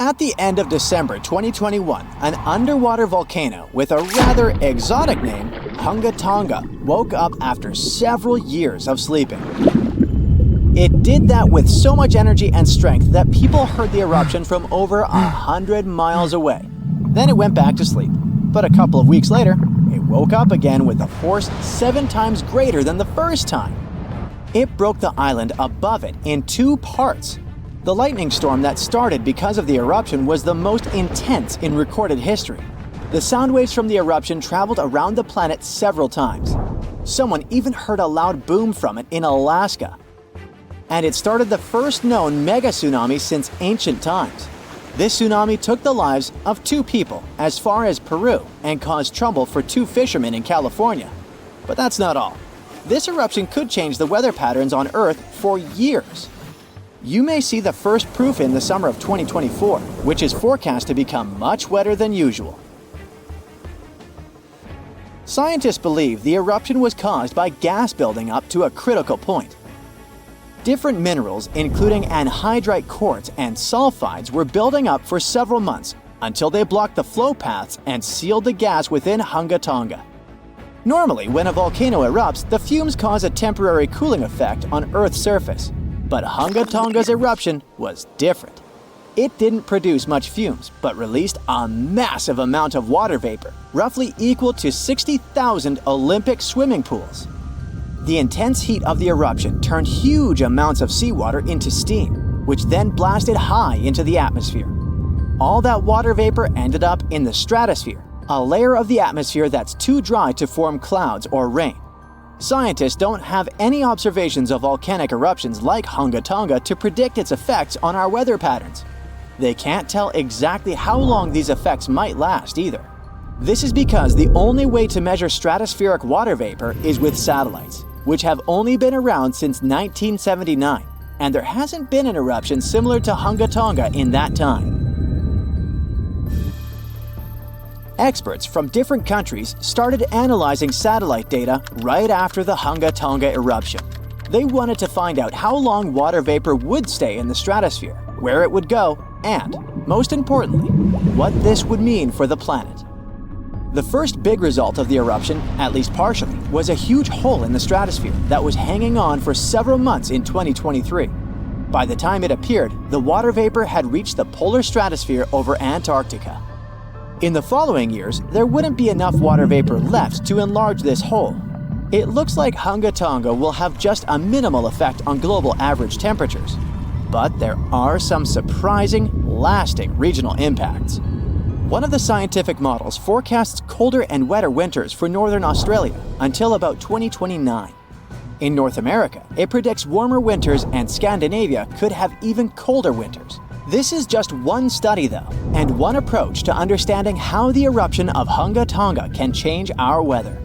At the end of December 2021, an underwater volcano with a rather exotic name, Hunga Tonga, woke up after several years of sleeping. It did that with so much energy and strength that people heard the eruption from over 100 miles away. Then it went back to sleep. But a couple of weeks later, it woke up again with a force 7 times greater than the first time. It broke the island above it in 2 parts. The lightning storm that started because of the eruption was the most intense in recorded history. The sound waves from the eruption traveled around the planet several times. Someone even heard a loud boom from it in Alaska. And it started the first known mega tsunami since ancient times. This tsunami took the lives of 2 people as far as Peru and caused trouble for 2 fishermen in California. But that's not all. This eruption could change the weather patterns on Earth for years. You may see the first proof in the summer of 2024, which is forecast to become much wetter than usual. Scientists believe the eruption was caused by gas building up to a critical point. Different minerals, including anhydrite quartz and sulfides, were building up for several months until they blocked the flow paths and sealed the gas within Hunga Tonga. Normally, when a volcano erupts, the fumes cause a temporary cooling effect on Earth's surface. But Hunga Tonga's eruption was different. It didn't produce much fumes, but released a massive amount of water vapor, roughly equal to 60,000 Olympic swimming pools. The intense heat of the eruption turned huge amounts of seawater into steam, which then blasted high into the atmosphere. All that water vapor ended up in the stratosphere, a layer of the atmosphere that's too dry to form clouds or rain. Scientists don't have any observations of volcanic eruptions like Hunga Tonga to predict its effects on our weather patterns. They can't tell exactly how long these effects might last either. This is because the only way to measure stratospheric water vapor is with satellites, which have only been around since 1979, and there hasn't been an eruption similar to Hunga Tonga in that time. Experts from different countries started analyzing satellite data right after the Hunga Tonga eruption. They wanted to find out how long water vapor would stay in the stratosphere, where it would go, and, most importantly, what this would mean for the planet. The first big result of the eruption, at least partially, was a huge hole in the stratosphere that was hanging on for several months in 2023. By the time it appeared, the water vapor had reached the polar stratosphere over Antarctica. In the following years, there wouldn't be enough water vapor left to enlarge this hole. It looks like Hunga Tonga will have just a minimal effect on global average temperatures. But there are some surprising, lasting regional impacts. One of the scientific models forecasts colder and wetter winters for northern Australia until about 2029. In North America, it predicts warmer winters, and Scandinavia could have even colder winters. This is just one study though, and one approach to understanding how the eruption of Hunga Tonga can change our weather.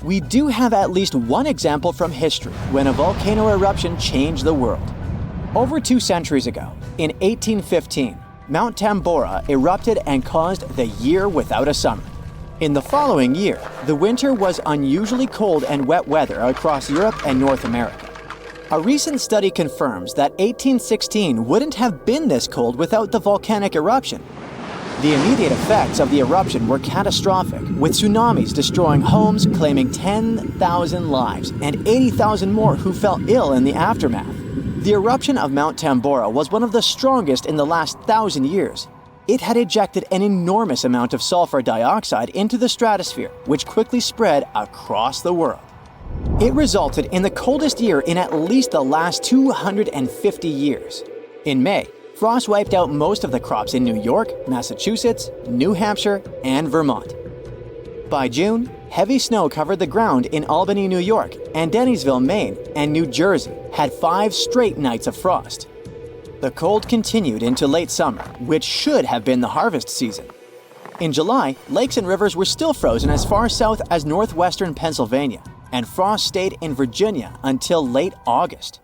We do have at least one example from history when a volcano eruption changed the world. Over 2 centuries ago, in 1815, Mount Tambora erupted and caused the year without a summer. In the following year, the winter was unusually cold and wet weather across Europe and North America. A recent study confirms that 1816 wouldn't have been this cold without the volcanic eruption. The immediate effects of the eruption were catastrophic, with tsunamis destroying homes, claiming 10,000 lives, and 80,000 more who fell ill in the aftermath. The eruption of Mount Tambora was one of the strongest in the last 1,000 years. It had ejected an enormous amount of sulfur dioxide into the stratosphere, which quickly spread across the world. It resulted in the coldest year in at least the last 250 years. In May, frost wiped out most of the crops in New York, Massachusetts, New Hampshire, and Vermont. By June, heavy snow covered the ground in Albany, New York, and Dennisville, Maine, and New Jersey had 5 straight nights of frost. The cold continued into late summer, which should have been the harvest season. In July, lakes and rivers were still frozen as far south as northwestern Pennsylvania, and frost stayed in Virginia until late August.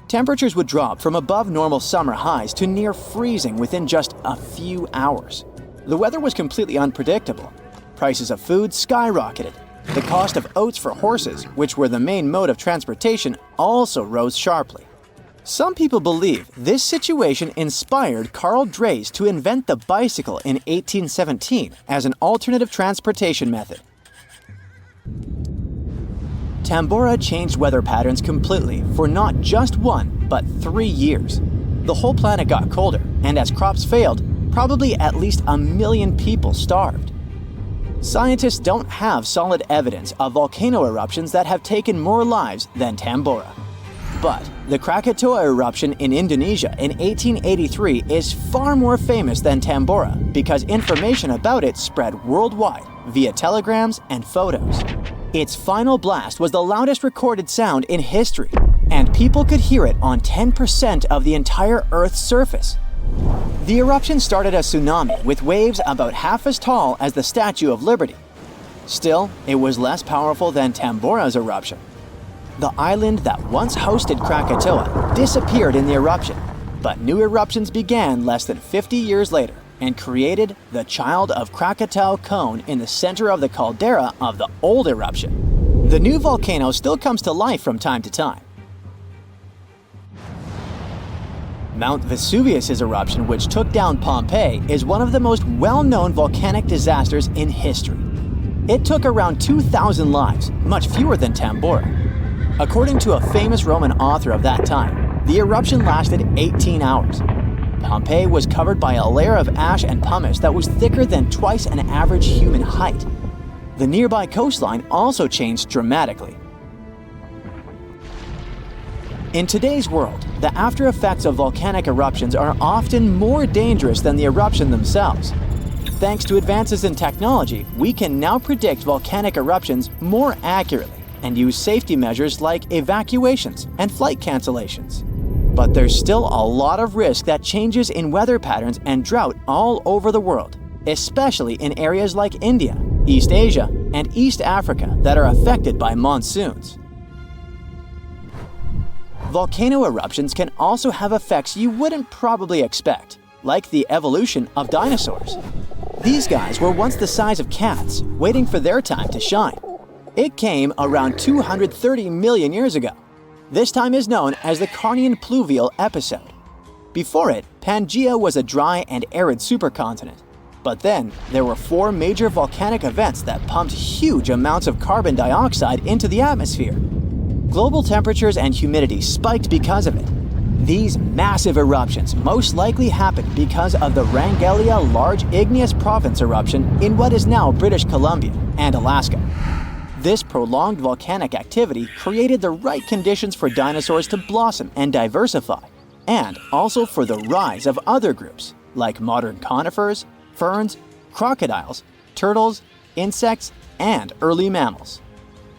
Temperatures would drop from above normal summer highs to near freezing within just a few hours. The weather was completely unpredictable. Prices of food skyrocketed. The cost of oats for horses, which were the main mode of transportation, also rose sharply. Some people believe this situation inspired Carl Drees to invent the bicycle in 1817 as an alternative transportation method. Tambora changed weather patterns completely for not just 1, but 3 years. The whole planet got colder, and as crops failed, probably at least 1 million people starved. Scientists don't have solid evidence of volcano eruptions that have taken more lives than Tambora. But the Krakatoa eruption in Indonesia in 1883 is far more famous than Tambora because information about it spread worldwide via telegrams and photos. Its final blast was the loudest recorded sound in history, and people could hear it on 10% of the entire Earth's surface. The eruption started a tsunami with waves about half as tall as the Statue of Liberty. Still, it was less powerful than Tambora's eruption. The island that once hosted Krakatoa disappeared in the eruption, but new eruptions began less than 50 years later and created the Child of Krakatau cone in the center of the caldera of the old eruption. The new volcano still comes to life from time to time. Mount Vesuvius's eruption, which took down Pompeii, is one of the most well-known volcanic disasters in history. It took around 2,000 lives, much fewer than Tambora. According to a famous Roman author of that time, the eruption lasted 18 hours. Pompeii was covered by a layer of ash and pumice that was thicker than twice an average human height. The nearby coastline also changed dramatically. In today's world, the after effects of volcanic eruptions are often more dangerous than the eruption themselves. Thanks to advances in technology, we can now predict volcanic eruptions more accurately and use safety measures like evacuations and flight cancellations. But there's still a lot of risk that changes in weather patterns and drought all over the world, especially in areas like India, East Asia, and East Africa that are affected by monsoons. Volcano eruptions can also have effects you wouldn't probably expect, like the evolution of dinosaurs. These guys were once the size of cats, waiting for their time to shine. It came around 230 million years ago. This time is known as the Carnian pluvial episode. Before it, Pangaea was a dry and arid supercontinent. But then, there were 4 major volcanic events that pumped huge amounts of carbon dioxide into the atmosphere. Global temperatures and humidity spiked because of it. These massive eruptions most likely happened because of the Wrangellia Large Igneous Province eruption in what is now British Columbia and Alaska. This prolonged volcanic activity created the right conditions for dinosaurs to blossom and diversify, and also for the rise of other groups, like modern conifers, ferns, crocodiles, turtles, insects, and early mammals.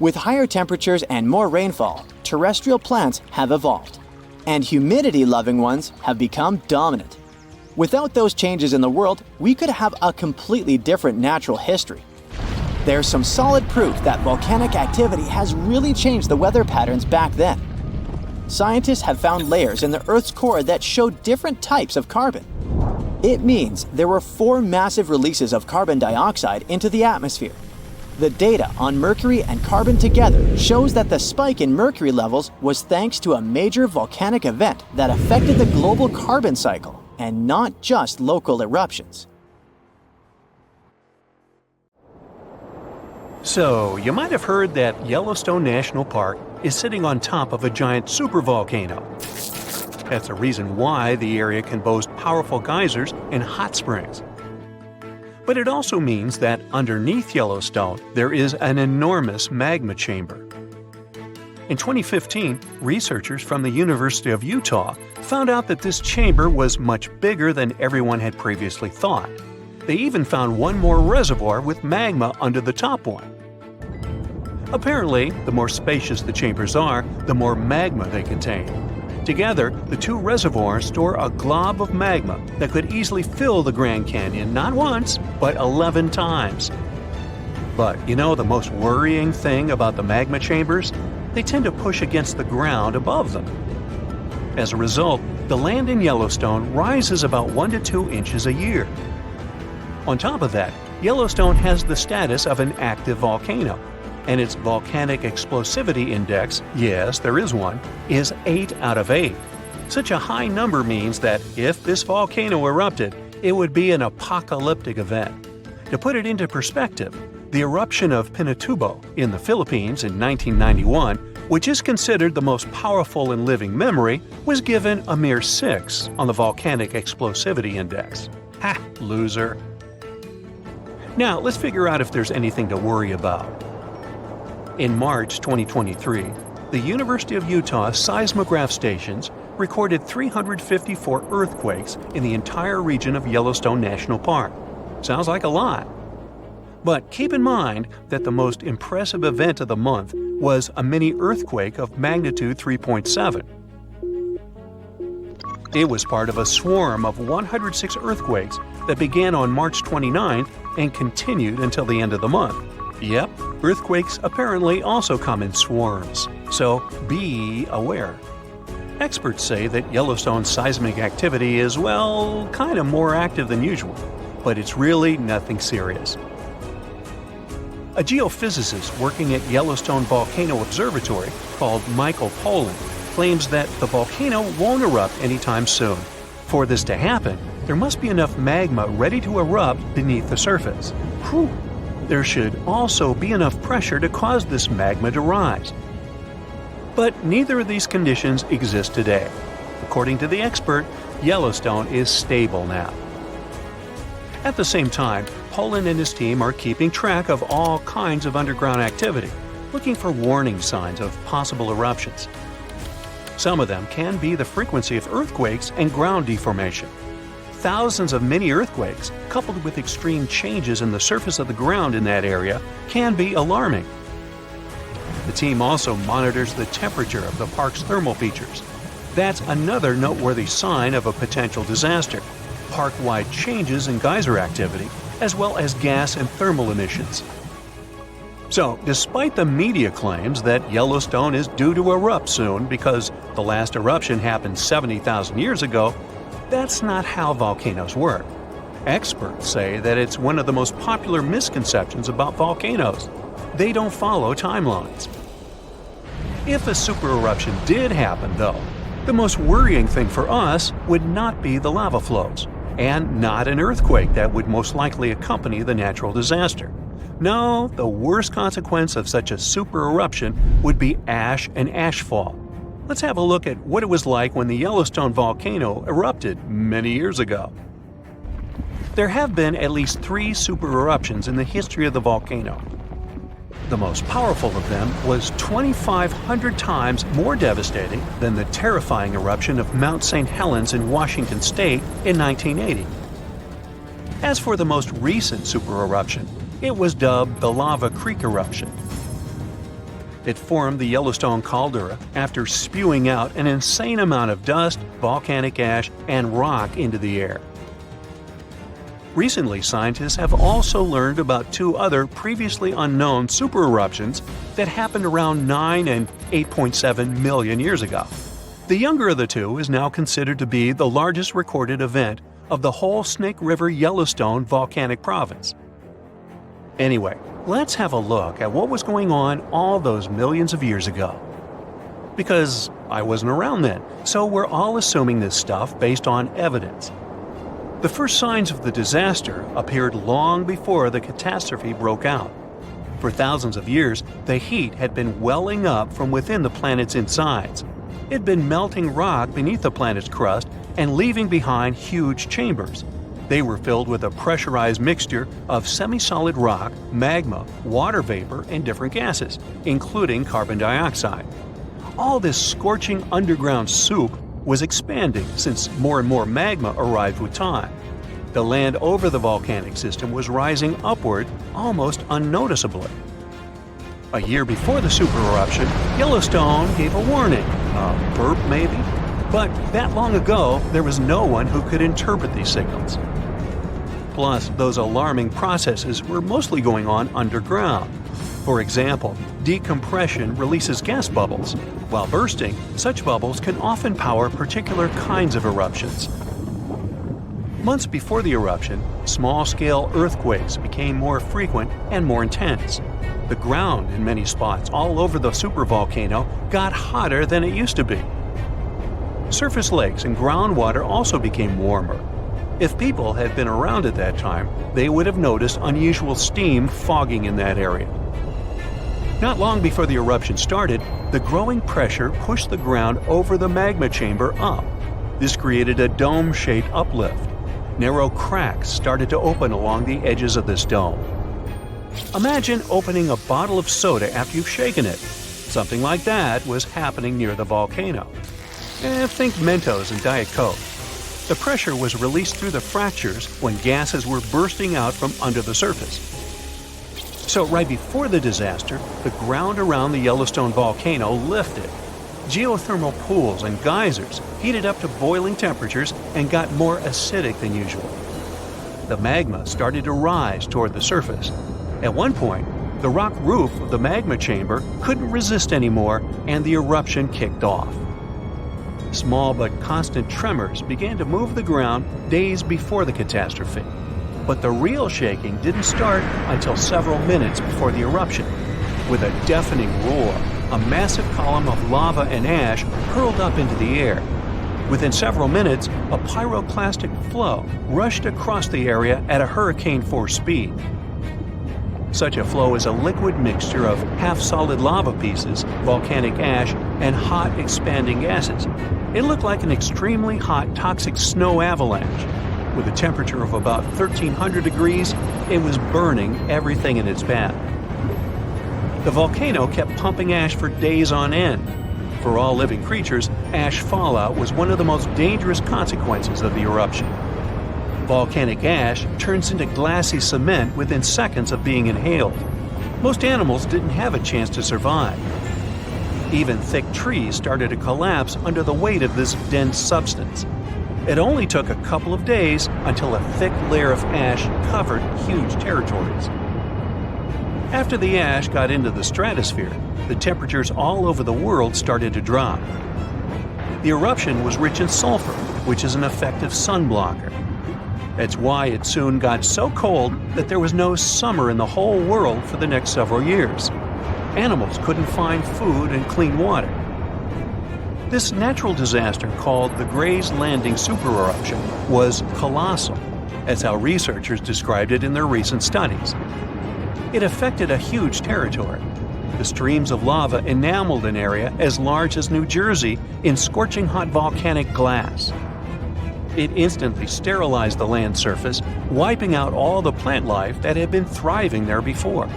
With higher temperatures and more rainfall, terrestrial plants have evolved, and humidity-loving ones have become dominant. Without those changes in the world, we could have a completely different natural history. There's some solid proof that volcanic activity has really changed the weather patterns back then. Scientists have found layers in the Earth's core that show different types of carbon. It means there were 4 massive releases of carbon dioxide into the atmosphere. The data on mercury and carbon together shows that the spike in mercury levels was thanks to a major volcanic event that affected the global carbon cycle, and not just local eruptions. So, you might have heard that Yellowstone National Park is sitting on top of a giant supervolcano. That's the reason why the area can boast powerful geysers and hot springs. But it also means that underneath Yellowstone, there is an enormous magma chamber. In 2015, researchers from the University of Utah found out that this chamber was much bigger than everyone had previously thought. They even found one more reservoir with magma under the top one. Apparently, the more spacious the chambers are, the more magma they contain. Together, the 2 reservoirs store a glob of magma that could easily fill the Grand Canyon not once, but 11 times. But you know the most worrying thing about the magma chambers? They tend to push against the ground above them. As a result, the land in Yellowstone rises about 1 to 2 inches a year. On top of that, Yellowstone has the status of an active volcano, and its volcanic explosivity index, yes, there is one, is 8 out of 8. Such a high number means that if this volcano erupted, it would be an apocalyptic event. To put it into perspective, the eruption of Pinatubo in the Philippines in 1991, which is considered the most powerful in living memory, was given a mere 6 on the Volcanic Explosivity Index. Ha! Loser. Now, let's figure out if there's anything to worry about. In March 2023, the University of Utah seismograph stations recorded 354 earthquakes in the entire region of Yellowstone National Park. Sounds like a lot. But keep in mind that the most impressive event of the month was a mini earthquake of magnitude 3.7. It was part of a swarm of 106 earthquakes that began on March 29th and continued until the end of the month. Yep, earthquakes apparently also come in swarms, so be aware. Experts say that Yellowstone's seismic activity is, well, kind of more active than usual, but it's really nothing serious. A geophysicist working at Yellowstone Volcano Observatory called Michael Pollan claims that the volcano won't erupt anytime soon. For this to happen, there must be enough magma ready to erupt beneath the surface. Whew. There should also be enough pressure to cause this magma to rise. But neither of these conditions exist today. According to the expert, Yellowstone is stable now. At the same time, Pollan and his team are keeping track of all kinds of underground activity, looking for warning signs of possible eruptions. Some of them can be the frequency of earthquakes and ground deformation. Thousands of mini earthquakes, coupled with extreme changes in the surface of the ground in that area, can be alarming. The team also monitors the temperature of the park's thermal features. That's another noteworthy sign of a potential disaster: park-wide changes in geyser activity, as well as gas and thermal emissions. So, despite the media claims that Yellowstone is due to erupt soon because the last eruption happened 70,000 years ago, that's not how volcanoes work. Experts say that it's one of the most popular misconceptions about volcanoes. They don't follow timelines. If a supereruption did happen, though, the most worrying thing for us would not be the lava flows, and not an earthquake that would most likely accompany the natural disaster. No, the worst consequence of such a supereruption would be ash and ashfall. Let's have a look at what it was like when the Yellowstone volcano erupted many years ago. There have been at least 3 supereruptions in the history of the volcano. The most powerful of them was 2,500 times more devastating than the terrifying eruption of Mount St. Helens in Washington state in 1980. As for the most recent supereruption, it was dubbed the Lava Creek eruption. It formed the Yellowstone caldera after spewing out an insane amount of dust, volcanic ash, and rock into the air. Recently, scientists have also learned about 2 other previously unknown supereruptions that happened around 9 and 8.7 million years ago. The younger of the 2 is now considered to be the largest recorded event of the whole Snake River Yellowstone volcanic province. Anyway, let's have a look at what was going on all those millions of years ago. Because I wasn't around then, so we're all assuming this stuff based on evidence. The first signs of the disaster appeared long before the catastrophe broke out. For thousands of years, the heat had been welling up from within the planet's insides. It had been melting rock beneath the planet's crust and leaving behind huge chambers. They were filled with a pressurized mixture of semi-solid rock, magma, water vapor, and different gases, including carbon dioxide. All this scorching underground soup was expanding since more and more magma arrived with time. The land over the volcanic system was rising upward almost unnoticeably. A year before the supereruption, Yellowstone gave a warning, a burp maybe, but that long ago there was no one who could interpret these signals. Plus, those alarming processes were mostly going on underground. For example, decompression releases gas bubbles. While bursting, such bubbles can often power particular kinds of eruptions. Months before the eruption, small-scale earthquakes became more frequent and more intense. The ground in many spots all over the supervolcano got hotter than it used to be. Surface lakes and groundwater also became warmer. If people had been around at that time, they would have noticed unusual steam fogging in that area. Not long before the eruption started, the growing pressure pushed the ground over the magma chamber up. This created a dome-shaped uplift. Narrow cracks started to open along the edges of this dome. Imagine opening a bottle of soda after you've shaken it. Something like that was happening near the volcano. Think Mentos and Diet Coke. The pressure was released through the fractures when gases were bursting out from under the surface. So right before the disaster, the ground around the Yellowstone volcano lifted. Geothermal pools and geysers heated up to boiling temperatures and got more acidic than usual. The magma started to rise toward the surface. At one point, the rock roof of the magma chamber couldn't resist anymore, and the eruption kicked off. Small but constant tremors began to move the ground days before the catastrophe. But the real shaking didn't start until several minutes before the eruption. With a deafening roar, a massive column of lava and ash hurled up into the air. Within several minutes, a pyroclastic flow rushed across the area at a hurricane-force speed. Such a flow is a liquid mixture of half-solid lava pieces, volcanic ash, and hot, expanding gases. It looked like an extremely hot, toxic snow avalanche. With a temperature of about 1,300 degrees, it was burning everything in its path. The volcano kept pumping ash for days on end. For all living creatures, ash fallout was one of the most dangerous consequences of the eruption. Volcanic ash turns into glassy cement within seconds of being inhaled. Most animals didn't have a chance to survive. Even thick trees started to collapse under the weight of this dense substance. It only took a couple of days until a thick layer of ash covered huge territories. After the ash got into the stratosphere, the temperatures all over the world started to drop. The eruption was rich in sulfur, which is an effective sunblocker. That's why it soon got so cold that there was no summer in the whole world for the next several years. Animals couldn't find food and clean water. This natural disaster, called the Gray's Landing supereruption, was colossal. That's how researchers described it in their recent studies. It affected a huge territory. The streams of lava enameled an area as large as New Jersey in scorching hot volcanic glass. It instantly sterilized the land surface, wiping out all the plant life that had been thriving there before.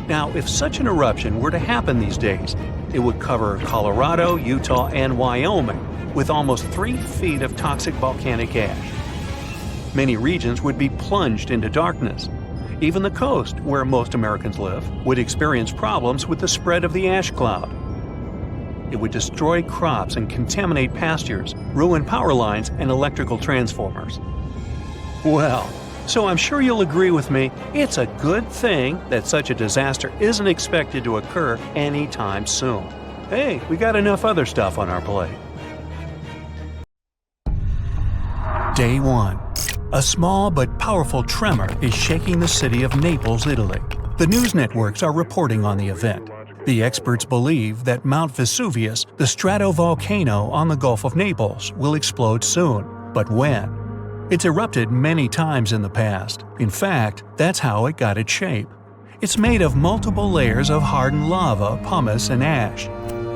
Now, if such an eruption were to happen these days, it would cover Colorado, Utah, and Wyoming with almost 3 feet of toxic volcanic ash. Many regions would be plunged into darkness. Even the coast, where most Americans live, would experience problems with the spread of the ash cloud. It would destroy crops and contaminate pastures, ruin power lines and electrical transformers. Well, so I'm sure you'll agree with me, it's a good thing that such a disaster isn't expected to occur anytime soon. Hey, we got enough other stuff on our plate. Day 1. A small but powerful tremor is shaking the city of Naples, Italy. The news networks are reporting on the event. The experts believe that Mount Vesuvius, the stratovolcano on the Gulf of Naples, will explode soon. But when? It's erupted many times in the past. In fact, that's how it got its shape. It's made of multiple layers of hardened lava, pumice, and ash.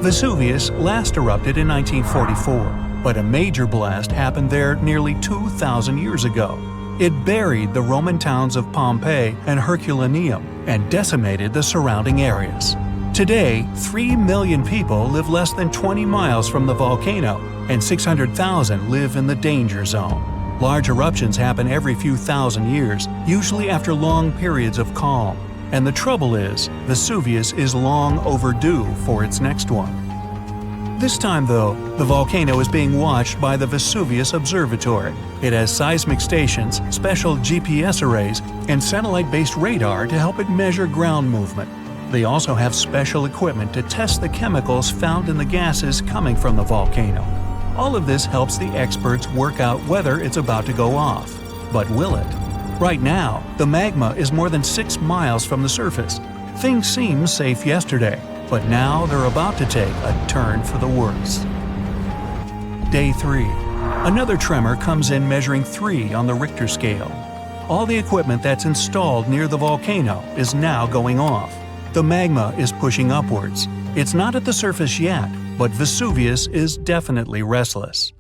Vesuvius last erupted in 1944, but a major blast happened there nearly 2,000 years ago. It buried the Roman towns of Pompeii and Herculaneum and decimated the surrounding areas. Today, 3 million people live less than 20 miles from the volcano, and 600,000 live in the danger zone. Large eruptions happen every few thousand years, usually after long periods of calm. And the trouble is, Vesuvius is long overdue for its next one. This time, though, the volcano is being watched by the Vesuvius Observatory. It has seismic stations, special GPS arrays, and satellite-based radar to help it measure ground movement. They also have special equipment to test the chemicals found in the gases coming from the volcano. All of this helps the experts work out whether it's about to go off. But will it? Right now, the magma is more than 6 miles from the surface. Things seemed safe yesterday, but now they're about to take a turn for the worse. Day 3. Another tremor comes in measuring 3 on the Richter scale. All the equipment that's installed near the volcano is now going off. The magma is pushing upwards. It's not at the surface yet, but Vesuvius is definitely restless.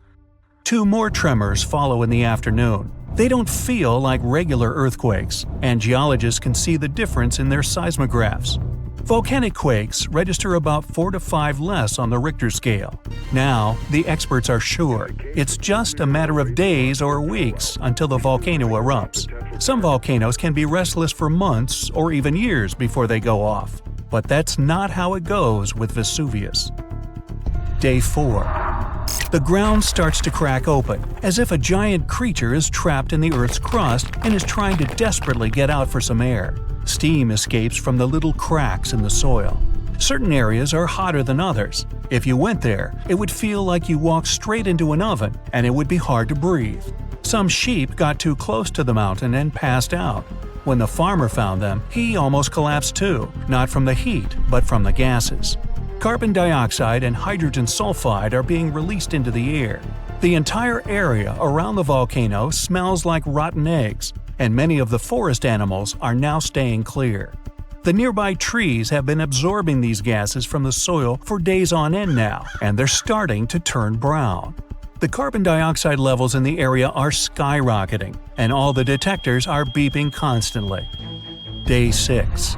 2 more tremors follow in the afternoon. They don't feel like regular earthquakes, and geologists can see the difference in their seismographs. Volcanic quakes register about 4 to 5 less on the Richter scale. Now, the experts are sure it's just a matter of days or weeks until the volcano erupts. Some volcanoes can be restless for months or even years before they go off. But that's not how it goes with Vesuvius. Day 4. The ground starts to crack open, as if a giant creature is trapped in the Earth's crust and is trying to desperately get out for some air. Steam escapes from the little cracks in the soil. Certain areas are hotter than others. If you went there, it would feel like you walked straight into an oven, and it would be hard to breathe. Some sheep got too close to the mountain and passed out. When the farmer found them, he almost collapsed too, not from the heat, but from the gases. Carbon dioxide and hydrogen sulfide are being released into the air. The entire area around the volcano smells like rotten eggs, and many of the forest animals are now staying clear. The nearby trees have been absorbing these gases from the soil for days on end now, and they're starting to turn brown. The carbon dioxide levels in the area are skyrocketing, and all the detectors are beeping constantly. Day 6.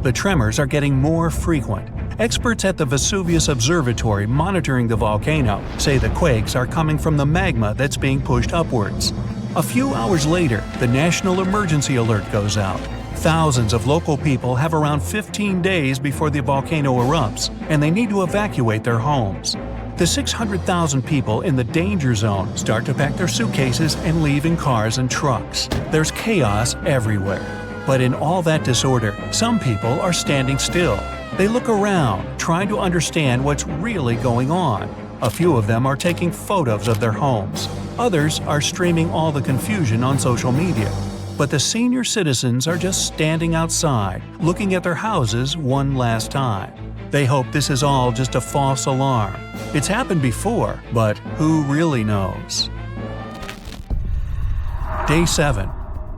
The tremors are getting more frequent. Experts at the Vesuvius Observatory monitoring the volcano say the quakes are coming from the magma that's being pushed upwards. A few hours later, the national emergency alert goes out. Thousands of local people have around 15 days before the volcano erupts, and they need to evacuate their homes. The 600,000 people in the danger zone start to pack their suitcases and leave in cars and trucks. There's chaos everywhere. But in all that disorder, some people are standing still. They look around, trying to understand what's really going on. A few of them are taking photos of their homes. Others are streaming all the confusion on social media. But the senior citizens are just standing outside, looking at their houses one last time. They hope this is all just a false alarm. It's happened before, but who really knows? Day 7.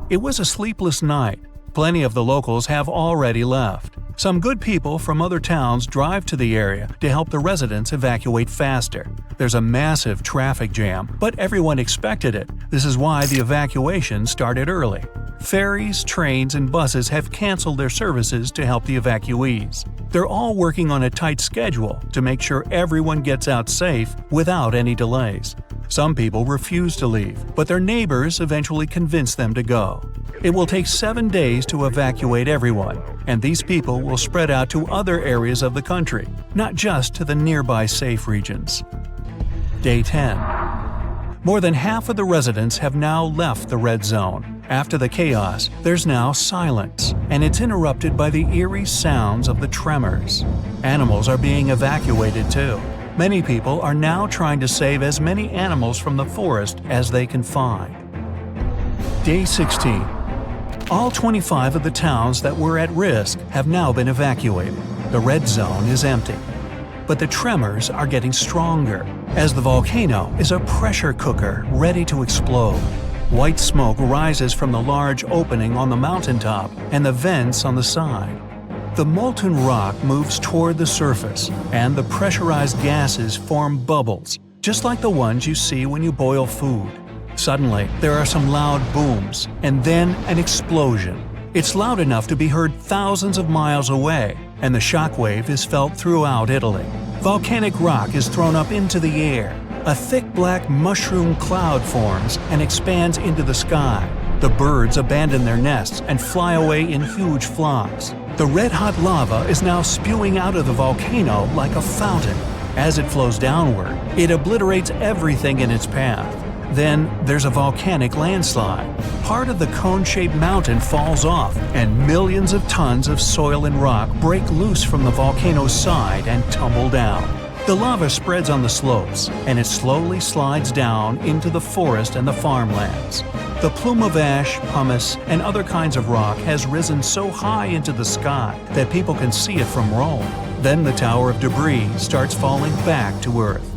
It was a sleepless night. Plenty of the locals have already left. Some good people from other towns drive to the area to help the residents evacuate faster. There's a massive traffic jam, but everyone expected it. This is why the evacuation started early. Ferries, trains, and buses have canceled their services to help the evacuees. They're all working on a tight schedule to make sure everyone gets out safe without any delays. Some people refuse to leave, but their neighbors eventually convince them to go. It will take 7 days to evacuate everyone, and these people will spread out to other areas of the country, not just to the nearby safe regions. Day 10. More than half of the residents have now left the red zone. After the chaos, there's now silence, and it's interrupted by the eerie sounds of the tremors. Animals are being evacuated too. Many people are now trying to save as many animals from the forest as they can find. Day 16. All 25 of the towns that were at risk have now been evacuated. The red zone is empty. But the tremors are getting stronger, as the volcano is a pressure cooker ready to explode. White smoke rises from the large opening on the mountaintop and the vents on the side. The molten rock moves toward the surface, and the pressurized gases form bubbles, just like the ones you see when you boil food. Suddenly, there are some loud booms, and then an explosion. It's loud enough to be heard thousands of miles away, and the shockwave is felt throughout Italy. Volcanic rock is thrown up into the air. A thick black mushroom cloud forms and expands into the sky. The birds abandon their nests and fly away in huge flocks. The red-hot lava is now spewing out of the volcano like a fountain. As it flows downward, it obliterates everything in its path. Then there's a volcanic landslide. Part of the cone-shaped mountain falls off, and millions of tons of soil and rock break loose from the volcano's side and tumble down. The lava spreads on the slopes, and it slowly slides down into the forest and the farmlands. The plume of ash, pumice, and other kinds of rock has risen so high into the sky that people can see it from Rome. Then the tower of debris starts falling back to Earth.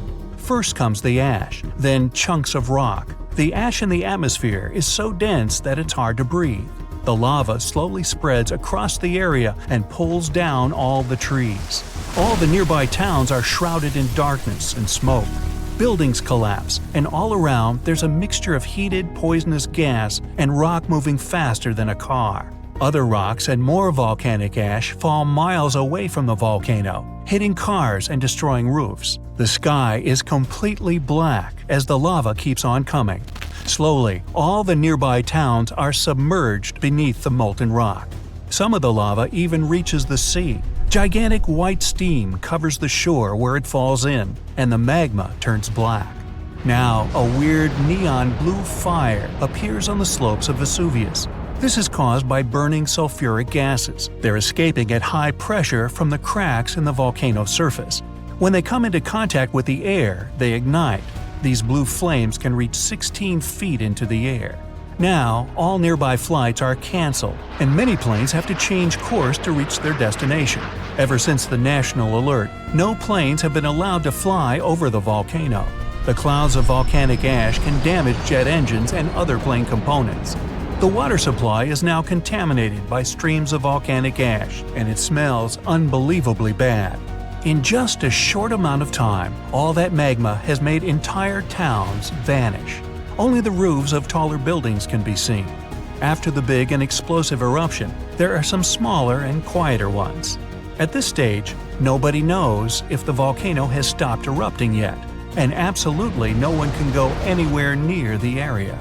First comes the ash, then chunks of rock. The ash in the atmosphere is so dense that it's hard to breathe. The lava slowly spreads across the area and pulls down all the trees. All the nearby towns are shrouded in darkness and smoke. Buildings collapse, and all around there's a mixture of heated, poisonous gas and rock moving faster than a car. Other rocks and more volcanic ash fall miles away from the volcano, hitting cars and destroying roofs. The sky is completely black as the lava keeps on coming. Slowly, all the nearby towns are submerged beneath the molten rock. Some of the lava even reaches the sea. Gigantic white steam covers the shore where it falls in, and the magma turns black. Now, a weird neon blue fire appears on the slopes of Vesuvius. This is caused by burning sulfuric gases. They're escaping at high pressure from the cracks in the volcano's surface. When they come into contact with the air, they ignite. These blue flames can reach 16 feet into the air. Now, all nearby flights are canceled, and many planes have to change course to reach their destination. Ever since the national alert, no planes have been allowed to fly over the volcano. The clouds of volcanic ash can damage jet engines and other plane components. The water supply is now contaminated by streams of volcanic ash, and it smells unbelievably bad. In just a short amount of time, all that magma has made entire towns vanish. Only the roofs of taller buildings can be seen. After the big and explosive eruption, there are some smaller and quieter ones. At this stage, nobody knows if the volcano has stopped erupting yet, and absolutely no one can go anywhere near the area.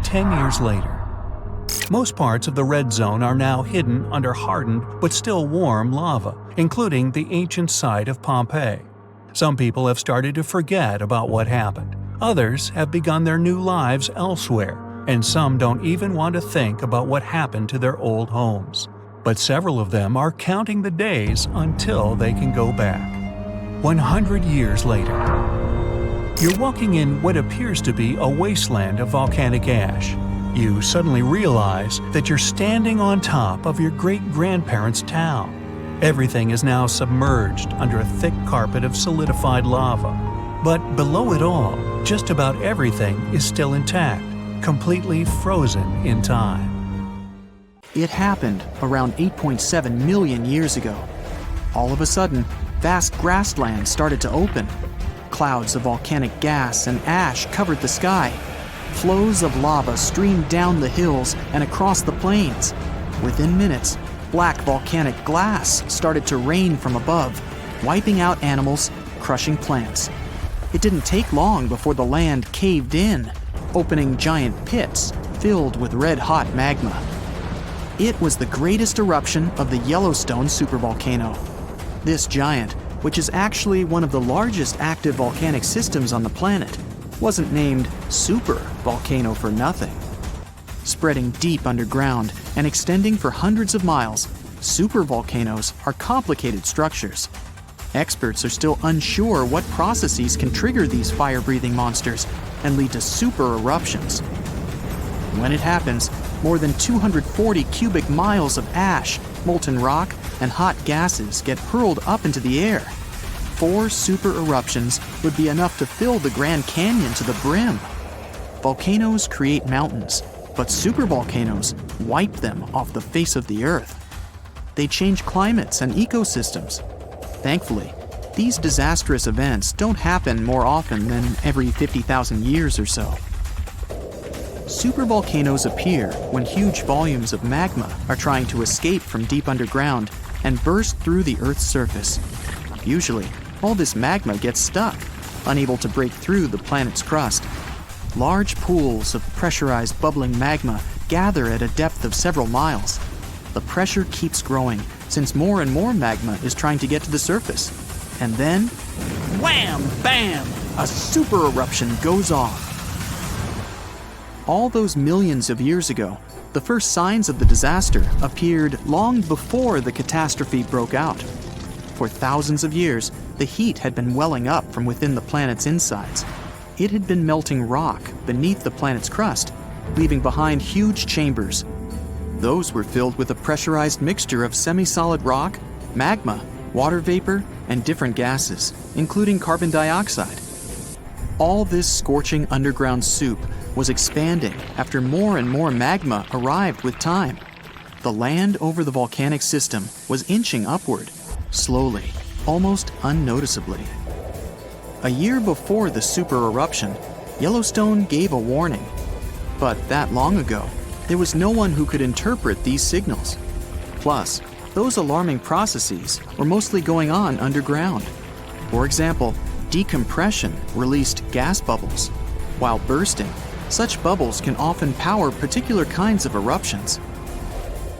10 years later. Most parts of the red zone are now hidden under hardened but still warm lava, including the ancient site of Pompeii. Some people have started to forget about what happened. Others have begun their new lives elsewhere, and some don't even want to think about what happened to their old homes. But several of them are counting the days until they can go back. 100 years later. You're walking in what appears to be a wasteland of volcanic ash. You suddenly realize that you're standing on top of your great-grandparents' town. Everything is now submerged under a thick carpet of solidified lava. But below it all, just about everything is still intact, completely frozen in time. It happened around 8.7 million years ago. All of a sudden, vast grasslands started to open. Clouds of volcanic gas and ash covered the sky. Flows of lava streamed down the hills and across the plains. Within minutes, black volcanic glass started to rain from above, wiping out animals, crushing plants. It didn't take long before the land caved in, opening giant pits filled with red-hot magma. It was the greatest eruption of the Yellowstone supervolcano. This giant, which is actually one of the largest active volcanic systems on the planet, wasn't named super volcano for nothing. Spreading deep underground and extending for hundreds of miles, supervolcanoes are complicated structures. Experts are still unsure what processes can trigger these fire-breathing monsters and lead to super eruptions. When it happens, more than 240 cubic miles of ash, molten rock, and hot gases get hurled up into the air. 4 super eruptions would be enough to fill the Grand Canyon to the brim. Volcanoes create mountains, but supervolcanoes wipe them off the face of the earth. They change climates and ecosystems. Thankfully, these disastrous events don't happen more often than every 50,000 years or so. Supervolcanoes appear when huge volumes of magma are trying to escape from deep underground and burst through the Earth's surface. Usually, all this magma gets stuck, unable to break through the planet's crust. Large pools of pressurized bubbling magma gather at a depth of several miles. The pressure keeps growing since more and more magma is trying to get to the surface. And then, wham, bam, a super eruption goes off. All those millions of years ago, the first signs of the disaster appeared long before the catastrophe broke out. For thousands of years, the heat had been welling up from within the planet's insides. It had been melting rock beneath the planet's crust, leaving behind huge chambers. Those were filled with a pressurized mixture of semi-solid rock, magma, water vapor, and different gases. including carbon dioxide. All this scorching underground soup was expanding after more and more magma arrived with time. The land over the volcanic system was inching upward, slowly, almost unnoticeably. A year before the super eruption, Yellowstone gave a warning. But that long ago, there was no one who could interpret these signals. Plus, those alarming processes were mostly going on underground. For example, decompression released gas bubbles. While bursting, such bubbles can often power particular kinds of eruptions.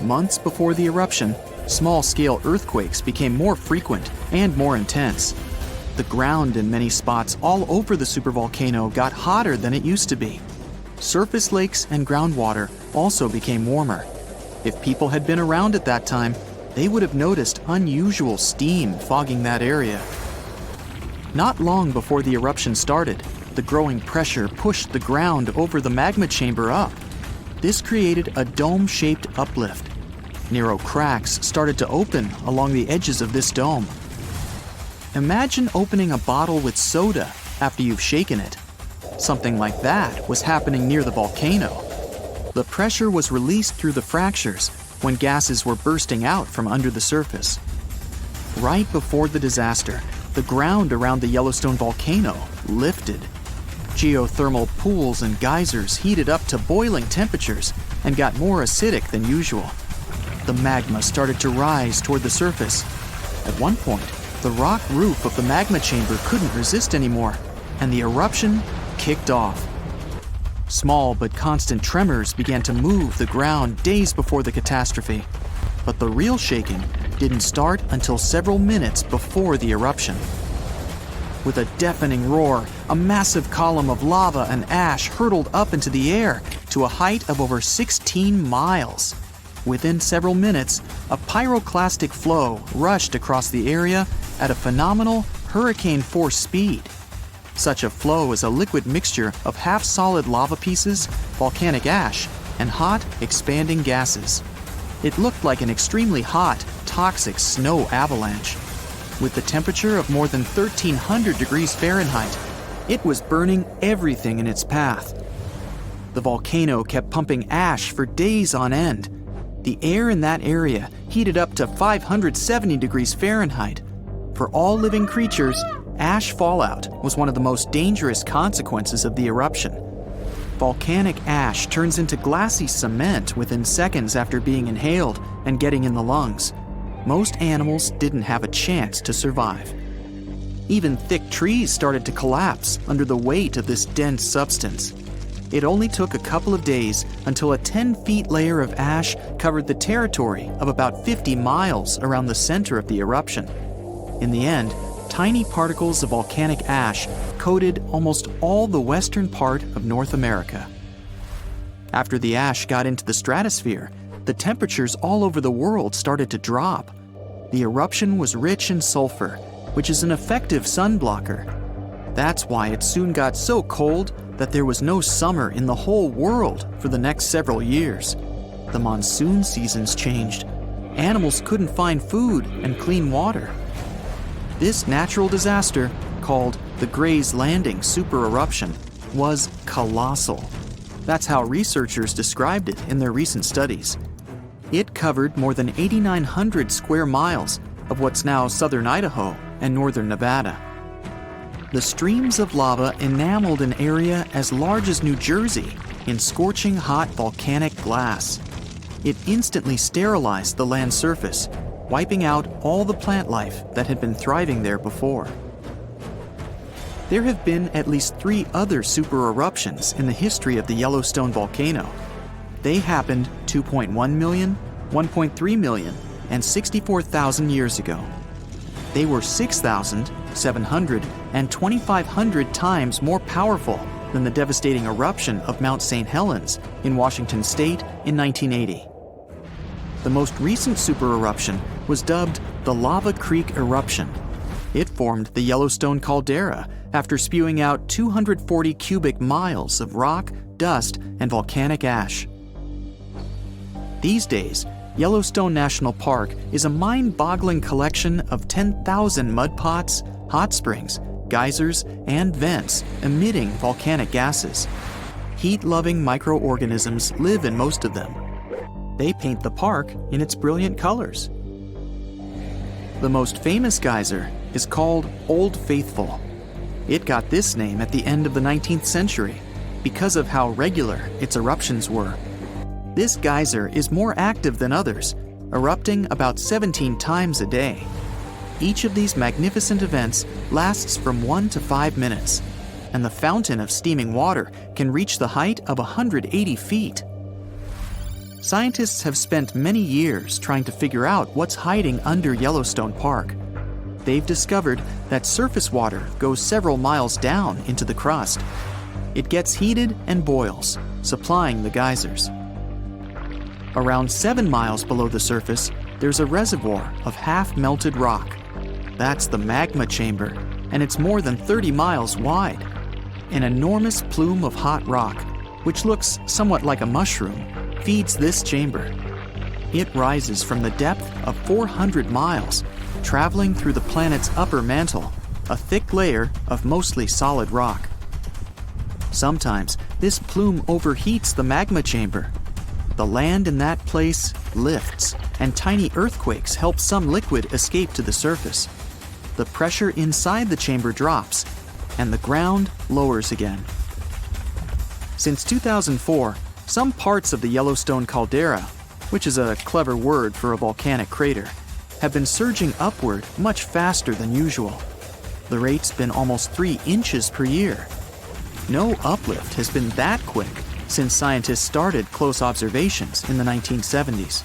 Months before the eruption, small-scale earthquakes became more frequent and more intense. The ground in many spots all over the supervolcano got hotter than it used to be. Surface lakes and groundwater also became warmer. If people had been around at that time, they would have noticed unusual steam fogging that area. Not long before the eruption started, the growing pressure pushed the ground over the magma chamber up. This created a dome-shaped uplift. Narrow cracks started to open along the edges of this dome. Imagine opening a bottle with soda after you've shaken it. Something like that was happening near the volcano. The pressure was released through the fractures when gases were bursting out from under the surface. Right before the disaster, the ground around the Yellowstone volcano lifted. Geothermal pools and geysers heated up to boiling temperatures and got more acidic than usual. The magma started to rise toward the surface. At one point, the rock roof of the magma chamber couldn't resist anymore, and the eruption kicked off. Small but constant tremors began to move the ground days before the catastrophe, but the real shaking didn't start until several minutes before the eruption. With a deafening roar, a massive column of lava and ash hurtled up into the air to a height of over 16 miles. Within several minutes, a pyroclastic flow rushed across the area at a phenomenal hurricane-force speed. Such a flow is a liquid mixture of half-solid lava pieces, volcanic ash, and hot, expanding gases. It looked like an extremely hot, toxic snow avalanche. With the temperature of more than 1,300 degrees Fahrenheit, it was burning everything in its path. The volcano kept pumping ash for days on end. The air in that area heated up to 570 degrees Fahrenheit. For all living creatures, ash fallout was one of the most dangerous consequences of the eruption. Volcanic ash turns into glassy cement within seconds after being inhaled and getting in the lungs. Most animals didn't have a chance to survive. Even thick trees started to collapse under the weight of this dense substance. It only took a couple of days until a 10-foot layer of ash covered the territory of about 50 miles around the center of the eruption. In the end, tiny particles of volcanic ash coated almost all the western part of North America. After the ash got into the stratosphere, the temperatures all over the world started to drop. The eruption was rich in sulfur, which is an effective sun blocker. That's why it soon got so cold that there was no summer in the whole world for the next several years. The monsoon seasons changed. Animals couldn't find food and clean water. This natural disaster, called the Gray's Landing supereruption, was colossal. That's how researchers described it in their recent studies. It covered more than 8,900 square miles of what's now southern Idaho and northern Nevada. The streams of lava enameled an area as large as New Jersey in scorching hot volcanic glass. It instantly sterilized the land surface, wiping out all the plant life that had been thriving there before. There have been at least 3 other supereruptions in the history of the Yellowstone volcano. They happened 2.1 million, 1.3 million, and 64,000 years ago. They were 6,000, 700, and 2,500 times more powerful than the devastating eruption of Mount St. Helens in Washington state in 1980. The most recent supereruption was dubbed the Lava Creek eruption. It formed the Yellowstone caldera after spewing out 240 cubic miles of rock, dust, and volcanic ash. These days, Yellowstone National Park is a mind-boggling collection of 10,000 mud pots, hot springs, geysers, and vents emitting volcanic gases. Heat-loving microorganisms live in most of them. They paint the park in its brilliant colors. The most famous geyser is called Old Faithful. It got this name at the end of the 19th century because of how regular its eruptions were. This geyser is more active than others, erupting about 17 times a day. Each of these magnificent events lasts from 1 to 5 minutes, and the fountain of steaming water can reach the height of 180 feet. Scientists have spent many years trying to figure out what's hiding under Yellowstone Park. They've discovered that surface water goes several miles down into the crust. It gets heated and boils, supplying the geysers. Around 7 miles below the surface, there's a reservoir of half-melted rock. That's the magma chamber, and it's more than 30 miles wide. An enormous plume of hot rock, which looks somewhat like a mushroom, feeds this chamber. It rises from the depth of 400 miles, traveling through the planet's upper mantle, a thick layer of mostly solid rock. Sometimes, this plume overheats the magma chamber. The land in that place lifts, and tiny earthquakes help some liquid escape to the surface. The pressure inside the chamber drops, and the ground lowers again. Since 2004, some parts of the Yellowstone caldera, which is a clever word for a volcanic crater, have been surging upward much faster than usual. The rate's been almost 3 inches per year. No uplift has been that quick since scientists started close observations in the 1970s.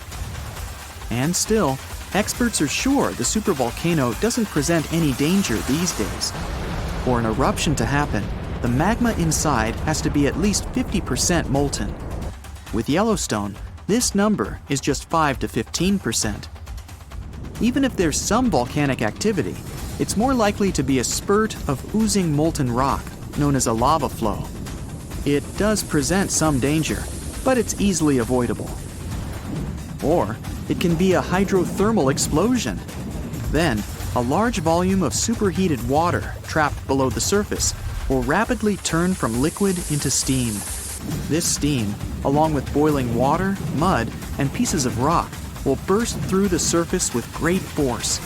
And still, experts are sure the supervolcano doesn't present any danger these days. For an eruption to happen, the magma inside has to be at least 50% molten. With Yellowstone, this number is just 5 to 15%. Even if there's some volcanic activity, it's more likely to be a spurt of oozing molten rock, known as a lava flow. It does present some danger, but it's easily avoidable. Or it can be a hydrothermal explosion. Then, a large volume of superheated water trapped below the surface will rapidly turn from liquid into steam. This steam, along with boiling water, mud, and pieces of rock, will burst through the surface with great force.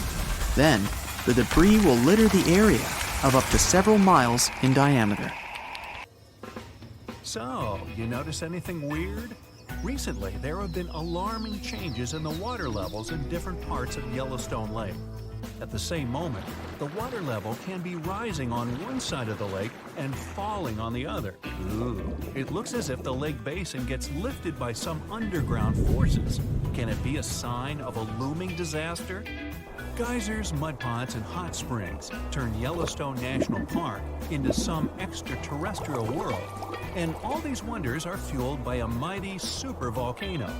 Then, the debris will litter the area of up to several miles in diameter. So, you notice anything weird? Recently, there have been alarming changes in the water levels in different parts of Yellowstone Lake. At the same moment, the water level can be rising on one side of the lake and falling on the other. Ooh, it looks as if the lake basin gets lifted by some underground forces. Can it be a sign of a looming disaster? Geysers, mud ponds, and hot springs turn Yellowstone National Park into some extraterrestrial world. And all these wonders are fueled by a mighty supervolcano.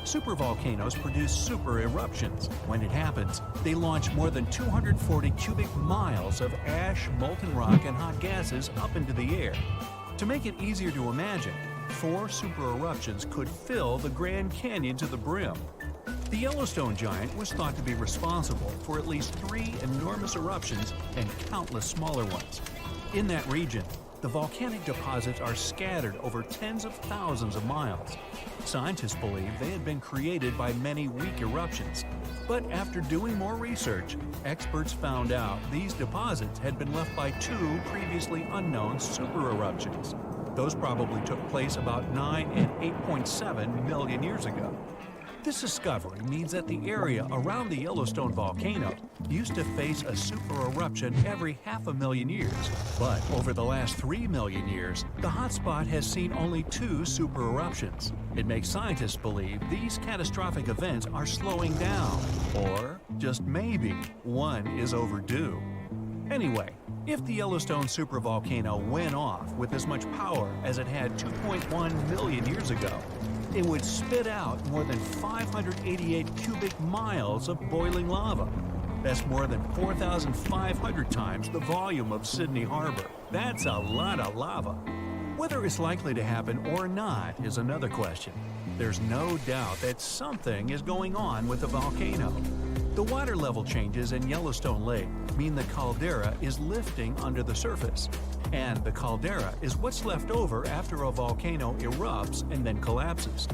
Supervolcanoes produce super eruptions. When it happens, they launch more than 240 cubic miles of ash, molten rock, and hot gases up into the air. To make it easier to imagine, 4 super eruptions could fill the Grand Canyon to the brim. The Yellowstone giant was thought to be responsible for at least 3 enormous eruptions and countless smaller ones. In that region, the volcanic deposits are scattered over tens of thousands of miles. Scientists believe they had been created by many weak eruptions. But after doing more research, experts found out these deposits had been left by 2 previously unknown super eruptions. Those probably took place about 9 and 8.7 million years ago. This discovery means that the area around the Yellowstone volcano used to face a super eruption every 500,000 years. But over the last 3 million years, the hotspot has seen only 2 super eruptions. It makes scientists believe these catastrophic events are slowing down, or just maybe one is overdue. Anyway, if the Yellowstone supervolcano went off with as much power as it had 2.1 million years ago, it would spit out more than 588 cubic miles of boiling lava. That's more than 4,500 times the volume of Sydney Harbor. That's a lot of lava. Whether it's likely to happen or not is another question. There's no doubt that something is going on with the volcano. The water level changes in Yellowstone Lake mean the caldera is lifting under the surface, and the caldera is what's left over after a volcano erupts and then collapses.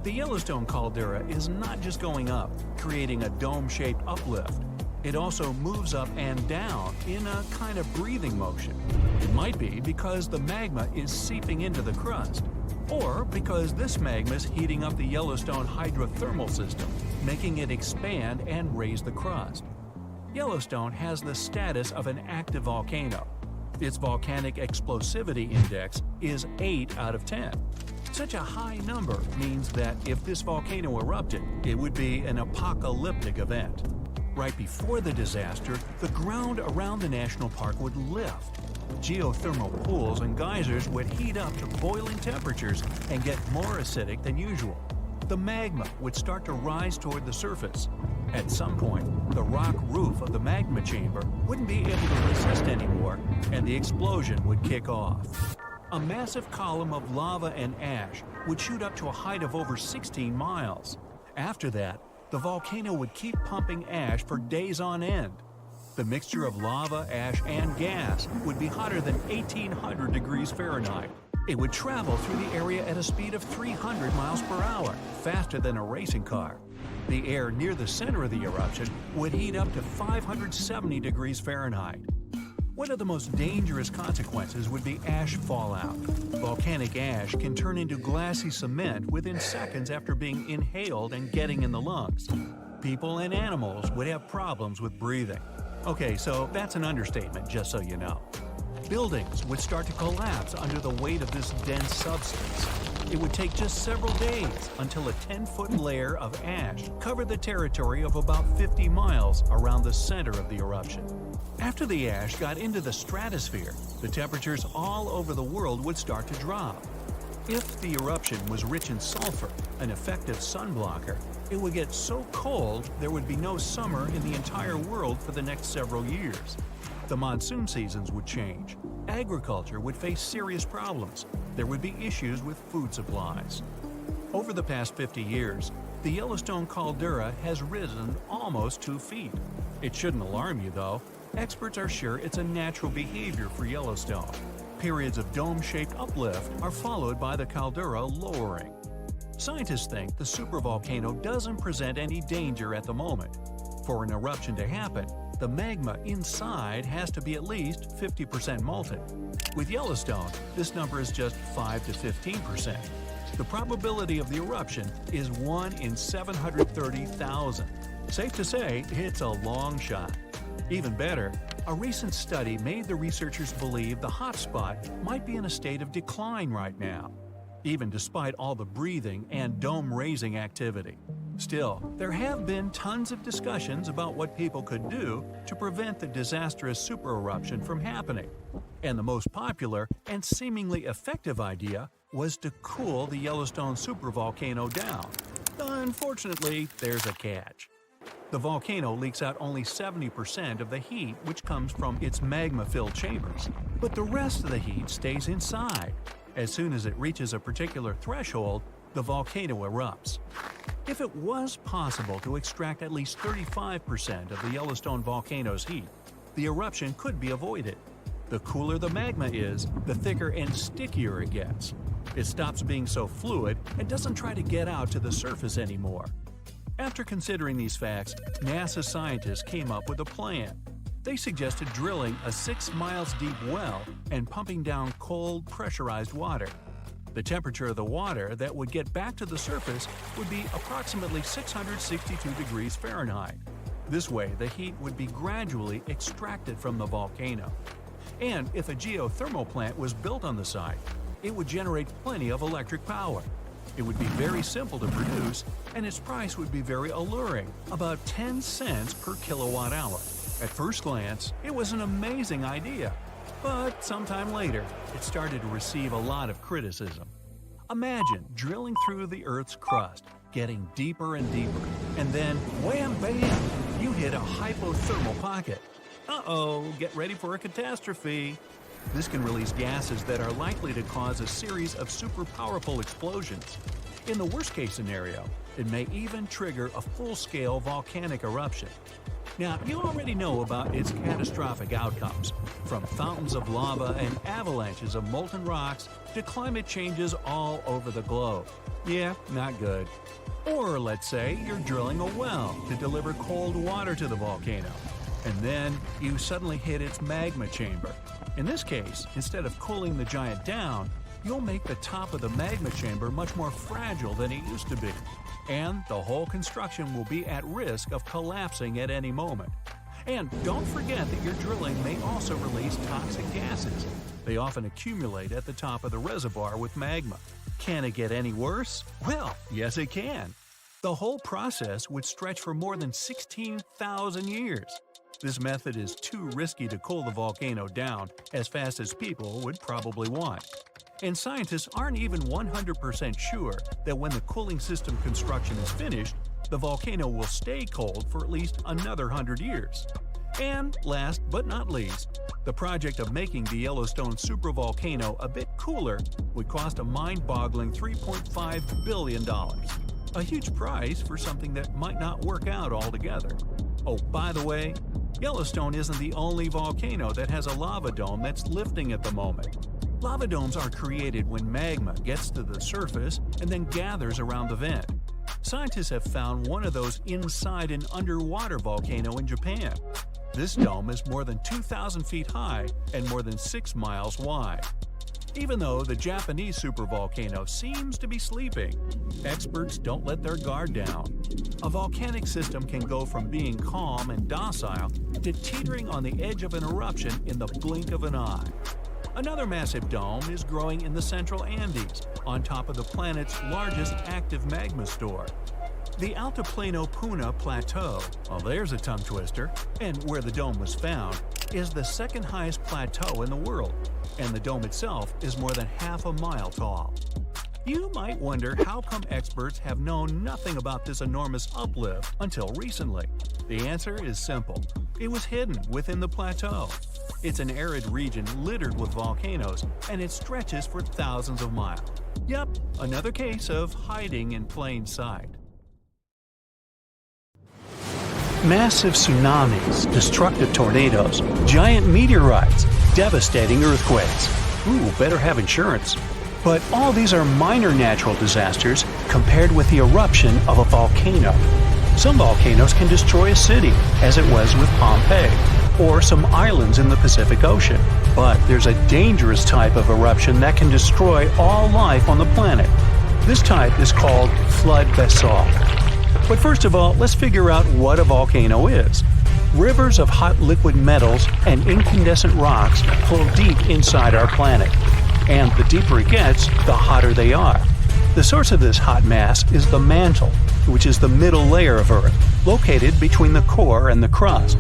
The Yellowstone caldera is not just going up, creating a dome-shaped uplift. It also moves up and down in a kind of breathing motion. It might be because the magma is seeping into the crust, or because this magma is heating up the Yellowstone hydrothermal system, making it expand and raise the crust. Yellowstone has the status of an active volcano. Its volcanic explosivity index is 8 out of 10. Such a high number means that if this volcano erupted, it would be an apocalyptic event. Right before the disaster, the ground around the national park would lift. Geothermal pools and geysers would heat up to boiling temperatures and get more acidic than usual. The magma would start to rise toward the surface. At some point, the rock roof of the magma chamber wouldn't be able to resist anymore, and the explosion would kick off. A massive column of lava and ash would shoot up to a height of over 16 miles. After that, the volcano would keep pumping ash for days on end. The mixture of lava, ash, and gas would be hotter than 1,800 degrees Fahrenheit. It would travel through the area at a speed of 300 miles per hour, faster than a racing car. The air near the center of the eruption would heat up to 570 degrees Fahrenheit. One of the most dangerous consequences would be ash fallout. Volcanic ash can turn into glassy cement within seconds after being inhaled and getting in the lungs. People and animals would have problems with breathing. Okay, so that's an understatement, just so you know. Buildings would start to collapse under the weight of this dense substance. It would take just several days until a 10-foot layer of ash covered the territory of about 50 miles around the center of the eruption. After the ash got into the stratosphere, the temperatures all over the world would start to drop. If the eruption was rich in sulfur, an effective sunblocker, it would get so cold there would be no summer in the entire world for the next several years. The monsoon seasons would change. Agriculture would face serious problems. There would be issues with food supplies. Over the past 50 years, the Yellowstone caldera has risen almost 2 feet. It shouldn't alarm you, though. Experts are sure it's a natural behavior for Yellowstone. Periods of dome-shaped uplift are followed by the caldera lowering. Scientists think the supervolcano doesn't present any danger at the moment. For an eruption to happen, the magma inside has to be at least 50% molten. With Yellowstone, this number is just 5 to 15%. The probability of the eruption is 1 in 730,000. Safe to say, it's a long shot. Even better, a recent study made the researchers believe the hotspot might be in a state of decline right now, even despite all the breathing and dome-raising activity. Still, there have been tons of discussions about what people could do to prevent the disastrous supereruption from happening. And the most popular and seemingly effective idea was to cool the Yellowstone supervolcano down. Unfortunately, there's a catch. The volcano leaks out only 70% of the heat which comes from its magma-filled chambers, but the rest of the heat stays inside. As soon as it reaches a particular threshold, the volcano erupts. If it was possible to extract at least 35% of the Yellowstone volcano's heat, the eruption could be avoided. The cooler the magma is, the thicker and stickier it gets. It stops being so fluid and doesn't try to get out to the surface anymore. After considering these facts, NASA scientists came up with a plan. They suggested drilling a 6 miles deep well and pumping down cold, pressurized water. The temperature of the water that would get back to the surface would be approximately 662 degrees Fahrenheit. This way, the heat would be gradually extracted from the volcano. And if a geothermal plant was built on the site, it would generate plenty of electric power. It would be very simple to produce, and its price would be very alluring, about 10 cents per kilowatt hour. At first glance, it was an amazing idea. But sometime later, it started to receive a lot of criticism. Imagine drilling through the Earth's crust, getting deeper and deeper, and then wham bam, you hit a hypothermal pocket. Uh-oh, get ready for a catastrophe. This can release gases that are likely to cause a series of super powerful explosions. In the worst-case scenario, it may even trigger a full-scale volcanic eruption. Now, you already know about its catastrophic outcomes, from fountains of lava and avalanches of molten rocks to climate changes all over the globe. Yeah, not good. Or let's say you're drilling a well to deliver cold water to the volcano, and then you suddenly hit its magma chamber. In this case, instead of cooling the giant down, you'll make the top of the magma chamber much more fragile than it used to be, and the whole construction will be at risk of collapsing at any moment. And don't forget that your drilling may also release toxic gases. They often accumulate at the top of the reservoir with magma. Can it get any worse? Well, yes it can. The whole process would stretch for more than 16,000 years. This method is too risky to cool the volcano down as fast as people would probably want. And scientists aren't even 100% sure that when the cooling system construction is finished, the volcano will stay cold for at least another 100 years. And last but not least, the project of making the Yellowstone supervolcano a bit cooler would cost a mind-boggling $3.5 billion. A huge price for something that might not work out altogether. Oh, by the way, Yellowstone isn't the only volcano that has a lava dome that's lifting at the moment. Lava domes are created when magma gets to the surface and then gathers around the vent. Scientists have found one of those inside an underwater volcano in Japan. This dome is more than 2,000 feet high and more than 6 miles wide. Even though the Japanese supervolcano seems to be sleeping, experts don't let their guard down. A volcanic system can go from being calm and docile to teetering on the edge of an eruption in the blink of an eye. Another massive dome is growing in the central Andes, on top of the planet's largest active magma store. The Altiplano Puna Plateau, well, there's a tongue twister, and where the dome was found, is the second highest plateau in the world, and the dome itself is more than half a mile tall. You might wonder how come experts have known nothing about this enormous uplift until recently. The answer is simple. It was hidden within the plateau. It's an arid region littered with volcanoes, and it stretches for thousands of miles. Yep, another case of hiding in plain sight. Massive tsunamis, destructive tornadoes, giant meteorites, devastating earthquakes. Ooh, better have insurance. But all these are minor natural disasters compared with the eruption of a volcano. Some volcanoes can destroy a city, as it was with Pompeii, or some islands in the Pacific Ocean. But there's a dangerous type of eruption that can destroy all life on the planet. This type is called flood basalt. But first of all, let's figure out what a volcano is. Rivers of hot liquid metals and incandescent rocks flow deep inside our planet. And the deeper it gets, the hotter they are. The source of this hot mass is the mantle, which is the middle layer of Earth, located between the core and the crust.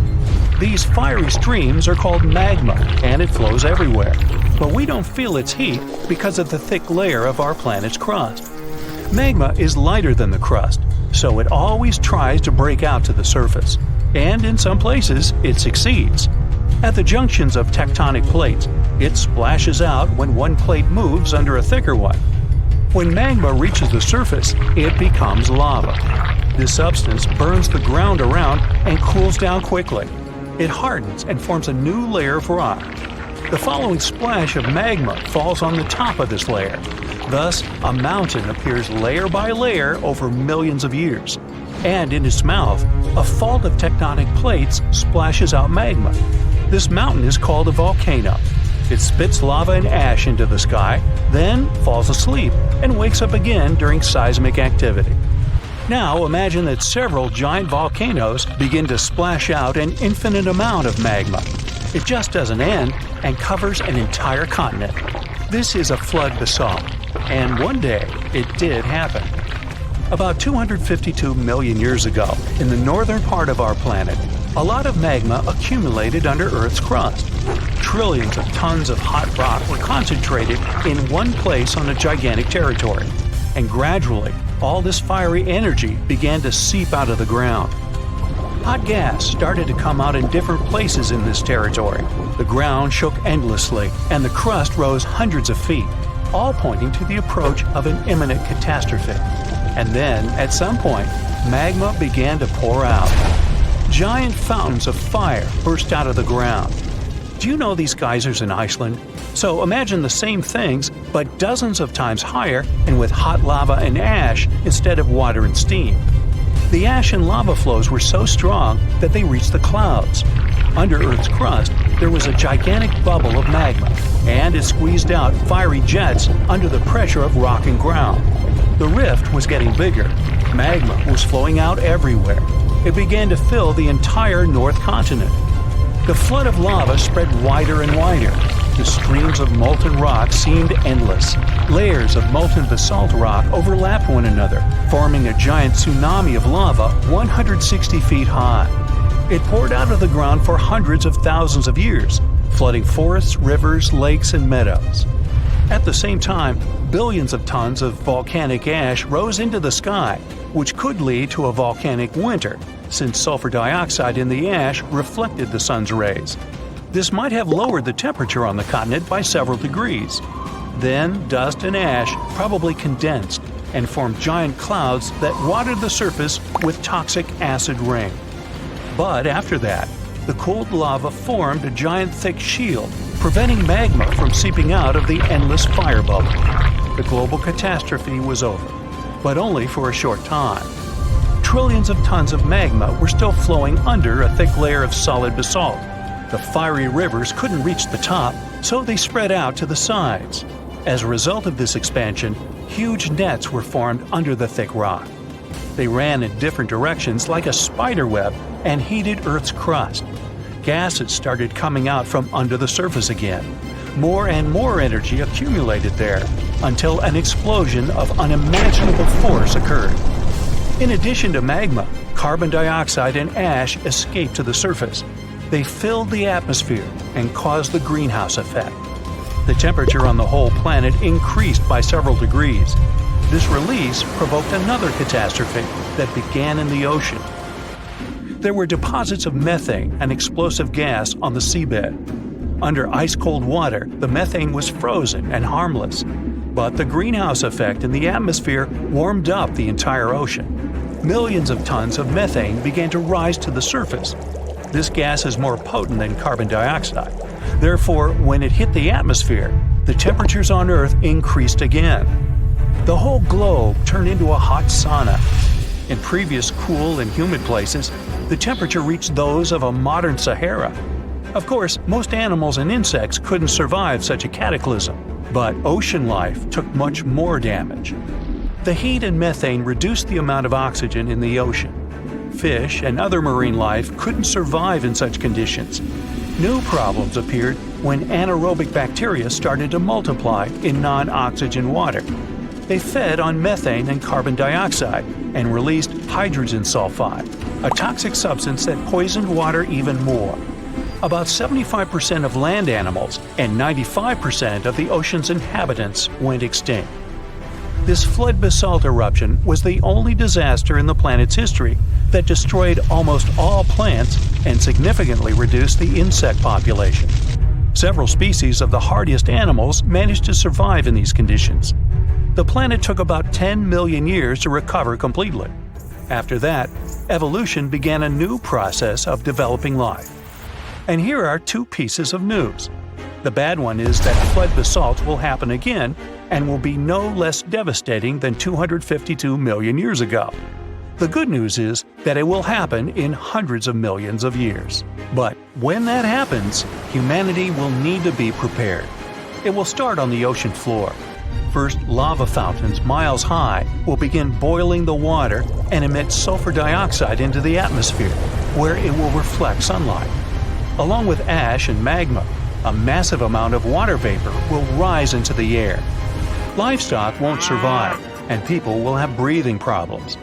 These fiery streams are called magma, and it flows everywhere. But we don't feel its heat because of the thick layer of our planet's crust. Magma is lighter than the crust, so it always tries to break out to the surface. And in some places, it succeeds. At the junctions of tectonic plates, it splashes out when one plate moves under a thicker one. When magma reaches the surface, it becomes lava. This substance burns the ground around and cools down quickly. It hardens and forms a new layer of rock. The following splash of magma falls on the top of this layer. Thus, a mountain appears layer by layer over millions of years. And in its mouth, a fault of tectonic plates splashes out magma. This mountain is called a volcano. It spits lava and ash into the sky, then falls asleep and wakes up again during seismic activity. Now imagine that several giant volcanoes begin to splash out an infinite amount of magma. It just doesn't end and covers an entire continent. This is a flood basalt, and one day it did happen. About 252 million years ago, in the northern part of our planet, a lot of magma accumulated under Earth's crust. Trillions of tons of hot rock were concentrated in one place on a gigantic territory. And gradually, all this fiery energy began to seep out of the ground. Hot gas started to come out in different places in this territory. The ground shook endlessly, and the crust rose hundreds of feet. all pointing to the approach of an imminent catastrophe. And then, at some point, magma began to pour out. Giant fountains of fire burst out of the ground. Do you know these geysers in Iceland? So imagine the same things, but dozens of times higher and with hot lava and ash instead of water and steam. The ash and lava flows were so strong that they reached the clouds. Under Earth's crust, there was a gigantic bubble of magma, and it squeezed out fiery jets under the pressure of rock and ground. The rift was getting bigger. Magma was flowing out everywhere. It began to fill the entire North Continent. The flood of lava spread wider and wider. The streams of molten rock seemed endless. Layers of molten basalt rock overlapped one another, forming a giant tsunami of lava 160 feet high. It poured out of the ground for hundreds of thousands of years, flooding forests, rivers, lakes, and meadows. At the same time, billions of tons of volcanic ash rose into the sky, which could lead to a volcanic winter, since sulfur dioxide in the ash reflected the sun's rays. This might have lowered the temperature on the continent by several degrees. Then, dust and ash probably condensed and formed giant clouds that watered the surface with toxic acid rain. But after that, the cooled lava formed a giant thick shield, preventing magma from seeping out of the endless fire bubble. The global catastrophe was over, but only for a short time. Trillions of tons of magma were still flowing under a thick layer of solid basalt. The fiery rivers couldn't reach the top, so they spread out to the sides. As a result of this expansion, huge nets were formed under the thick rock. They ran in different directions like a spider web and heated Earth's crust. Gases started coming out from under the surface again. More and more energy accumulated there until an explosion of unimaginable force occurred. In addition to magma, carbon dioxide and ash escaped to the surface. They filled the atmosphere and caused the greenhouse effect. The temperature on the whole planet increased by several degrees. This release provoked another catastrophe that began in the ocean. There were deposits of methane, an explosive gas, on the seabed. Under ice-cold water, the methane was frozen and harmless. But the greenhouse effect in the atmosphere warmed up the entire ocean. Millions of tons of methane began to rise to the surface. This gas is more potent than carbon dioxide. Therefore, when it hit the atmosphere, the temperatures on Earth increased again. The whole globe turned into a hot sauna. In previous cool and humid places, the temperature reached those of a modern Sahara. Of course, most animals and insects couldn't survive such a cataclysm, but ocean life took much more damage. The heat and methane reduced the amount of oxygen in the ocean. Fish and other marine life couldn't survive in such conditions. New problems appeared when anaerobic bacteria started to multiply in non-oxygen water. They fed on methane and carbon dioxide and released hydrogen sulfide, a toxic substance that poisoned water even more. About 75% of land animals and 95% of the ocean's inhabitants went extinct. This flood basalt eruption was the only disaster in the planet's history that destroyed almost all plants and significantly reduced the insect population. Several species of the hardiest animals managed to survive in these conditions. The planet took about 10 million years to recover completely. After that, evolution began a new process of developing life. And here are two pieces of news. The bad one is that flood basalt will happen again and will be no less devastating than 252 million years ago. The good news is that it will happen in hundreds of millions of years. But when that happens, humanity will need to be prepared. It will start on the ocean floor. First, lava fountains miles high will begin boiling the water and emit sulfur dioxide into the atmosphere, where it will reflect sunlight. Along with ash and magma, a massive amount of water vapor will rise into the air. Livestock won't survive, and people will have breathing problems.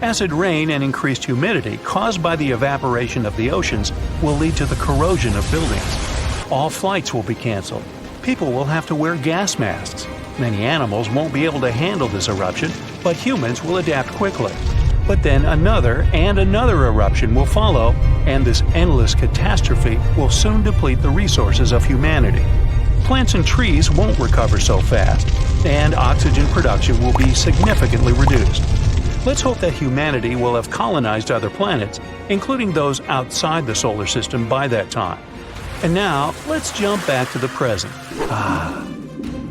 Acid rain and increased humidity caused by the evaporation of the oceans will lead to the corrosion of buildings. All flights will be canceled. People will have to wear gas masks. Many animals won't be able to handle this eruption, but humans will adapt quickly. But then another and another eruption will follow, and this endless catastrophe will soon deplete the resources of humanity. plants and trees won't recover so fast, and oxygen production will be significantly reduced. Let's hope that humanity will have colonized other planets, including those outside the solar system by that time. And now, let's jump back to the present.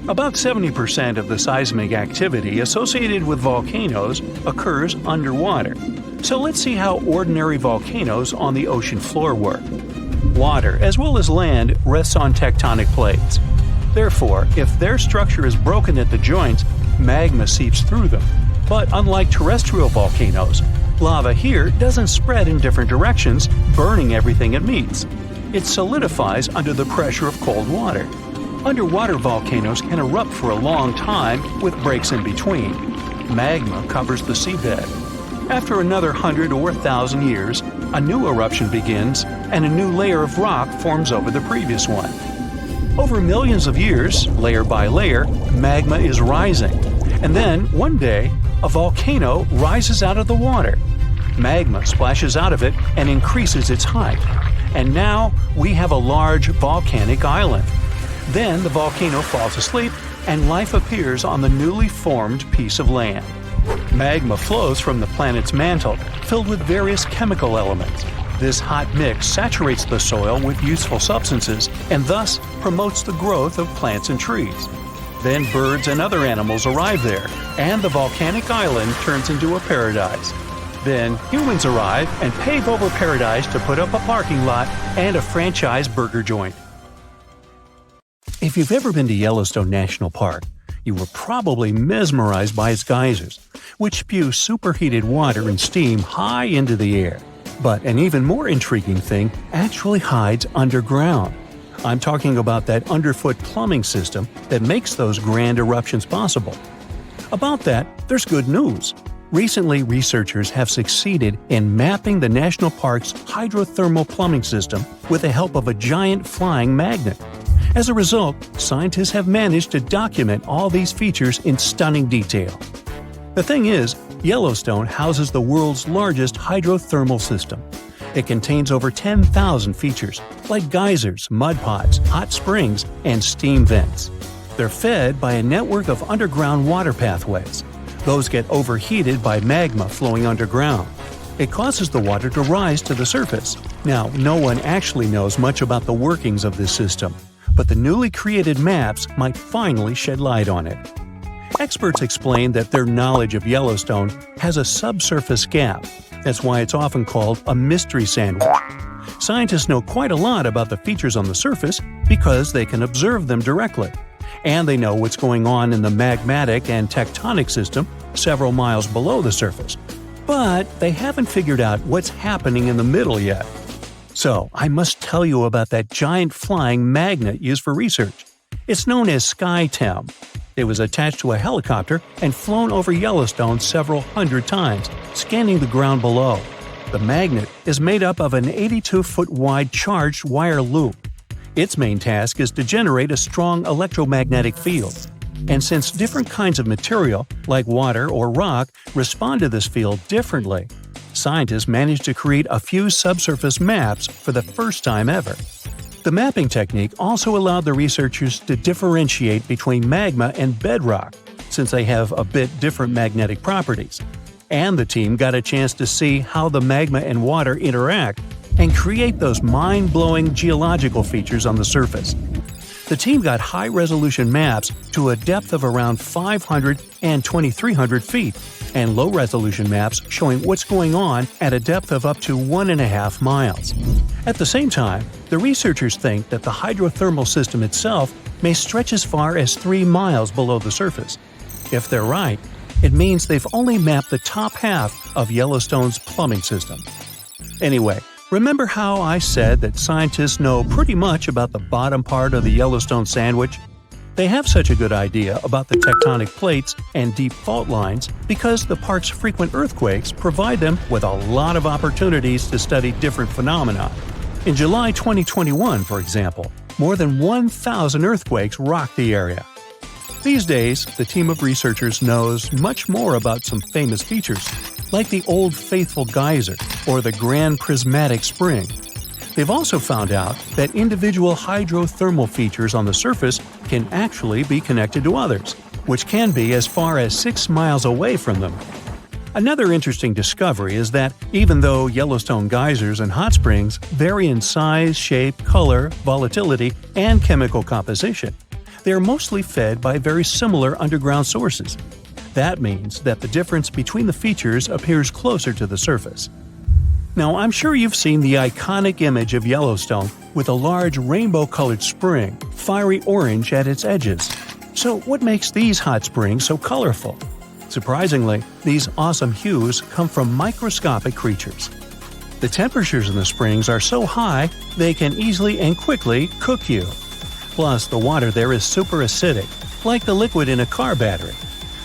About 70% of the seismic activity associated with volcanoes occurs underwater. So let's see how ordinary volcanoes on the ocean floor work. Water, as well as land, rests on tectonic plates. Therefore, if their structure is broken at the joints, magma seeps through them. But unlike terrestrial volcanoes, lava here doesn't spread in different directions, burning everything it meets. It solidifies under the pressure of cold water. Underwater volcanoes can erupt for a long time with breaks in between. Magma covers the seabed. After another 100 or 1,000 years, a new eruption begins and a new layer of rock forms over the previous one. Over millions of years, layer by layer, magma is rising. And then, one day, a volcano rises out of the water. Magma splashes out of it and increases its height. And now we have a large volcanic island. Then the volcano falls asleep and life appears on the newly formed piece of land. Magma flows from the planet's mantle, filled with various chemical elements. This hot mix saturates the soil with useful substances and thus promotes the growth of plants and trees. Then birds and other animals arrive there, and the volcanic island turns into a paradise. Then humans arrive and pave over paradise to put up a parking lot and a franchise burger joint. If you've ever been to Yellowstone National Park, you were probably mesmerized by its geysers, which spew superheated water and steam high into the air. But an even more intriguing thing actually hides underground. I'm talking about that underfoot plumbing system that makes those grand eruptions possible. About that, there's good news. Recently, researchers have succeeded in mapping the national park's hydrothermal plumbing system with the help of a giant flying magnet. As a result, scientists have managed to document all these features in stunning detail. The thing is, Yellowstone houses the world's largest hydrothermal system. It contains over 10,000 features, like geysers, mud pots, hot springs, and steam vents. They're fed by a network of underground water pathways. Those get overheated by magma flowing underground. It causes the water to rise to the surface. Now, no one actually knows much about the workings of this system, but the newly created maps might finally shed light on it. Experts explain that their knowledge of Yellowstone has a subsurface gap. That's why it's often called a mystery sandwich. Scientists know quite a lot about the features on the surface because they can observe them directly. And they know what's going on in the magmatic and tectonic system several miles below the surface. But they haven't figured out what's happening in the middle yet. So, I must tell you about that giant flying magnet used for research. It's known as SkyTem. It was attached to a helicopter and flown over Yellowstone several hundred times, scanning the ground below. The magnet is made up of an 82-foot-wide charged wire loop. Its main task is to generate a strong electromagnetic field. And since different kinds of material, like water or rock, respond to this field differently, scientists managed to create a few subsurface maps for the first time ever. The mapping technique also allowed the researchers to differentiate between magma and bedrock, since they have a bit different magnetic properties. And the team got a chance to see how the magma and water interact and create those mind-blowing geological features on the surface. The team got high-resolution maps to a depth of around 500 and 2,300 feet, and low-resolution maps showing what's going on at a depth of up to 1.5 miles. At the same time, the researchers think that the hydrothermal system itself may stretch as far as 3 miles below the surface. If they're right, it means they've only mapped the top half of Yellowstone's plumbing system. Anyway, remember how I said that scientists know pretty much about the bottom part of the Yellowstone sandwich? They have such a good idea about the tectonic plates and deep fault lines because the park's frequent earthquakes provide them with a lot of opportunities to study different phenomena. In July 2021, for example, more than 1,000 earthquakes rocked the area. These days, the team of researchers knows much more about some famous features, like the Old Faithful Geyser or the Grand Prismatic Spring. They've also found out that individual hydrothermal features on the surface can actually be connected to others, which can be as far as 6 miles away from them. Another interesting discovery is that even though Yellowstone geysers and hot springs vary in size, shape, color, volatility, and chemical composition, they are mostly fed by very similar underground sources. That means that the difference between the features appears closer to the surface. Now, I'm sure you've seen the iconic image of Yellowstone with a large rainbow-colored spring, fiery orange at its edges. So what makes these hot springs so colorful? Surprisingly, these awesome hues come from microscopic creatures. The temperatures in the springs are so high they can easily and quickly cook you. Plus, the water there is super acidic, like the liquid in a car battery.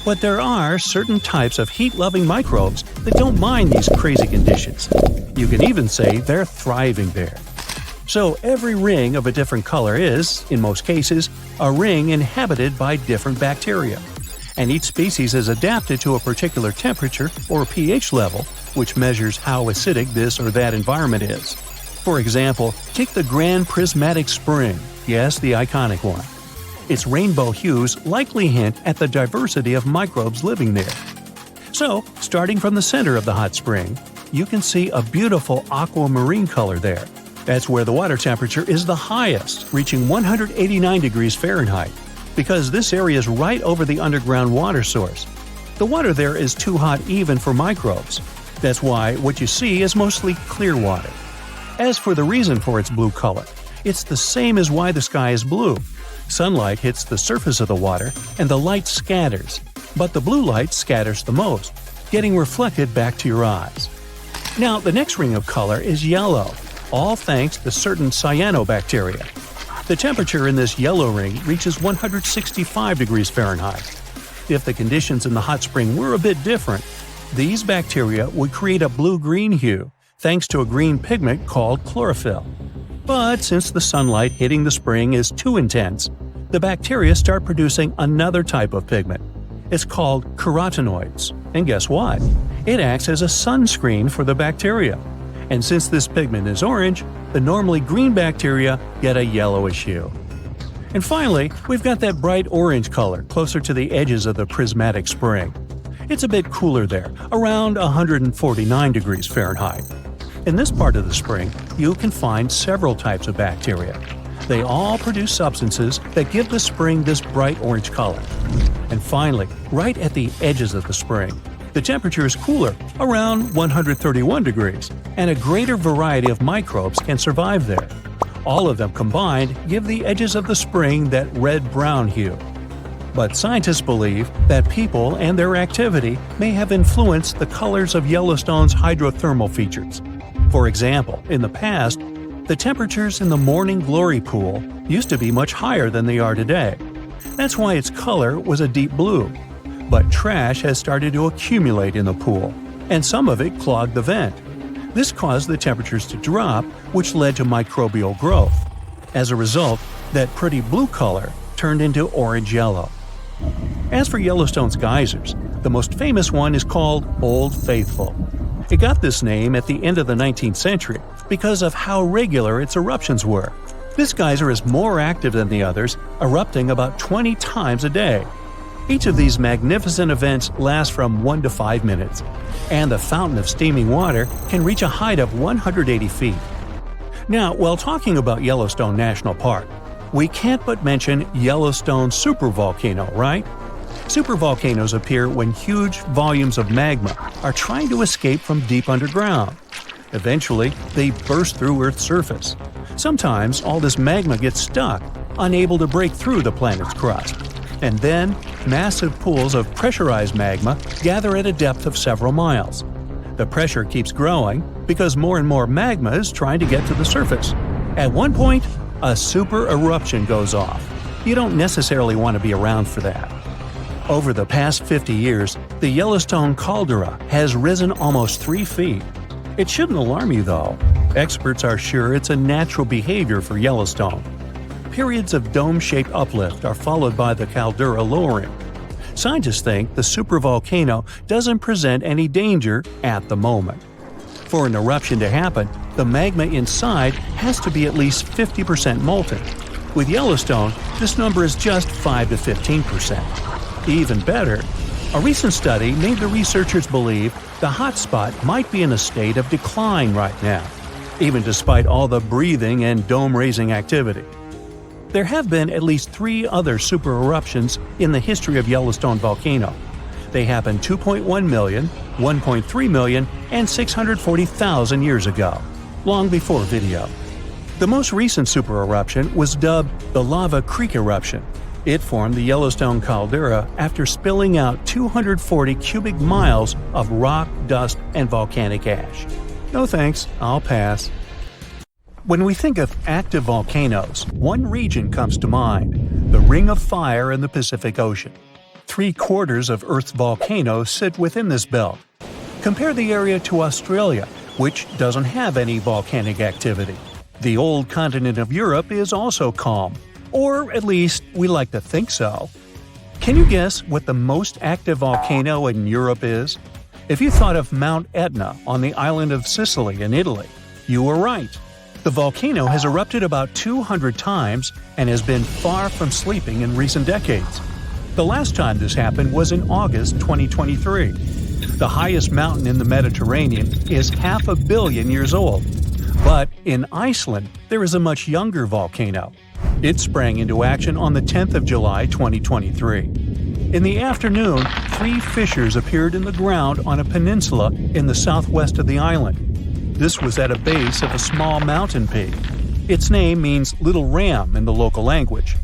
But there are certain types of heat-loving microbes that don't mind these crazy conditions. You can even say they're thriving there. So every ring of a different color is, in most cases, a ring inhabited by different bacteria. And each species is adapted to a particular temperature or pH level, which measures how acidic this or that environment is. For example, take the Grand Prismatic Spring, yes, the iconic one. Its rainbow hues likely hint at the diversity of microbes living there. So, starting from the center of the hot spring, you can see a beautiful aquamarine color there. That's where the water temperature is the highest, reaching 189 degrees Fahrenheit, because this area is right over the underground water source. The water there is too hot even for microbes. That's why what you see is mostly clear water. As for the reason for its blue color, it's the same as why the sky is blue. Sunlight hits the surface of the water and the light scatters, but the blue light scatters the most, getting reflected back to your eyes. Now, the next ring of color is yellow, all thanks to certain cyanobacteria. The temperature in this yellow ring reaches 165 degrees Fahrenheit. If the conditions in the hot spring were a bit different, these bacteria would create a blue-green hue, thanks to a green pigment called chlorophyll. But since the sunlight hitting the spring is too intense, the bacteria start producing another type of pigment. It's called carotenoids. And guess what? It acts as a sunscreen for the bacteria. And since this pigment is orange, the normally green bacteria get a yellowish hue. And finally, we've got that bright orange color closer to the edges of the prismatic spring. It's a bit cooler there, around 149 degrees Fahrenheit. In this part of the spring, you can find several types of bacteria. They all produce substances that give the spring this bright orange color. And finally, right at the edges of the spring, the temperature is cooler, around 131 degrees, and a greater variety of microbes can survive there. All of them combined give the edges of the spring that red-brown hue. But scientists believe that people and their activity may have influenced the colors of Yellowstone's hydrothermal features. For example, in the past, the temperatures in the Morning Glory pool used to be much higher than they are today. That's why its color was a deep blue. But trash has started to accumulate in the pool, and some of it clogged the vent. This caused the temperatures to drop, which led to microbial growth. As a result, that pretty blue color turned into orange-yellow. As for Yellowstone's geysers, the most famous one is called Old Faithful. It got this name at the end of the 19th century because of how regular its eruptions were. This geyser is more active than the others, erupting about 20 times a day. Each of these magnificent events lasts from 1 to 5 minutes, and the fountain of steaming water can reach a height of 180 feet. Now, while talking about Yellowstone National Park, we can't but mention Yellowstone supervolcano, right? Supervolcanoes appear when huge volumes of magma are trying to escape from deep underground. Eventually, they burst through Earth's surface. Sometimes all this magma gets stuck, unable to break through the planet's crust. And then, massive pools of pressurized magma gather at a depth of several miles. The pressure keeps growing because more and more magma is trying to get to the surface. At one point, a super eruption goes off. You don't necessarily want to be around for that. Over the past 50 years, the Yellowstone caldera has risen almost 3 feet. It shouldn't alarm you, though. Experts are sure it's a natural behavior for Yellowstone. Periods of dome-shaped uplift are followed by the caldera lowering. Scientists think the supervolcano doesn't present any danger at the moment. For an eruption to happen, the magma inside has to be at least 50% molten. With Yellowstone, this number is just 5 to 15%. Even better, a recent study made the researchers believe the hotspot might be in a state of decline right now, even despite all the breathing and dome-raising activity. There have been at least 3 other supereruptions in the history of Yellowstone volcano. They happened 2.1 million, 1.3 million, and 640,000 years ago, long before video. The most recent supereruption was dubbed the Lava Creek eruption. It formed the Yellowstone caldera after spilling out 240 cubic miles of rock, dust, and volcanic ash. No thanks, I'll pass. When we think of active volcanoes, one region comes to mind: the Ring of Fire in the Pacific Ocean. 3/4 of Earth's volcanoes sit within this belt. Compare the area to Australia, which doesn't have any volcanic activity. The old continent of Europe is also calm, or at least we like to think so. Can you guess what the most active volcano in Europe is? If you thought of Mount Etna on the island of Sicily in Italy, you were right. The volcano has erupted about 200 times and has been far from sleeping in recent decades. The last time this happened was in August 2023. The highest mountain in the Mediterranean is 500 million years old. But in Iceland, there is a much younger volcano. It sprang into action on the 10th of July 2023. In the afternoon, 3 fissures appeared in the ground on a peninsula in the southwest of the island. This was at a base of a small mountain peak. Its name means Little Ram in the local language.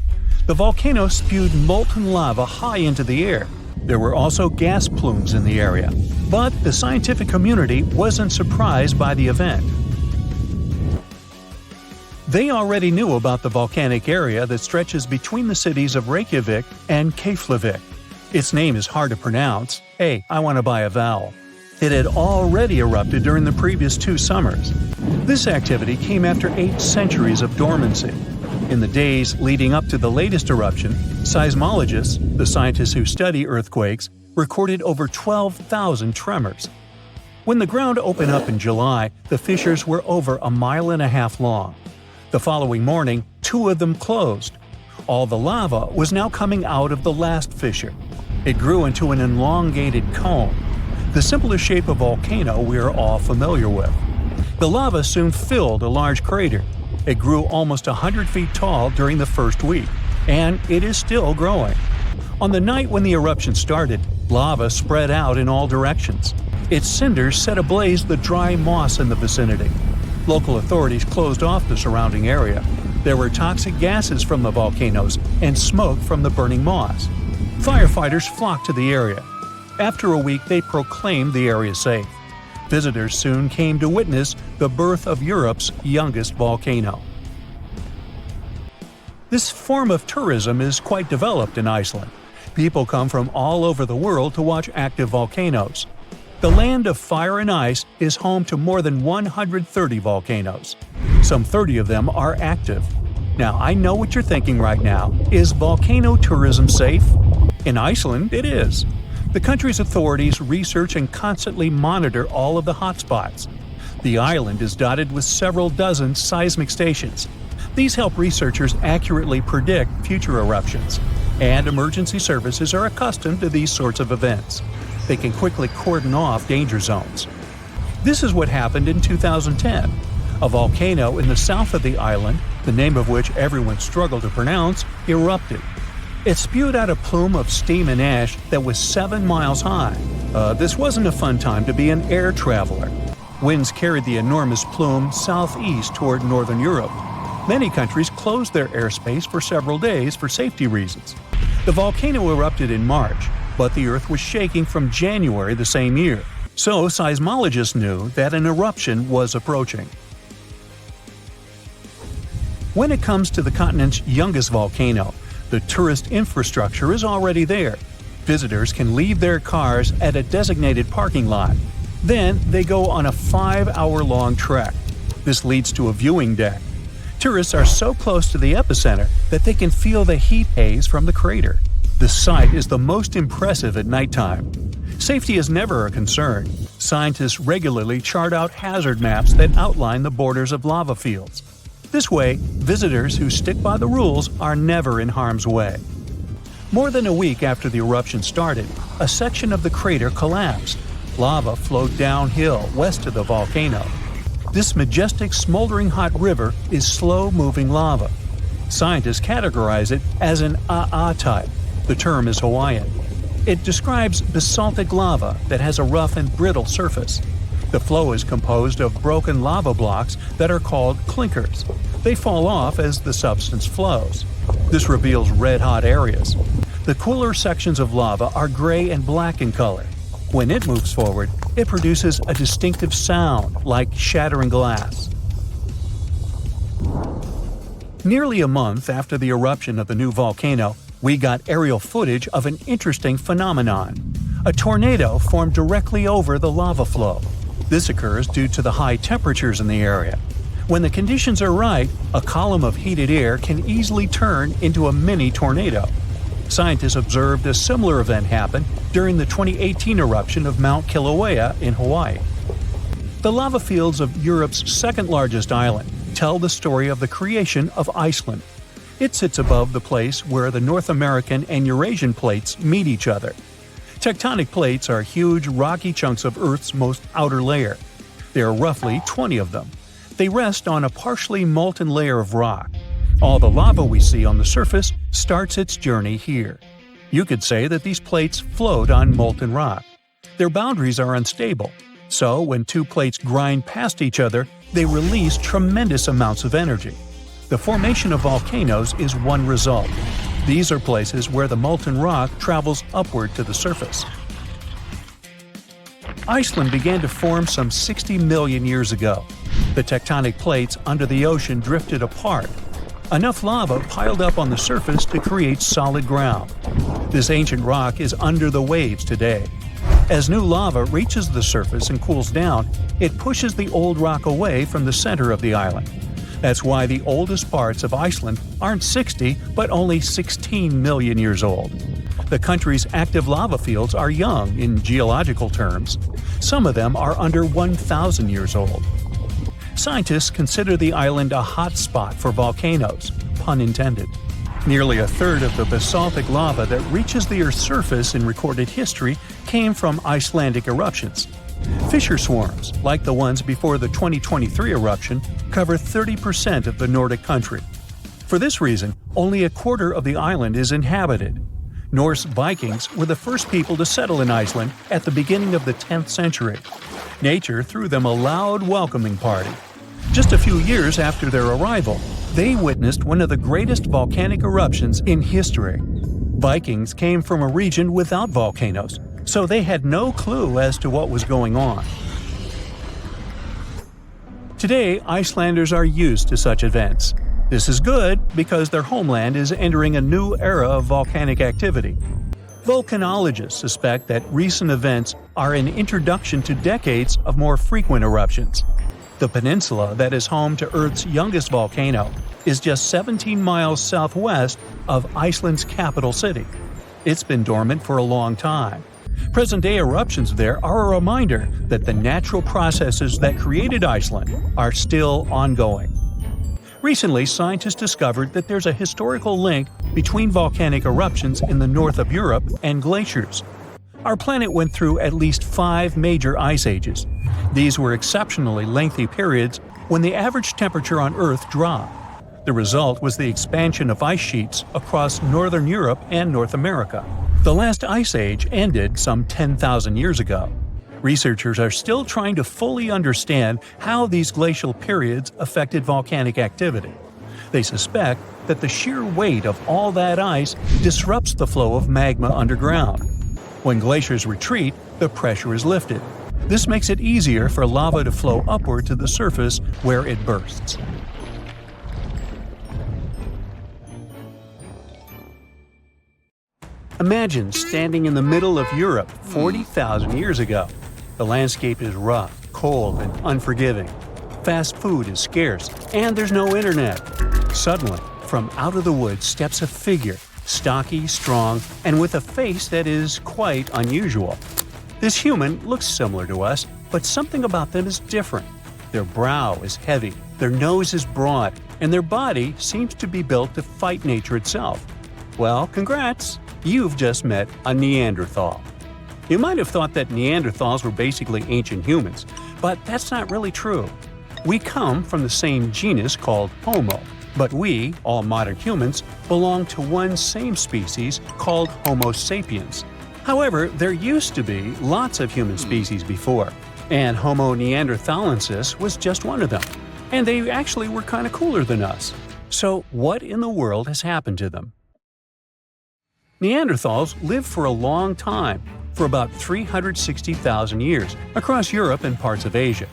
The volcano spewed molten lava high into the air. There were also gas plumes in the area. But the scientific community wasn't surprised by the event. They already knew about the volcanic area that stretches between the cities of Reykjavik and Keflavik. Its name is hard to pronounce. Hey, I want to buy a vowel. It had already erupted during the previous 2 summers. This activity came after 8 centuries of dormancy. In the days leading up to the latest eruption, seismologists, the scientists who study earthquakes, recorded over 12,000 tremors. When the ground opened up in July, the fissures were over 1.5 miles long. The following morning, 2 of them closed. All the lava was now coming out of the last fissure. It grew into an elongated cone, the simplest shape of volcano we are all familiar with. The lava soon filled a large crater. It grew almost 100 feet tall during the first week, and it is still growing. On the night when the eruption started, lava spread out in all directions. Its cinders set ablaze the dry moss in the vicinity. Local authorities closed off the surrounding area. There were toxic gases from the volcanoes and smoke from the burning moss. Firefighters flocked to the area. After a week, they proclaimed the area safe. Visitors soon came to witness the birth of Europe's youngest volcano. This form of tourism is quite developed in Iceland. People come from all over the world to watch active volcanoes. The land of fire and ice is home to more than 130 volcanoes. Some 30 of them are active. Now, I know what you're thinking right now. Is volcano tourism safe? In Iceland, it is. The country's authorities research and constantly monitor all of the hotspots. The island is dotted with several dozen seismic stations. These help researchers accurately predict future eruptions, and emergency services are accustomed to these sorts of events. They can quickly cordon off danger zones. This is what happened in 2010. A volcano in the south of the island, the name of which everyone struggled to pronounce, erupted. It spewed out a plume of steam and ash that was 7 miles high. This wasn't a fun time to be an air traveler. Winds carried the enormous plume southeast toward northern Europe. Many countries closed their airspace for several days for safety reasons. The volcano erupted in March, but the Earth was shaking from January the same year, so seismologists knew that an eruption was approaching. When it comes to the continent's youngest volcano, the tourist infrastructure is already there. Visitors can leave their cars at a designated parking lot. Then they go on a 5-hour-long trek. This leads to a viewing deck. Tourists are so close to the epicenter that they can feel the heat haze from the crater. The sight is the most impressive at nighttime. Safety is never a concern. Scientists regularly chart out hazard maps that outline the borders of lava fields. This way, visitors who stick by the rules are never in harm's way. More than a week after the eruption started, a section of the crater collapsed. Lava flowed downhill west of the volcano. This majestic smoldering hot river is slow-moving lava. Scientists categorize it as an AA type. The term is Hawaiian. It describes basaltic lava that has a rough and brittle surface. The flow is composed of broken lava blocks that are called clinkers. They fall off as the substance flows. This reveals red-hot areas. The cooler sections of lava are gray and black in color. When it moves forward, it produces a distinctive sound like shattering glass. Nearly a month after the eruption of the new volcano, we got aerial footage of an interesting phenomenon. A tornado formed directly over the lava flow. This occurs due to the high temperatures in the area. When the conditions are right, a column of heated air can easily turn into a mini tornado. Scientists observed a similar event happen during the 2018 eruption of Mount Kilauea in Hawaii. The lava fields of Europe's second-largest island tell the story of the creation of Iceland. It sits above the place where the North American and Eurasian plates meet each other. Tectonic plates are huge, rocky chunks of Earth's most outer layer. There are roughly 20 of them. They rest on a partially molten layer of rock. All the lava we see on the surface starts its journey here. You could say that these plates float on molten rock. Their boundaries are unstable, so when two plates grind past each other, they release tremendous amounts of energy. The formation of volcanoes is one result. These are places where the molten rock travels upward to the surface. Iceland began to form some 60 million years ago. The tectonic plates under the ocean drifted apart. Enough lava piled up on the surface to create solid ground. This ancient rock is under the waves today. As new lava reaches the surface and cools down, it pushes the old rock away from the center of the island. That's why the oldest parts of Iceland aren't 60, but only 16 million years old. The country's active lava fields are young in geological terms. Some of them are under 1,000 years old. Scientists consider the island a hot spot for volcanoes, pun intended. Nearly a third of the basaltic lava that reaches the Earth's surface in recorded history came from Icelandic eruptions. Fissure swarms, like the ones before the 2023 eruption, cover 30% of the Nordic country. For this reason, only a quarter of the island is inhabited. Norse Vikings were the first people to settle in Iceland at the beginning of the 10th century. Nature threw them a loud welcoming party. Just a few years after their arrival, they witnessed one of the greatest volcanic eruptions in history. Vikings came from a region without volcanoes, so they had no clue as to what was going on. Today, Icelanders are used to such events. This is good because their homeland is entering a new era of volcanic activity. Volcanologists suspect that recent events are an introduction to decades of more frequent eruptions. The peninsula that is home to Earth's youngest volcano is just 17 miles southwest of Iceland's capital city. It's been dormant for a long time. Present-day eruptions there are a reminder that the natural processes that created Iceland are still ongoing. Recently, scientists discovered that there's a historical link between volcanic eruptions in the north of Europe and glaciers. Our planet went through at least 5 major ice ages. These were exceptionally lengthy periods when the average temperature on Earth dropped. The result was the expansion of ice sheets across northern Europe and North America. The last ice age ended some 10,000 years ago. Researchers are still trying to fully understand how these glacial periods affected volcanic activity. They suspect that the sheer weight of all that ice disrupts the flow of magma underground. When glaciers retreat, the pressure is lifted. This makes it easier for lava to flow upward to the surface where it bursts. Imagine standing in the middle of Europe 40,000 years ago. The landscape is rough, cold, and unforgiving. Fast food is scarce, and there's no internet. Suddenly, from out of the woods steps a figure, stocky, strong, and with a face that is quite unusual. This human looks similar to us, but something about them is different. Their brow is heavy, their nose is broad, and their body seems to be built to fight nature itself. Well, congrats! You've just met a Neanderthal. You might have thought that Neanderthals were basically ancient humans, but that's not really true. We come from the same genus called Homo, but we, all modern humans, belong to one same species called Homo sapiens. However, there used to be lots of human species before, and Homo neanderthalensis was just one of them. And they actually were kind of cooler than us. So what in the world has happened to them? Neanderthals lived for a long time, for about 360,000 years, across Europe and parts of Asia.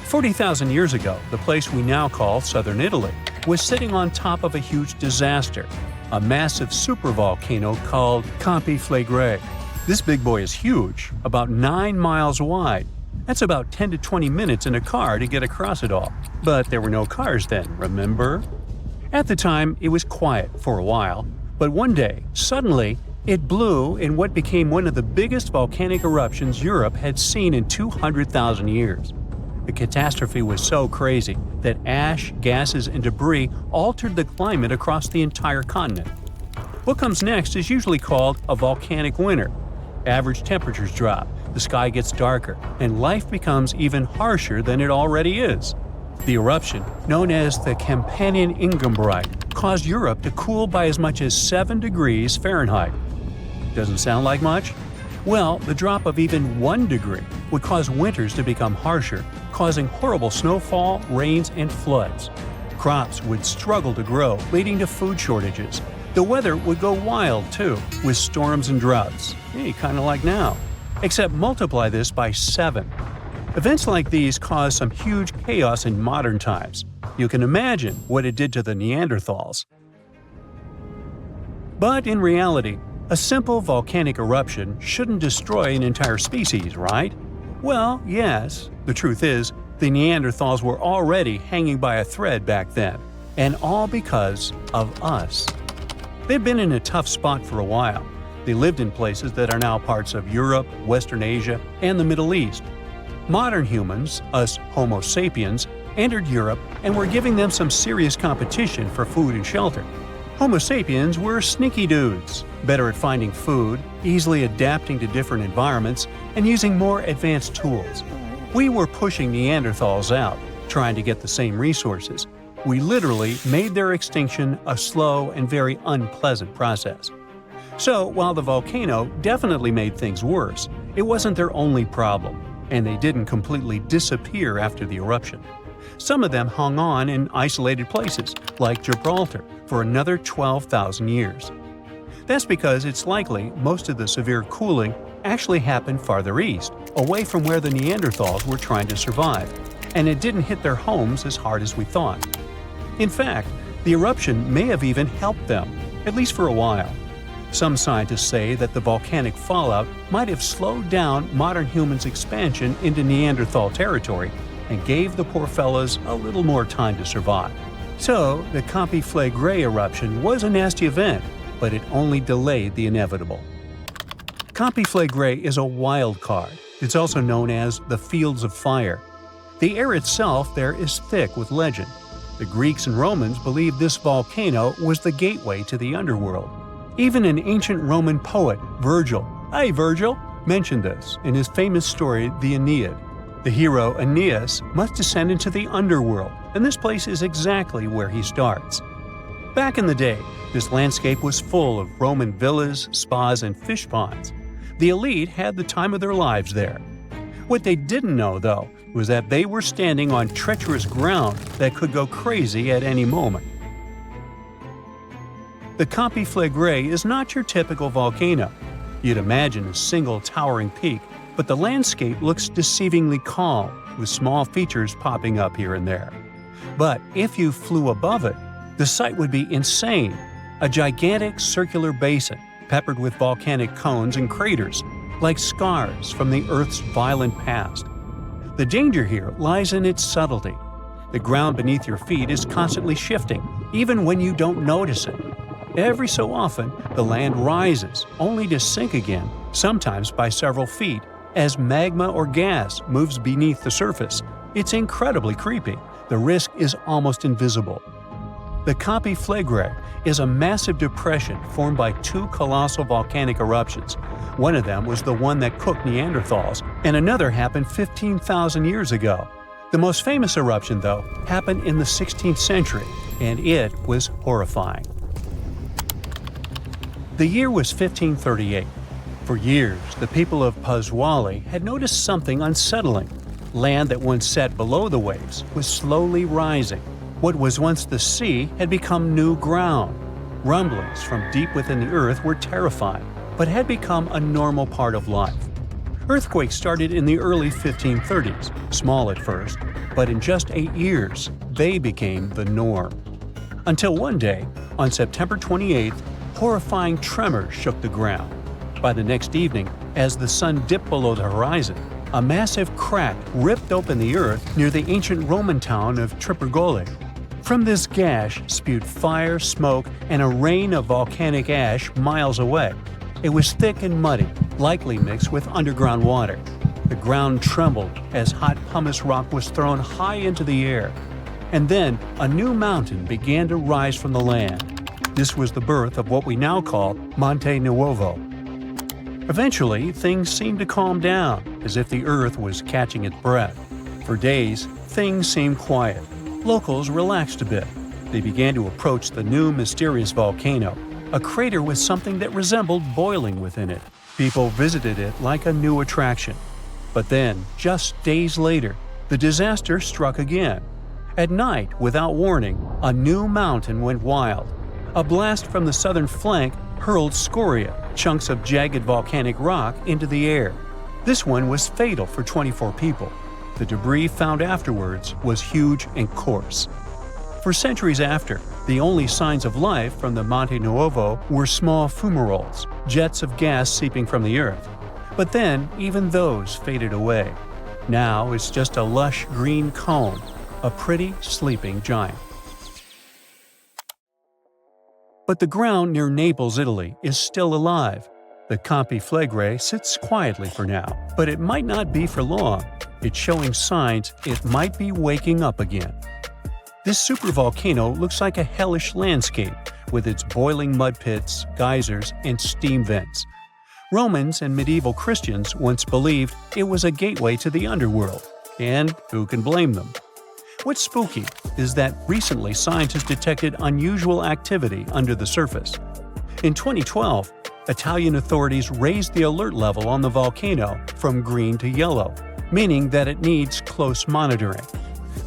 40,000 years ago, the place we now call southern Italy was sitting on top of a huge disaster, a massive supervolcano called Campi Flegrei. This big boy is huge, about 9 miles wide. That's about 10 to 20 minutes in a car to get across it all. But there were no cars then, remember? At the time, it was quiet for a while, but one day, suddenly, it blew in what became one of the biggest volcanic eruptions Europe had seen in 200,000 years. The catastrophe was so crazy that ash, gases, and debris altered the climate across the entire continent. What comes next is usually called a volcanic winter. Average temperatures drop, the sky gets darker, and life becomes even harsher than it already is. The eruption, known as the Campanian Ingumbrite, caused Europe to cool by as much as 7 degrees Fahrenheit. Doesn't sound like much? Well, the drop of even 1 degree would cause winters to become harsher, causing horrible snowfall, rains, and floods. Crops would struggle to grow, leading to food shortages. The weather would go wild, too, with storms and droughts. Hey, kind of like now. Except multiply this by 7. Events like these caused some huge chaos in modern times. You can imagine what it did to the Neanderthals. But in reality, a simple volcanic eruption shouldn't destroy an entire species, right? Well, yes. The truth is, the Neanderthals were already hanging by a thread back then, and all because of us. They've been in a tough spot for a while. They lived in places that are now parts of Europe, Western Asia, and the Middle East. Modern humans, us Homo sapiens, entered Europe and were giving them some serious competition for food and shelter. Homo sapiens were sneaky dudes, better at finding food, easily adapting to different environments, and using more advanced tools. We were pushing Neanderthals out, trying to get the same resources. We literally made their extinction a slow and very unpleasant process. So, while the volcano definitely made things worse, it wasn't their only problem, and they didn't completely disappear after the eruption. Some of them hung on in isolated places, like Gibraltar, for another 12,000 years. That's because it's likely most of the severe cooling actually happened farther east, away from where the Neanderthals were trying to survive, and it didn't hit their homes as hard as we thought. In fact, the eruption may have even helped them, at least for a while. Some scientists say that the volcanic fallout might have slowed down modern humans' expansion into Neanderthal territory and gave the poor fellas a little more time to survive. So, the Campi Flegrei eruption was a nasty event, but it only delayed the inevitable. Campi Flegrei is a wild card. It's also known as the Fields of Fire. The air itself there is thick with legend. The Greeks and Romans believed this volcano was the gateway to the underworld. Even an ancient Roman poet, Virgil, mentioned this in his famous story, the Aeneid. The hero Aeneas must descend into the underworld, and this place is exactly where he starts. Back in the day, this landscape was full of Roman villas, spas, and fish ponds. The elite had the time of their lives there. What they didn't know, though, was that they were standing on treacherous ground that could go crazy at any moment. The Campi Flegrei is not your typical volcano. You'd imagine a single towering peak, but the landscape looks deceivingly calm, with small features popping up here and there. But if you flew above it, the sight would be insane. A gigantic circular basin, peppered with volcanic cones and craters, like scars from the Earth's violent past. The danger here lies in its subtlety. The ground beneath your feet is constantly shifting, even when you don't notice it. Every so often, the land rises, only to sink again, sometimes by several feet, As magma or gas moves beneath the surface, it's incredibly creepy. The risk is almost invisible. The Campi Flegrei is a massive depression formed by two colossal volcanic eruptions. One of them was the one that cooked Neanderthals, and another happened 15,000 years ago. The most famous eruption, though, happened in the 16th century, and it was horrifying. The year was 1538. For years, the people of Paswali had noticed something unsettling. Land that once sat below the waves was slowly rising. What was once the sea had become new ground. Rumblings from deep within the earth were terrifying, but had become a normal part of life. Earthquakes started in the early 1530s, small at first, but in just 8 years, they became the norm. Until one day, on September 28th, horrifying tremors shook the ground. By the next evening, as the sun dipped below the horizon, a massive crack ripped open the earth near the ancient Roman town of Tripurgoli. From this gash spewed fire, smoke, and a rain of volcanic ash miles away. It was thick and muddy, likely mixed with underground water. The ground trembled as hot pumice rock was thrown high into the air. And then a new mountain began to rise from the land. This was the birth of what we now call Monte Nuovo. Eventually, things seemed to calm down, as if the earth was catching its breath. For days, things seemed quiet. Locals relaxed a bit. They began to approach the new mysterious volcano, a crater with something that resembled boiling within it. People visited it like a new attraction. But then, just days later, the disaster struck again. At night, without warning, a new mountain went wild. A blast from the southern flank hurled scoria, chunks of jagged volcanic rock, into the air. This one was fatal for 24 people. The debris found afterwards was huge and coarse. For centuries after, the only signs of life from the Monte Nuovo were small fumaroles, jets of gas seeping from the earth. But then, even those faded away. Now it's just a lush green cone, a pretty sleeping giant. But the ground near Naples, Italy, is still alive. The Campi Flegrei sits quietly for now, but it might not be for long. It's showing signs it might be waking up again. This supervolcano looks like a hellish landscape, with its boiling mud pits, geysers, and steam vents. Romans and medieval Christians once believed it was a gateway to the underworld, and who can blame them? What's spooky is that recently scientists detected unusual activity under the surface. In 2012, Italian authorities raised the alert level on the volcano from green to yellow, meaning that it needs close monitoring.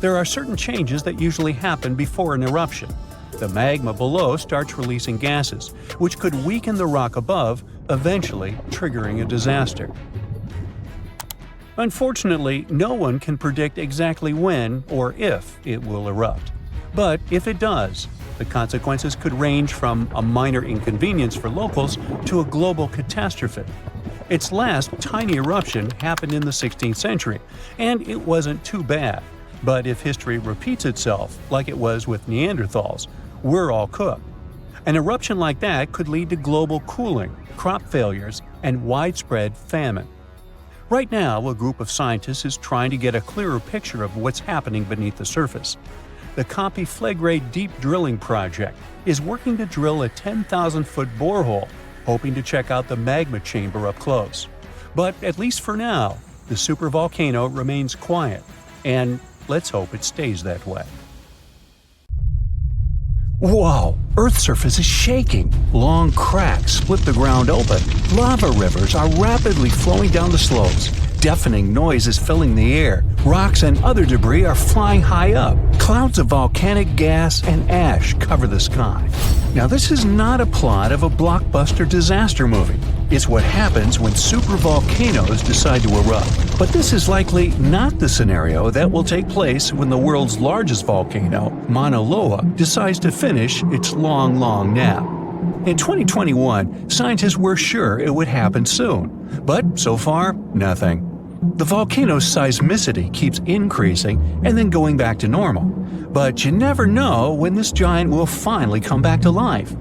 There are certain changes that usually happen before an eruption. The magma below starts releasing gases, which could weaken the rock above, eventually triggering a disaster. Unfortunately, no one can predict exactly when or if it will erupt. But if it does, the consequences could range from a minor inconvenience for locals to a global catastrophe. Its last tiny eruption happened in the 16th century, and it wasn't too bad. But if history repeats itself, like it was with Neanderthals, we're all cooked. An eruption like that could lead to global cooling, crop failures, and widespread famine. Right now, a group of scientists is trying to get a clearer picture of what's happening beneath the surface. The Campi Flegrei Deep Drilling Project is working to drill a 10,000-foot borehole, hoping to check out the magma chamber up close. But at least for now, the supervolcano remains quiet, and let's hope it stays that way. Whoa! Earth's surface is shaking. Long cracks split the ground open. Lava rivers are rapidly flowing down the slopes. Deafening noise is filling the air. Rocks and other debris are flying high up. Clouds of volcanic gas and ash cover the sky. Now, this is not a plot of a blockbuster disaster movie. It's what happens when supervolcanoes decide to erupt. But this is likely not the scenario that will take place when the world's largest volcano, Mauna Loa, decides to finish its long, long nap. In 2021, scientists were sure it would happen soon, but so far, nothing. The volcano's seismicity keeps increasing and then going back to normal. But you never know when this giant will finally come back to life.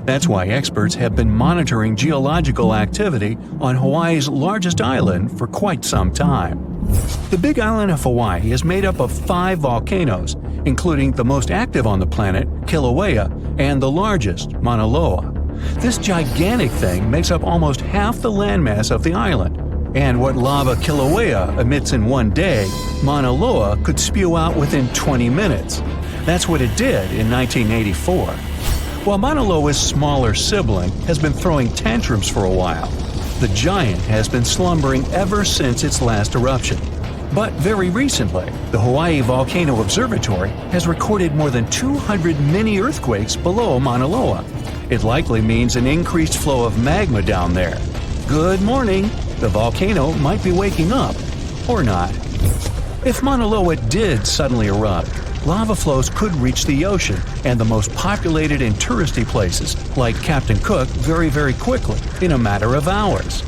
That's why experts have been monitoring geological activity on Hawaii's largest island for quite some time. The Big Island of Hawaii is made up of 5 volcanoes, including the most active on the planet, Kilauea, and the largest, Mauna Loa. This gigantic thing makes up almost half the landmass of the island. And what lava Kilauea emits in one day, Mauna Loa could spew out within 20 minutes. That's what it did in 1984. While Mauna Loa's smaller sibling has been throwing tantrums for a while, the giant has been slumbering ever since its last eruption. But very recently, the Hawaii Volcano Observatory has recorded more than 200 mini-earthquakes below Mauna Loa. It likely means an increased flow of magma down there. Good morning! The volcano might be waking up. Or not. If Mauna Loa did suddenly erupt, lava flows could reach the ocean and the most populated and touristy places, like Captain Cook, very quickly, in a matter of hours.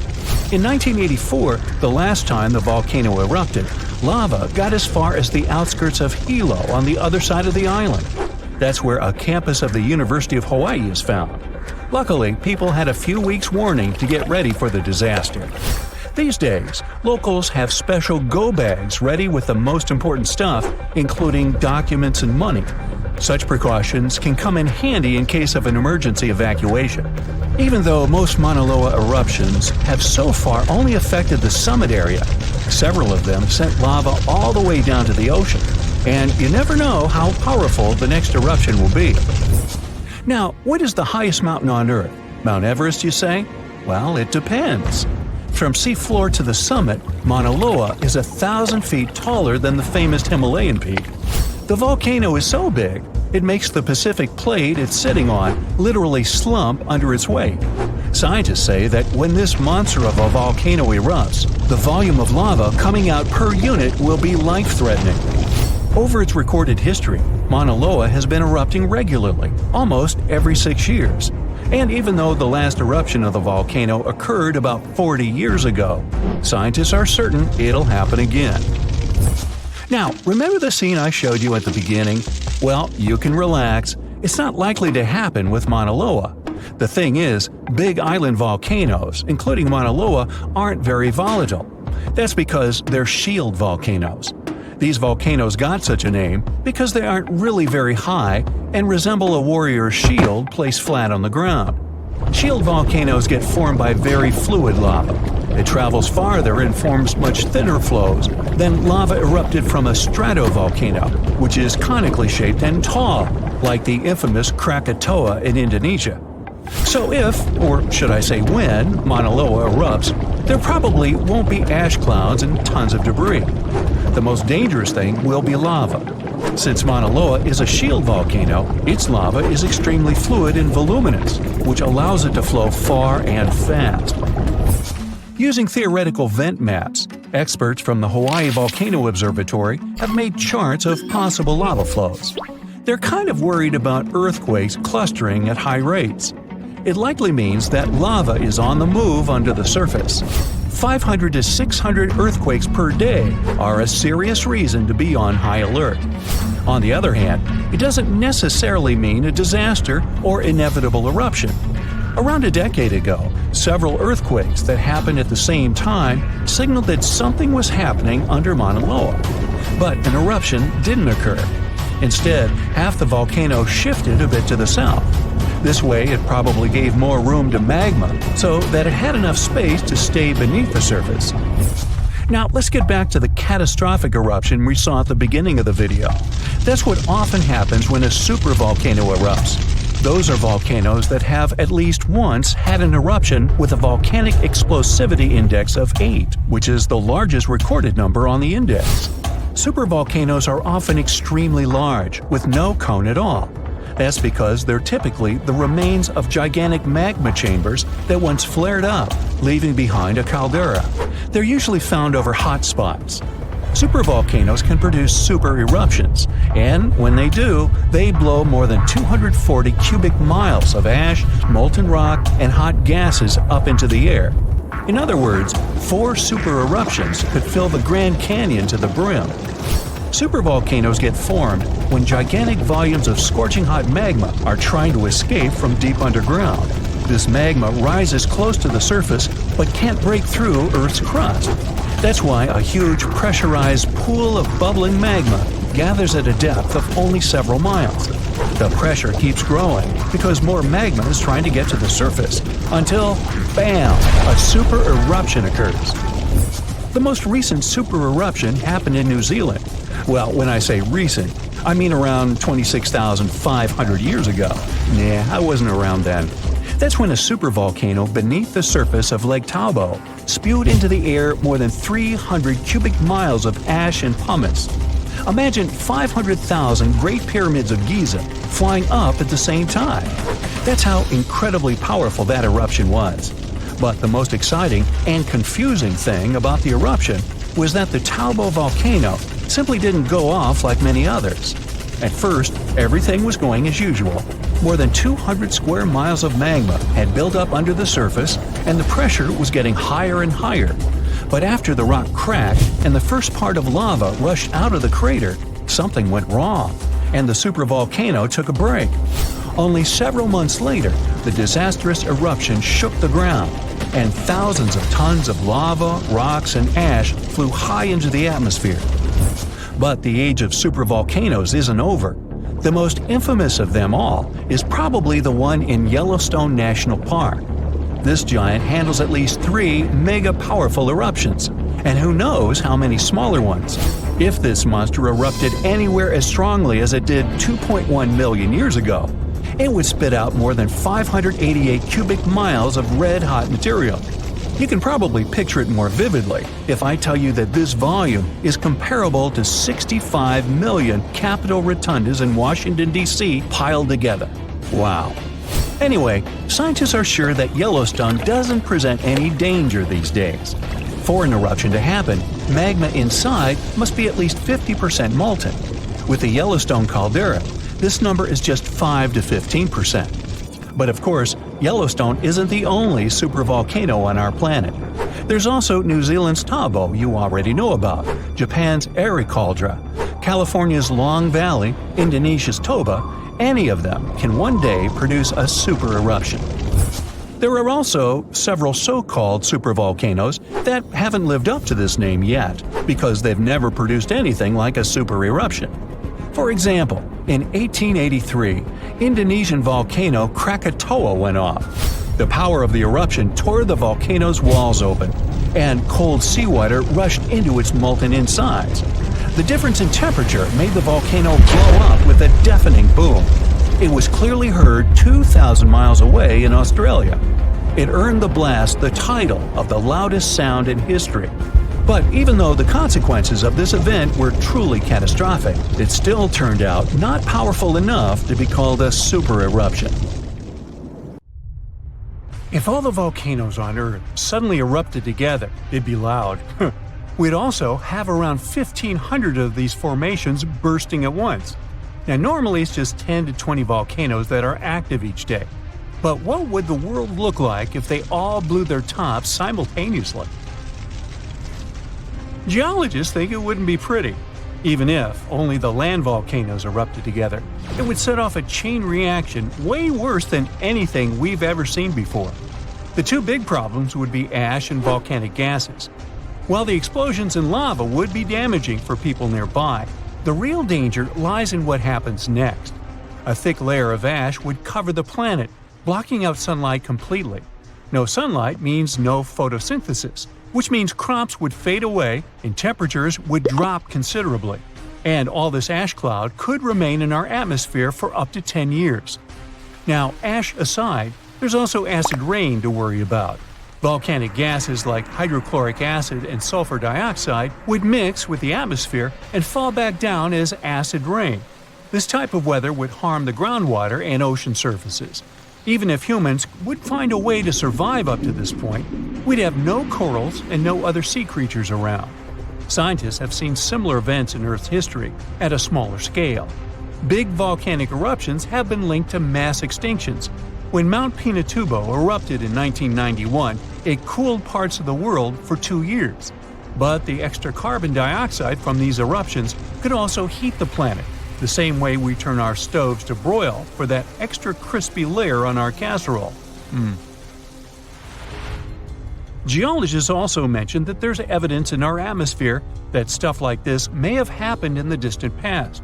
In 1984, the last time the volcano erupted, lava got as far as the outskirts of Hilo on the other side of the island. That's where a campus of the University of Hawaii is found. Luckily, people had a few weeks' warning to get ready for the disaster. These days, locals have special go bags ready with the most important stuff, including documents and money. Such precautions can come in handy in case of an emergency evacuation. Even though most Mauna Loa eruptions have so far only affected the summit area, several of them sent lava all the way down to the ocean. And you never know how powerful the next eruption will be. Now, what is the highest mountain on Earth? Mount Everest, you say? Well, it depends. From seafloor to the summit, Mauna Loa is 1,000 feet taller than the famous Himalayan peak. The volcano is so big, it makes the Pacific plate it's sitting on literally slump under its weight. Scientists say that when this monster of a volcano erupts, the volume of lava coming out per unit will be life-threatening. Over its recorded history, Mauna Loa has been erupting regularly, almost every 6 years. And even though the last eruption of the volcano occurred about 40 years ago, scientists are certain it'll happen again. Now, remember the scene I showed you at the beginning? Well, you can relax. It's not likely to happen with Mauna Loa. The thing is, big island volcanoes, including Mauna Loa, aren't very volatile. That's because they're shield volcanoes. These volcanoes got such a name because they aren't really very high and resemble a warrior's shield placed flat on the ground. Shield volcanoes get formed by very fluid lava. It travels farther and forms much thinner flows than lava erupted from a stratovolcano, which is conically shaped and tall, like the infamous Krakatoa in Indonesia. So if, or should I say when, Mauna Loa erupts, there probably won't be ash clouds and tons of debris. The most dangerous thing will be lava. Since Mauna Loa is a shield volcano, its lava is extremely fluid and voluminous, which allows it to flow far and fast. Using theoretical vent maps, experts from the Hawaii Volcano Observatory have made charts of possible lava flows. They're kind of worried about earthquakes clustering at high rates. It likely means that lava is on the move under the surface. 500 to 600 earthquakes per day are a serious reason to be on high alert. On the other hand, it doesn't necessarily mean a disaster or inevitable eruption. Around a decade ago, several earthquakes that happened at the same time signaled that something was happening under Mauna Loa. But an eruption didn't occur. Instead, half the volcano shifted a bit to the south. This way, it probably gave more room to magma so that it had enough space to stay beneath the surface. Now, let's get back to the catastrophic eruption we saw at the beginning of the video. That's what often happens when a supervolcano erupts. Those are volcanoes that have at least once had an eruption with a volcanic explosivity index of 8, which is the largest recorded number on the index. Supervolcanoes are often extremely large, with no cone at all. That's because they're typically the remains of gigantic magma chambers that once flared up, leaving behind a caldera. They're usually found over hot spots. Supervolcanoes can produce super eruptions, and when they do, they blow more than 240 cubic miles of ash, molten rock, and hot gases up into the air. In other words, 4 super eruptions could fill the Grand Canyon to the brim. Supervolcanoes get formed when gigantic volumes of scorching hot magma are trying to escape from deep underground. This magma rises close to the surface but can't break through Earth's crust. That's why a huge pressurized pool of bubbling magma gathers at a depth of only several miles. The pressure keeps growing because more magma is trying to get to the surface, until, bam, a super eruption occurs. The most recent super eruption happened in New Zealand. Well, when I say recent, I mean around 26,500 years ago. Nah, I wasn't around then. That's when a supervolcano beneath the surface of Lake Tahoe spewed into the air more than 300 cubic miles of ash and pumice. Imagine 500,000 Great Pyramids of Giza flying up at the same time. That's how incredibly powerful that eruption was. But the most exciting and confusing thing about the eruption was that the Tahoe volcano simply didn't go off like many others. At first, everything was going as usual. More than 200 square miles of magma had built up under the surface, and the pressure was getting higher and higher. But after the rock cracked and the first part of lava rushed out of the crater, something went wrong, and the supervolcano took a break. Only several months later, the disastrous eruption shook the ground, and thousands of tons of lava, rocks, and ash flew high into the atmosphere. But the age of supervolcanoes isn't over. The most infamous of them all is probably the one in Yellowstone National Park. This giant handles at least 3 mega-powerful eruptions, and who knows how many smaller ones. If this monster erupted anywhere as strongly as it did 2.1 million years ago, it would spit out more than 588 cubic miles of red-hot material. You can probably picture it more vividly if I tell you that this volume is comparable to 65 million Capitol rotundas in Washington, D.C. piled together. Wow. Anyway, scientists are sure that Yellowstone doesn't present any danger these days. For an eruption to happen, magma inside must be at least 50% molten. With the Yellowstone caldera, this number is just 5 to 15%. But of course, Yellowstone isn't the only supervolcano on our planet. There's also New Zealand's Tahoe you already know about, Japan's Airi Caldera, California's Long Valley, Indonesia's Toba. Any of them can one day produce a super eruption. There are also several so-called supervolcanoes that haven't lived up to this name yet because they've never produced anything like a super eruption. For example, in 1883, Indonesian volcano Krakatoa went off. The power of the eruption tore the volcano's walls open, and cold seawater rushed into its molten insides. The difference in temperature made the volcano blow up with a deafening boom. It was clearly heard 2,000 miles away in Australia. It earned the blast the title of the loudest sound in history. But even though the consequences of this event were truly catastrophic, it still turned out not powerful enough to be called a super eruption. If all the volcanoes on Earth suddenly erupted together, it'd be loud. We'd also have around 1,500 of these formations bursting at once. Now normally it's just 10 to 20 volcanoes that are active each day. But what would the world look like if they all blew their tops simultaneously? Geologists think it wouldn't be pretty. Even if only the land volcanoes erupted together, it would set off a chain reaction way worse than anything we've ever seen before. The two big problems would be ash and volcanic gases. While the explosions in lava would be damaging for people nearby, the real danger lies in what happens next. A thick layer of ash would cover the planet, blocking out sunlight completely. No sunlight means no photosynthesis, which means crops would fade away and temperatures would drop considerably. And all this ash cloud could remain in our atmosphere for up to 10 years. Now, ash aside, there's also acid rain to worry about. Volcanic gases like hydrochloric acid and sulfur dioxide would mix with the atmosphere and fall back down as acid rain. This type of weather would harm the groundwater and ocean surfaces. Even if humans would find a way to survive up to this point, we'd have no corals and no other sea creatures around. Scientists have seen similar events in Earth's history at a smaller scale. Big volcanic eruptions have been linked to mass extinctions. When Mount Pinatubo erupted in 1991, it cooled parts of the world for 2 years. But the extra carbon dioxide from these eruptions could also heat the planet, the same way we turn our stoves to broil for that extra crispy layer on our casserole. Geologists also mentioned that there's evidence in our atmosphere that stuff like this may have happened in the distant past.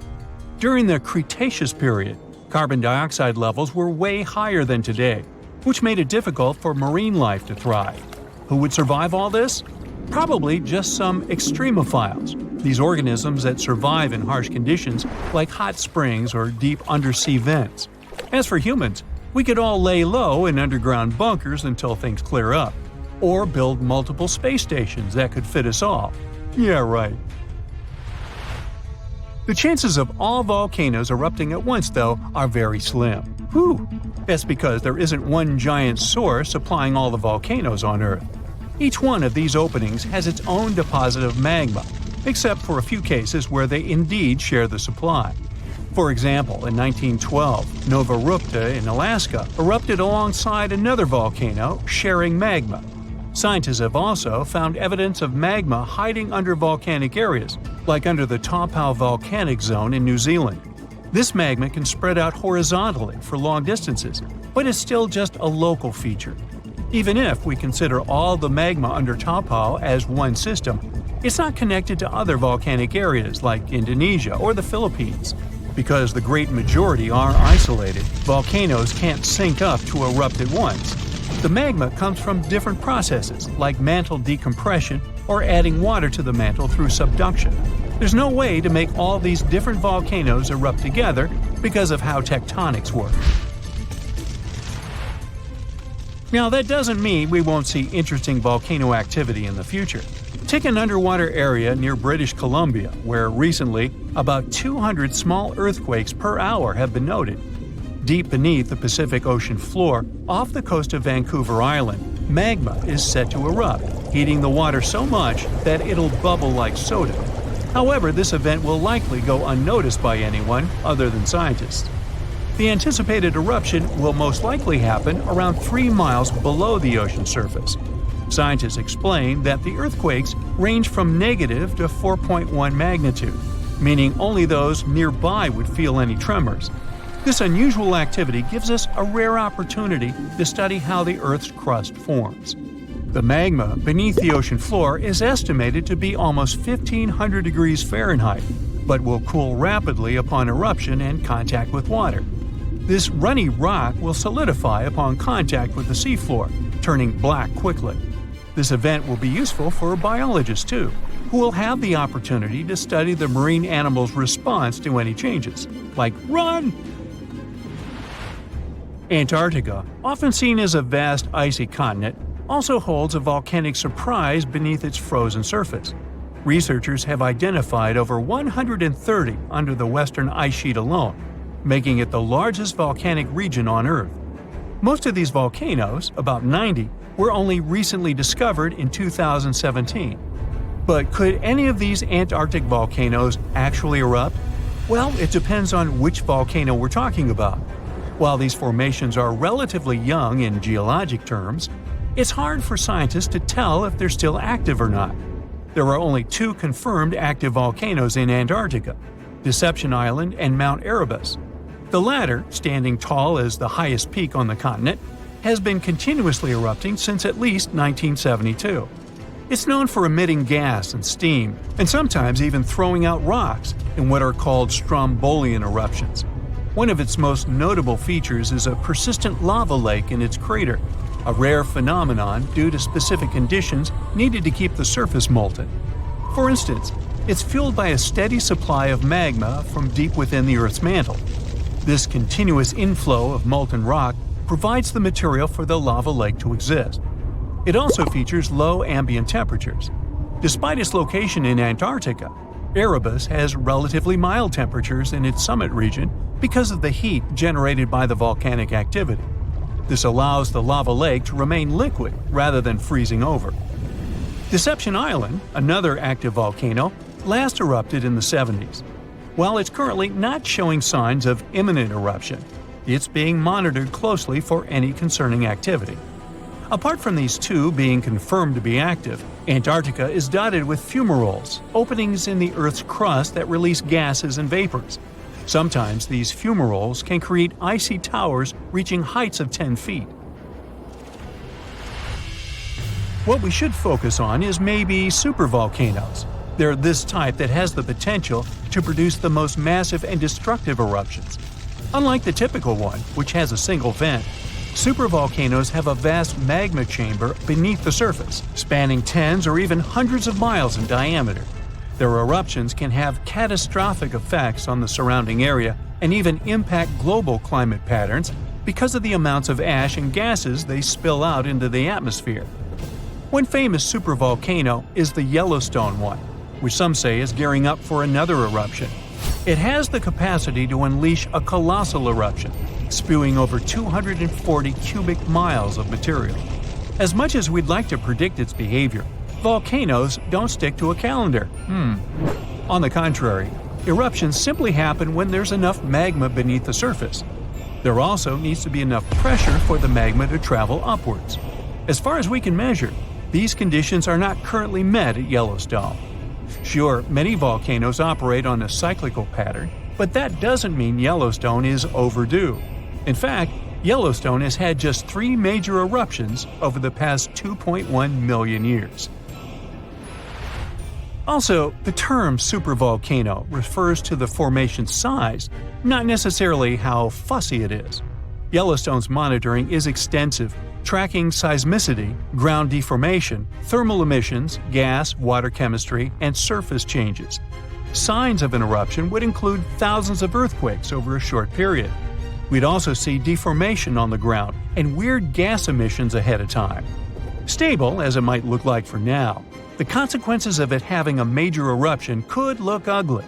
During the Cretaceous period, carbon dioxide levels were way higher than today, which made it difficult for marine life to thrive. Who would survive all this? Probably just some extremophiles, these organisms that survive in harsh conditions like hot springs or deep undersea vents. As for humans, we could all lay low in underground bunkers until things clear up, or build multiple space stations that could fit us all. Yeah, right. The chances of all volcanoes erupting at once, though, are very slim. Whew! That's because there isn't one giant source supplying all the volcanoes on Earth. Each one of these openings has its own deposit of magma, except for a few cases where they indeed share the supply. For example, in 1912, Nova Rupta in Alaska erupted alongside another volcano sharing magma. Scientists have also found evidence of magma hiding under volcanic areas, like under the Taupo volcanic zone in New Zealand. This magma can spread out horizontally for long distances, but is still just a local feature. Even if we consider all the magma under Taupo as one system, it's not connected to other volcanic areas like Indonesia or the Philippines. Because the great majority are isolated, volcanoes can't sync up to erupt at once. The magma comes from different processes, like mantle decompression or adding water to the mantle through subduction. There's no way to make all these different volcanoes erupt together because of how tectonics work. Now, that doesn't mean we won't see interesting volcano activity in the future. Take an underwater area near British Columbia, where recently about 200 small earthquakes per hour have been noted. Deep beneath the Pacific Ocean floor, off the coast of Vancouver Island, magma is set to erupt, heating the water so much that it'll bubble like soda. However, this event will likely go unnoticed by anyone other than scientists. The anticipated eruption will most likely happen around 3 miles below the ocean surface. Scientists explain that the earthquakes range from negative to 4.1 magnitude, meaning only those nearby would feel any tremors. This unusual activity gives us a rare opportunity to study how the Earth's crust forms. The magma beneath the ocean floor is estimated to be almost 1,500 degrees Fahrenheit, but will cool rapidly upon eruption and contact with water. This runny rock will solidify upon contact with the seafloor, turning black quickly. This event will be useful for biologists too, who will have the opportunity to study the marine animals' response to any changes, like run! Antarctica, often seen as a vast icy continent, also holds a volcanic surprise beneath its frozen surface. Researchers have identified over 130 under the western ice sheet alone, making it the largest volcanic region on Earth. Most of these volcanoes, about 90, were only recently discovered in 2017. But could any of these Antarctic volcanoes actually erupt? Well, it depends on which volcano we're talking about. While these formations are relatively young in geologic terms, it's hard for scientists to tell if they're still active or not. There are only 2 confirmed active volcanoes in Antarctica, Deception Island and Mount Erebus. The latter, standing tall as the highest peak on the continent, has been continuously erupting since at least 1972. It's known for emitting gas and steam, and sometimes even throwing out rocks in what are called strombolian eruptions. One of its most notable features is a persistent lava lake in its crater, a rare phenomenon due to specific conditions needed to keep the surface molten. For instance, it's fueled by a steady supply of magma from deep within the Earth's mantle. This continuous inflow of molten rock provides the material for the lava lake to exist. It also features low ambient temperatures. Despite its location in Antarctica, Erebus has relatively mild temperatures in its summit region because of the heat generated by the volcanic activity. This allows the lava lake to remain liquid rather than freezing over. Deception Island, another active volcano, last erupted in the 70s. While it's currently not showing signs of imminent eruption, it's being monitored closely for any concerning activity. Apart from these two being confirmed to be active, Antarctica is dotted with fumaroles, openings in the Earth's crust that release gases and vapors. Sometimes these fumaroles can create icy towers reaching heights of 10 feet. What we should focus on is maybe supervolcanoes. They're this type that has the potential to produce the most massive and destructive eruptions. Unlike the typical one, which has a single vent, supervolcanoes have a vast magma chamber beneath the surface, spanning tens or even hundreds of miles in diameter. Their eruptions can have catastrophic effects on the surrounding area and even impact global climate patterns because of the amounts of ash and gases they spill out into the atmosphere. One famous supervolcano is the Yellowstone one, which some say is gearing up for another eruption. It has the capacity to unleash a colossal eruption, spewing over 240 cubic miles of material. As much as we'd like to predict its behavior, volcanoes don't stick to a calendar. On the contrary, eruptions simply happen when there's enough magma beneath the surface. There also needs to be enough pressure for the magma to travel upwards. As far as we can measure, these conditions are not currently met at Yellowstone. Sure, many volcanoes operate on a cyclical pattern, but that doesn't mean Yellowstone is overdue. In fact, Yellowstone has had just 3 major eruptions over the past 2.1 million years. Also, the term supervolcano refers to the formation's size, not necessarily how fussy it is. Yellowstone's monitoring is extensive, tracking seismicity, ground deformation, thermal emissions, gas, water chemistry, and surface changes. Signs of an eruption would include thousands of earthquakes over a short period. We'd also see deformation on the ground and weird gas emissions ahead of time. Stable as it might look like for now, the consequences of it having a major eruption could look ugly.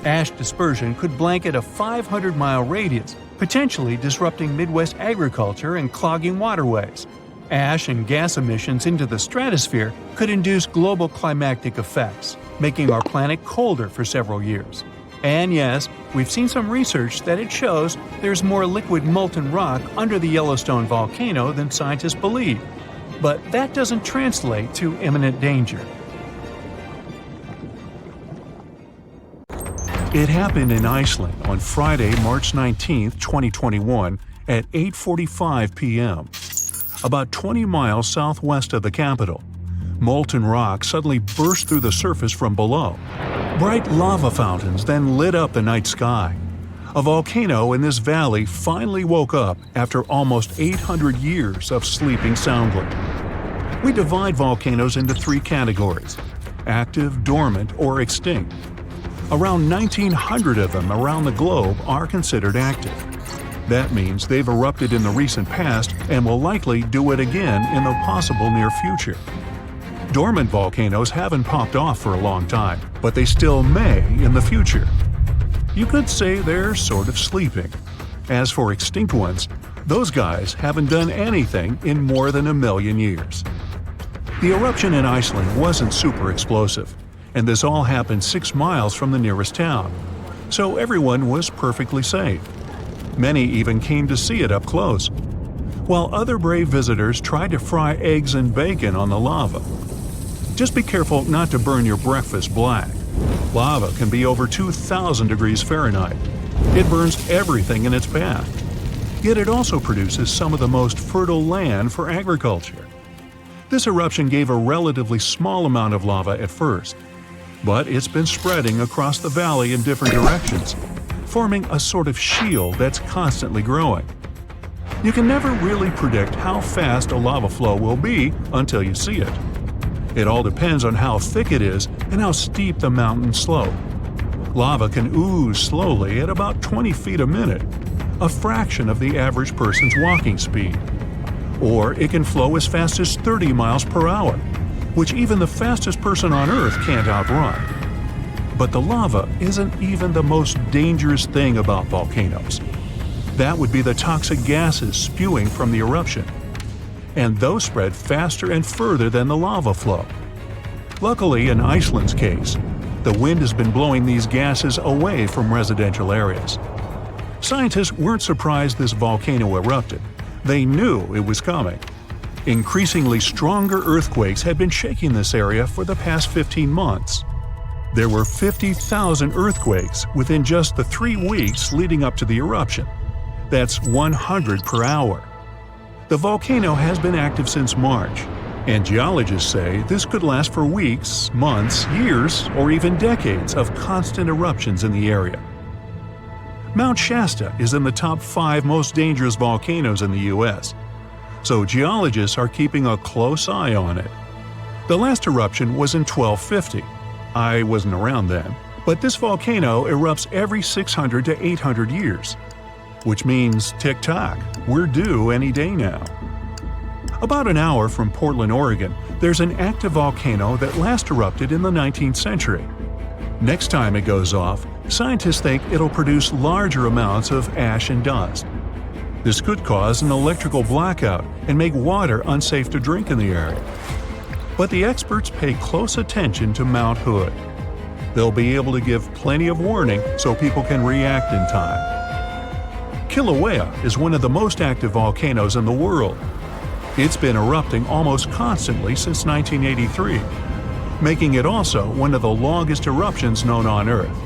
Ash dispersion could blanket a 500-mile radius, potentially disrupting Midwest agriculture and clogging waterways. Ash and gas emissions into the stratosphere could induce global climatic effects, making our planet colder for several years. And yes, we've seen some research that it shows there's more liquid molten rock under the Yellowstone volcano than scientists believe. But that doesn't translate to imminent danger. It happened in Iceland on Friday, March 19, 2021 at 8:45 p.m. About 20 miles southwest of the capital. Molten rock suddenly burst through the surface from below. Bright lava fountains then lit up the night sky. A volcano in this valley finally woke up after almost 800 years of sleeping soundly. We divide volcanoes into 3 categories: active, dormant, or extinct. Around 1,900 of them around the globe are considered active. That means they've erupted in the recent past and will likely do it again in the possible near future. Dormant volcanoes haven't popped off for a long time, but they still may in the future. You could say they're sort of sleeping. As for extinct ones, those guys haven't done anything in more than 1 million years. The eruption in Iceland wasn't super explosive, and this all happened 6 miles from the nearest town, so everyone was perfectly safe. Many even came to see it up close, while other brave visitors tried to fry eggs and bacon on the lava. Just be careful not to burn your breakfast black. Lava can be over 2,000 degrees Fahrenheit. It burns everything in its path. Yet it also produces some of the most fertile land for agriculture. This eruption gave a relatively small amount of lava at first, but it's been spreading across the valley in different directions, forming a sort of shield that's constantly growing. You can never really predict how fast a lava flow will be until you see it. It all depends on how thick it is and how steep the mountain slope. Lava can ooze slowly at about 20 feet a minute, a fraction of the average person's walking speed. Or it can flow as fast as 30 miles per hour, which even the fastest person on Earth can't outrun. But the lava isn't even the most dangerous thing about volcanoes. That would be the toxic gases spewing from the eruption. And those spread faster and further than the lava flow. Luckily, in Iceland's case, the wind has been blowing these gases away from residential areas. Scientists weren't surprised this volcano erupted. They knew it was coming. Increasingly stronger earthquakes had been shaking this area for the past 15 months. There were 50,000 earthquakes within just the 3 weeks leading up to the eruption. That's 100 per hour. The volcano has been active since March, and geologists say this could last for weeks, months, years, or even decades of constant eruptions in the area. Mount Shasta is in the top 5 most dangerous volcanoes in the U.S., so geologists are keeping a close eye on it. The last eruption was in 1250. I wasn't around then, but this volcano erupts every 600 to 800 years. Which means, tick-tock, we're due any day now. About an hour from Portland, Oregon, there's an active volcano that last erupted in the 19th century. Next time it goes off, scientists think it'll produce larger amounts of ash and dust. This could cause an electrical blackout and make water unsafe to drink in the area. But the experts pay close attention to Mount Hood. They'll be able to give plenty of warning so people can react in time. Kilauea is one of the most active volcanoes in the world. It's been erupting almost constantly since 1983, making it also one of the longest eruptions known on Earth.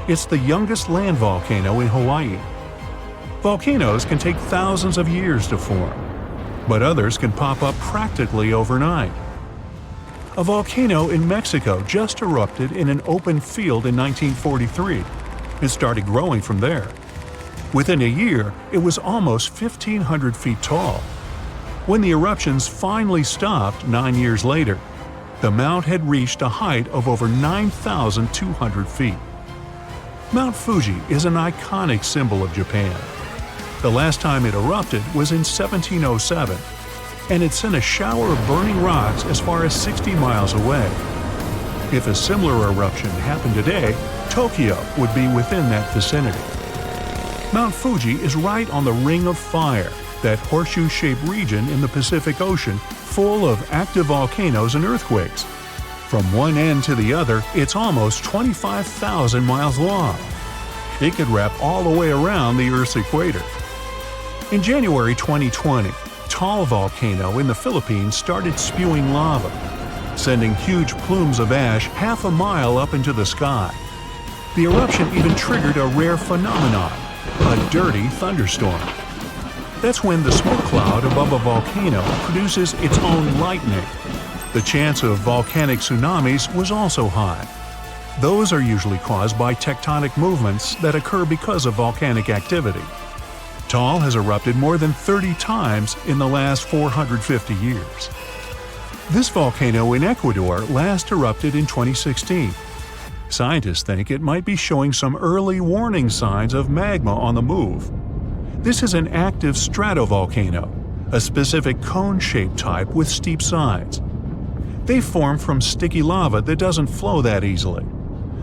It's the youngest land volcano in Hawaii. Volcanoes can take thousands of years to form, but others can pop up practically overnight. A volcano in Mexico just erupted in an open field in 1943 and started growing from there. Within a year, it was almost 1,500 feet tall. When the eruptions finally stopped 9 years later, the mount had reached a height of over 9,200 feet. Mount Fuji is an iconic symbol of Japan. The last time it erupted was in 1707, and it sent a shower of burning rocks as far as 60 miles away. If a similar eruption happened today, Tokyo would be within that vicinity. Mount Fuji is right on the Ring of Fire, that horseshoe-shaped region in the Pacific Ocean full of active volcanoes and earthquakes. From one end to the other, it's almost 25,000 miles long. It could wrap all the way around the Earth's equator. In January 2020, Taal volcano in the Philippines started spewing lava, sending huge plumes of ash half a mile up into the sky. The eruption even triggered a rare phenomenon, a dirty thunderstorm. That's when the smoke cloud above a volcano produces its own lightning. The chance of volcanic tsunamis was also high. Those are usually caused by tectonic movements that occur because of volcanic activity. Taal has erupted more than 30 times in the last 450 years. This volcano in Ecuador last erupted in 2016. Scientists think it might be showing some early warning signs of magma on the move. This is an active stratovolcano, a specific cone-shaped type with steep sides. They form from sticky lava that doesn't flow that easily.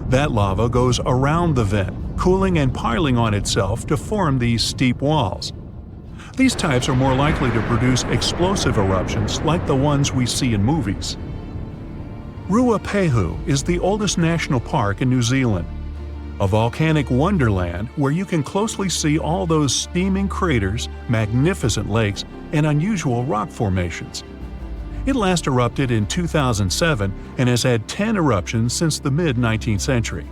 That lava goes around the vent, cooling and piling on itself to form these steep walls. These types are more likely to produce explosive eruptions like the ones we see in movies. Ruapehu is the oldest national park in New Zealand, a volcanic wonderland where you can closely see all those steaming craters, magnificent lakes, and unusual rock formations. It last erupted in 2007 and has had 10 eruptions since the mid-19th century.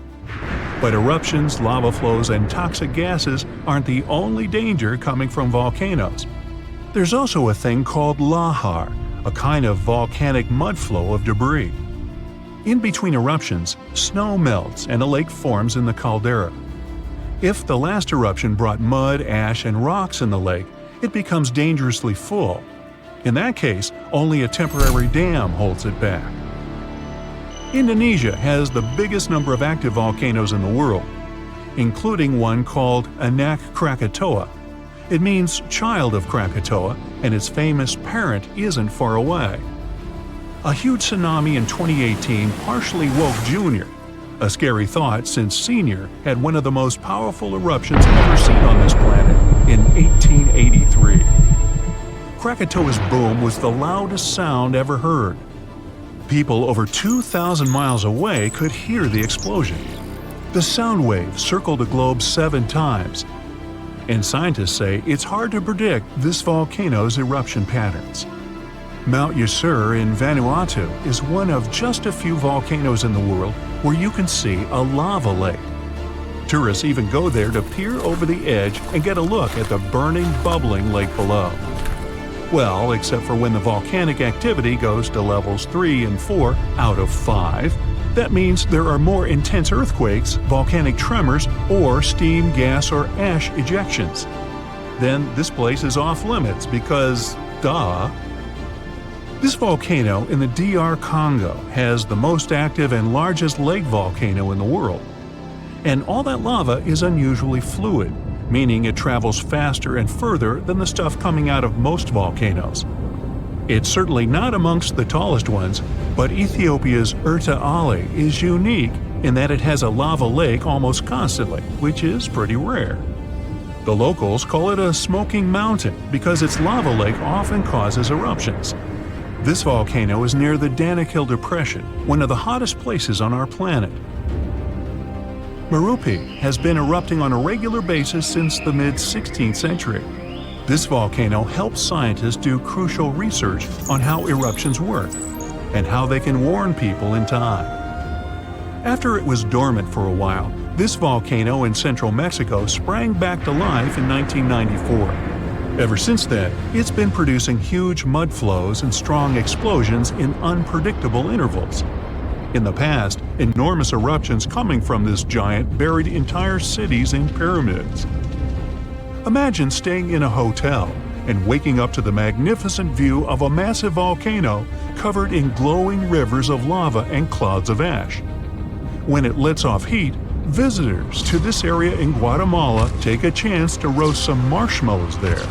But eruptions, lava flows, and toxic gases aren't the only danger coming from volcanoes. There's also a thing called lahar, a kind of volcanic mudflow of debris. In between eruptions, snow melts and a lake forms in the caldera. If the last eruption brought mud, ash, and rocks in the lake, it becomes dangerously full. In that case, only a temporary dam holds it back. Indonesia has the biggest number of active volcanoes in the world, including one called Anak Krakatoa. It means child of Krakatoa, and its famous parent isn't far away. A huge tsunami in 2018 partially woke Junior, a scary thought since Senior had one of the most powerful eruptions ever seen on this planet in 1883. Krakatoa's boom was the loudest sound ever heard. People over 2,000 miles away could hear the explosion. The sound wave circled the globe 7 times, and scientists say it's hard to predict this volcano's eruption patterns. Mount Yasur in Vanuatu is one of just a few volcanoes in the world where you can see a lava lake. Tourists even go there to peer over the edge and get a look at the burning, bubbling lake below. Well, except for when the volcanic activity goes to levels 3 and 4 out of 5. That means there are more intense earthquakes, volcanic tremors, or steam, gas, or ash ejections. Then this place is off limits because, duh. This volcano in the DR Congo has the most active and largest lake volcano in the world. And all that lava is unusually fluid, meaning it travels faster and further than the stuff coming out of most volcanoes. It's certainly not amongst the tallest ones, but Ethiopia's Erta Ale is unique in that it has a lava lake almost constantly, which is pretty rare. The locals call it a smoking mountain because its lava lake often causes eruptions. This volcano is near the Danakil Depression, one of the hottest places on our planet. Merupi has been erupting on a regular basis since the mid-16th century. This volcano helps scientists do crucial research on how eruptions work and how they can warn people in time. After it was dormant for a while, this volcano in central Mexico sprang back to life in 1994. Ever since then, it's been producing huge mud flows and strong explosions in unpredictable intervals. In the past, enormous eruptions coming from this giant buried entire cities in pyramids. Imagine staying in a hotel and waking up to the magnificent view of a massive volcano covered in glowing rivers of lava and clouds of ash. When it lets off heat, visitors to this area in Guatemala take a chance to roast some marshmallows there.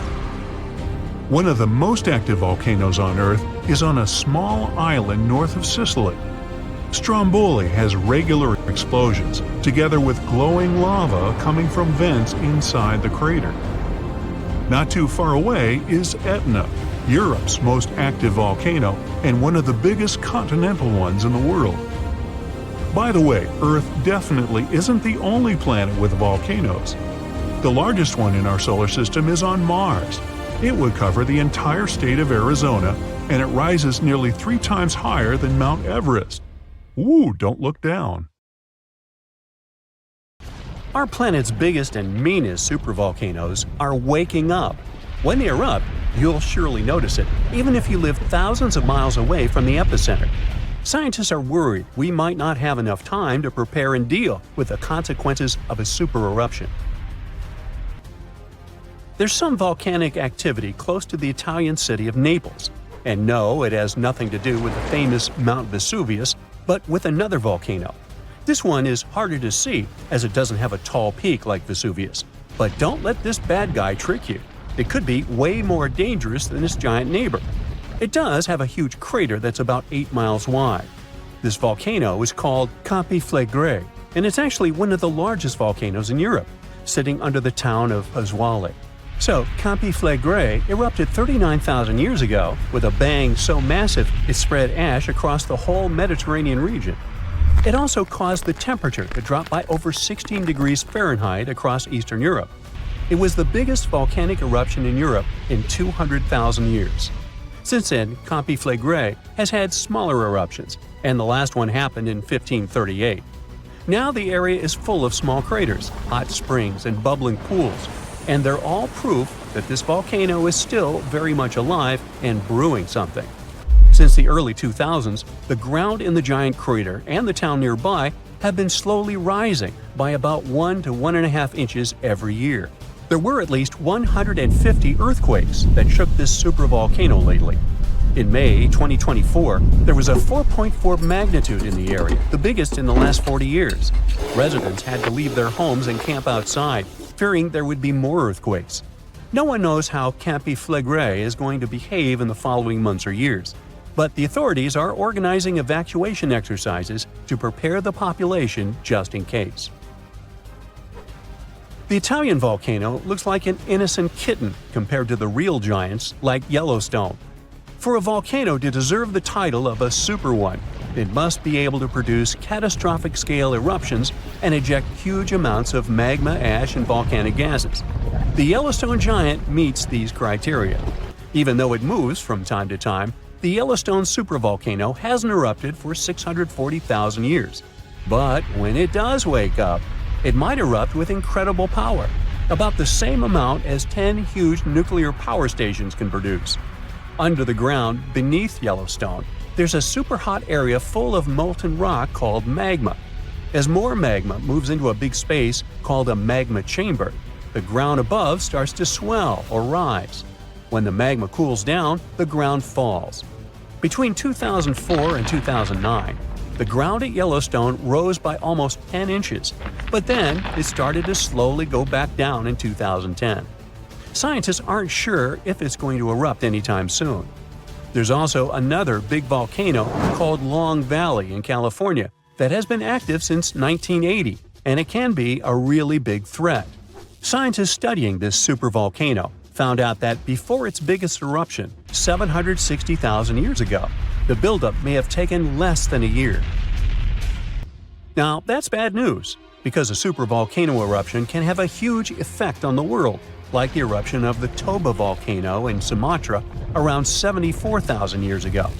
One of the most active volcanoes on Earth is on a small island north of Sicily. Stromboli has regular explosions, together with glowing lava coming from vents inside the crater. Not too far away is Etna, Europe's most active volcano and one of the biggest continental ones in the world. By the way, Earth definitely isn't the only planet with volcanoes. The largest one in our solar system is on Mars. It would cover the entire state of Arizona, and it rises nearly 3 times higher than Mount Everest. Ooh, don't look down. Our planet's biggest and meanest supervolcanoes are waking up. When they erupt, you'll surely notice it, even if you live thousands of miles away from the epicenter. Scientists are worried we might not have enough time to prepare and deal with the consequences of a supereruption. There's some volcanic activity close to the Italian city of Naples. And no, it has nothing to do with the famous Mount Vesuvius, but with another volcano. This one is harder to see as it doesn't have a tall peak like Vesuvius. But don't let this bad guy trick you. It could be way more dangerous than its giant neighbor. It does have a huge crater that's about 8 miles wide. This volcano is called Campi Flegrei, and it's actually one of the largest volcanoes in Europe, sitting under the town of Aswali. So, Campi Flegrei erupted 39,000 years ago with a bang so massive it spread ash across the whole Mediterranean region. It also caused the temperature to drop by over 16 degrees Fahrenheit across Eastern Europe. It was the biggest volcanic eruption in Europe in 200,000 years. Since then, Campi Flegrei has had smaller eruptions, and the last one happened in 1538. Now the area is full of small craters, hot springs, and bubbling pools, and they're all proof that this volcano is still very much alive and brewing something. Since the early 2000s, the ground in the giant crater and the town nearby have been slowly rising by about 1 to 1.5 inches every year. There were at least 150 earthquakes that shook this supervolcano lately. In May 2024, there was a 4.4 magnitude in the area, the biggest in the last 40 years. Residents had to leave their homes and camp outside, fearing there would be more earthquakes. No one knows how Campi Flegrei is going to behave in the following months or years, but the authorities are organizing evacuation exercises to prepare the population just in case. The Italian volcano looks like an innocent kitten compared to the real giants like Yellowstone. For a volcano to deserve the title of a super one, it must be able to produce catastrophic-scale eruptions and eject huge amounts of magma, ash, and volcanic gases. The Yellowstone giant meets these criteria. Even though it moves from time to time, The Yellowstone supervolcano hasn't erupted for 640,000 years. But when it does wake up, it might erupt with incredible power, about the same amount as 10 huge nuclear power stations can produce. Under the ground, beneath Yellowstone, there's a superhot area full of molten rock called magma. As more magma moves into a big space called a magma chamber, the ground above starts to swell or rise. When the magma cools down, the ground falls. Between 2004 and 2009, the ground at Yellowstone rose by almost 10 inches, but then it started to slowly go back down in 2010. Scientists aren't sure if it's going to erupt anytime soon. There's also another big volcano called Long Valley in California that has been active since 1980, and it can be a really big threat. Scientists studying this supervolcano found out that before its biggest eruption, 760,000 years ago, the buildup may have taken less than a year. Now, that's bad news, because a supervolcano eruption can have a huge effect on the world, like the eruption of the Toba volcano in Sumatra around 74,000 years ago.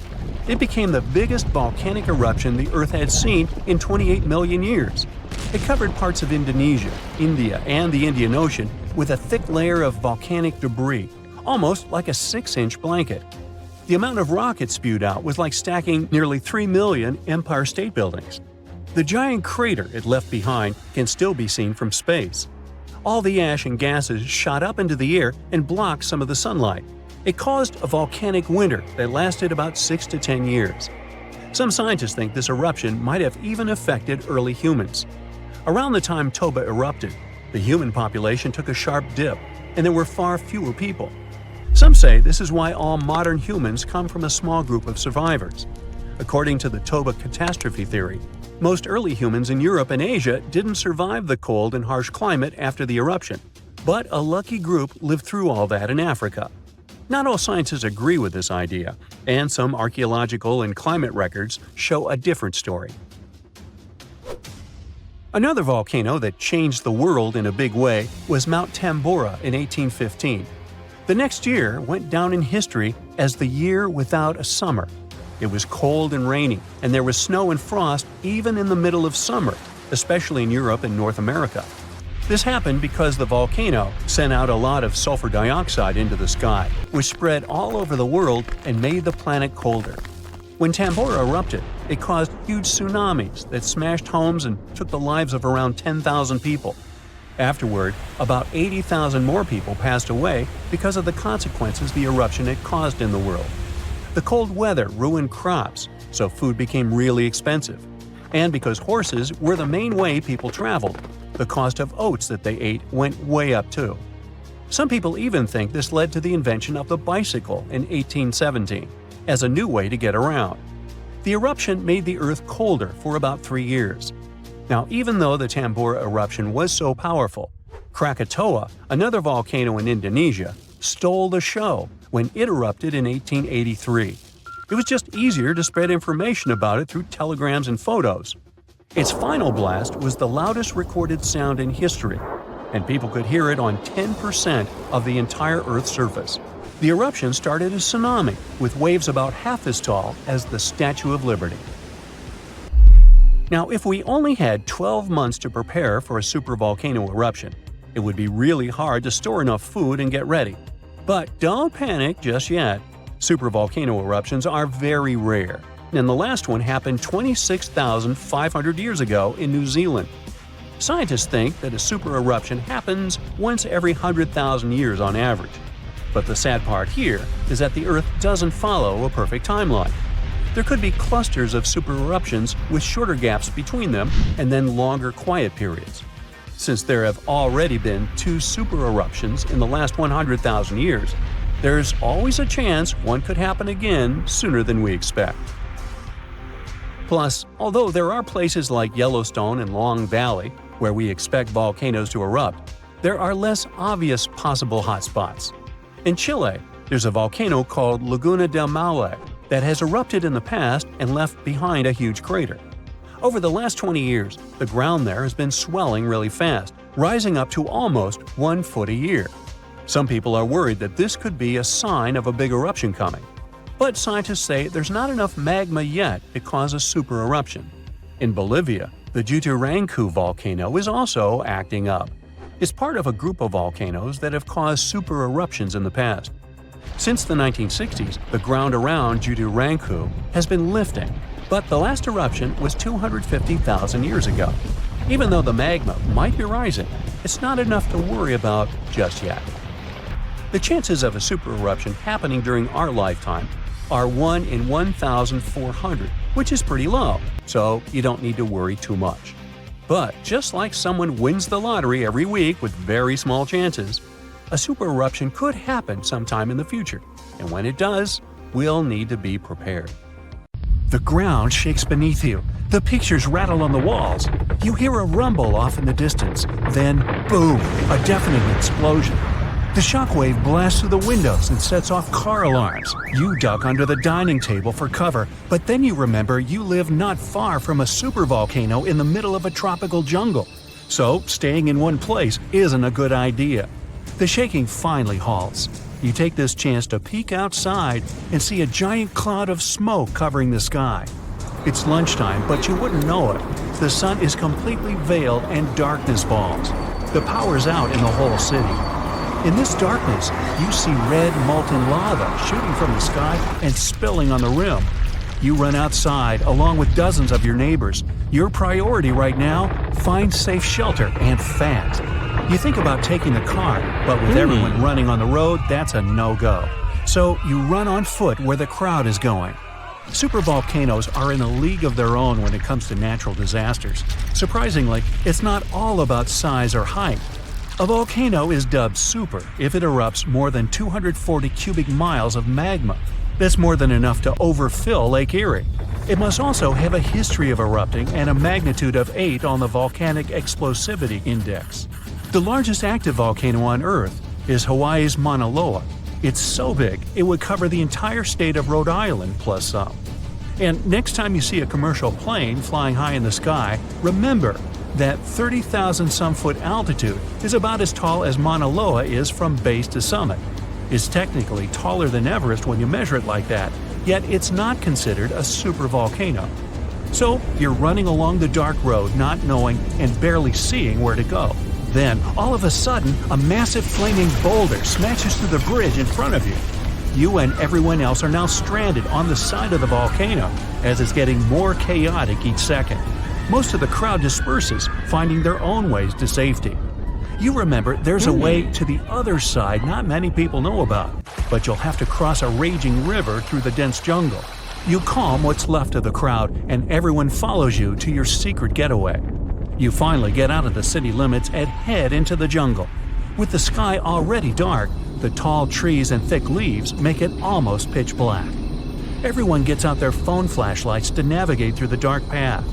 It became the biggest volcanic eruption the Earth had seen in 28 million years. It covered parts of Indonesia, India, and the Indian Ocean with a thick layer of volcanic debris, almost like a 6-inch blanket. The amount of rock it spewed out was like stacking nearly 3 million Empire State Buildings. The giant crater it left behind can still be seen from space. All the ash and gases shot up into the air and blocked some of the sunlight. It caused a volcanic winter that lasted about 6 to 10 years. Some scientists think this eruption might have even affected early humans. Around the time Toba erupted, the human population took a sharp dip, and there were far fewer people. Some say this is why all modern humans come from a small group of survivors. According to the Toba catastrophe theory, most early humans in Europe and Asia didn't survive the cold and harsh climate after the eruption, but a lucky group lived through all that in Africa. Not all scientists agree with this idea, and some archaeological and climate records show a different story. Another volcano that changed the world in a big way was Mount Tambora in 1815. The next year went down in history as the year without a summer. It was cold and rainy, and there was snow and frost even in the middle of summer, especially in Europe and North America. This happened because the volcano sent out a lot of sulfur dioxide into the sky, which spread all over the world and made the planet colder. When Tambora erupted, it caused huge tsunamis that smashed homes and took the lives of around 10,000 people. Afterward, about 80,000 more people passed away because of the consequences the eruption had caused in the world. The cold weather ruined crops, so food became really expensive. And because horses were the main way people traveled, the cost of oats that they ate went way up too. Some people even think this led to the invention of the bicycle in 1817 as a new way to get around. The eruption made the Earth colder for about 3 years. Now, even though the Tambora eruption was so powerful, Krakatoa, another volcano in Indonesia, stole the show when it erupted in 1883. It was just easier to spread information about it through telegrams and photos. Its final blast was the loudest recorded sound in history, and people could hear it on 10% of the entire Earth's surface. The eruption started a tsunami with waves about half as tall as the Statue of Liberty. Now, if we only had 12 months to prepare for a supervolcano eruption, it would be really hard to store enough food and get ready. But don't panic just yet. Supervolcano eruptions are very rare, and the last one happened 26,500 years ago in New Zealand. Scientists think that a super eruption happens once every 100,000 years on average. But the sad part here is that the Earth doesn't follow a perfect timeline. There could be clusters of super eruptions with shorter gaps between them and then longer quiet periods. Since there have already been 2 super eruptions in the last 100,000 years, there's always a chance one could happen again sooner than we expect. Plus, although there are places like Yellowstone and Long Valley where we expect volcanoes to erupt, there are less obvious possible hotspots. In Chile, there's a volcano called Laguna del Maule that has erupted in the past and left behind a huge crater. Over the last 20 years, the ground there has been swelling really fast, rising up to almost 1 foot a year. Some people are worried that this could be a sign of a big eruption coming. But scientists say there's not enough magma yet to cause a super eruption. In Bolivia, the Juturancu volcano is also acting up. It's part of a group of volcanoes that have caused super eruptions in the past. Since the 1960s, the ground around Juturancu has been lifting, but the last eruption was 250,000 years ago. Even though the magma might be rising, it's not enough to worry about just yet. The chances of a super eruption happening during our lifetime are 1 in 1,400, which is pretty low, so you don't need to worry too much. But just like someone wins the lottery every week with very small chances, a super eruption could happen sometime in the future, and when it does, we'll need to be prepared. The ground shakes beneath you. The pictures rattle on the walls. You hear a rumble off in the distance. Then, boom, a deafening explosion. The shockwave blasts through the windows and sets off car alarms. You duck under the dining table for cover, but then you remember you live not far from a supervolcano in the middle of a tropical jungle. So, staying in one place isn't a good idea. The shaking finally halts. You take this chance to peek outside and see a giant cloud of smoke covering the sky. It's lunchtime, but you wouldn't know it. The sun is completely veiled and darkness falls. The power's out in the whole city. In this darkness, you see red molten lava shooting from the sky and spilling on the rim. You run outside along with dozens of your neighbors. Your priority right now, find safe shelter and fast. You think about taking the car, but with everyone running on the road, that's a no-go. So you run on foot where the crowd is going. Supervolcanoes are in a league of their own when it comes to natural disasters. Surprisingly, it's not all about size or height. A volcano is dubbed super if it erupts more than 240 cubic miles of magma. That's more than enough to overfill Lake Erie. It must also have a history of erupting and a magnitude of 8 on the Volcanic Explosivity Index. The largest active volcano on Earth is Hawaii's Mauna Loa. It's so big, it would cover the entire state of Rhode Island plus some. And next time you see a commercial plane flying high in the sky, remember that 30,000-some-foot altitude is about as tall as Mauna Loa is from base to summit. It's technically taller than Everest when you measure it like that, yet it's not considered a supervolcano. So you're running along the dark road not knowing and barely seeing where to go. Then, all of a sudden, a massive flaming boulder smashes through the bridge in front of you. You and everyone else are now stranded on the side of the volcano, as it's getting more chaotic each second. Most of the crowd disperses, finding their own ways to safety. You remember there's a way to the other side not many people know about, but you'll have to cross a raging river through the dense jungle. You calm what's left of the crowd, and everyone follows you to your secret getaway. You finally get out of the city limits and head into the jungle. With the sky already dark, the tall trees and thick leaves make it almost pitch black. Everyone gets out their phone flashlights to navigate through the dark path.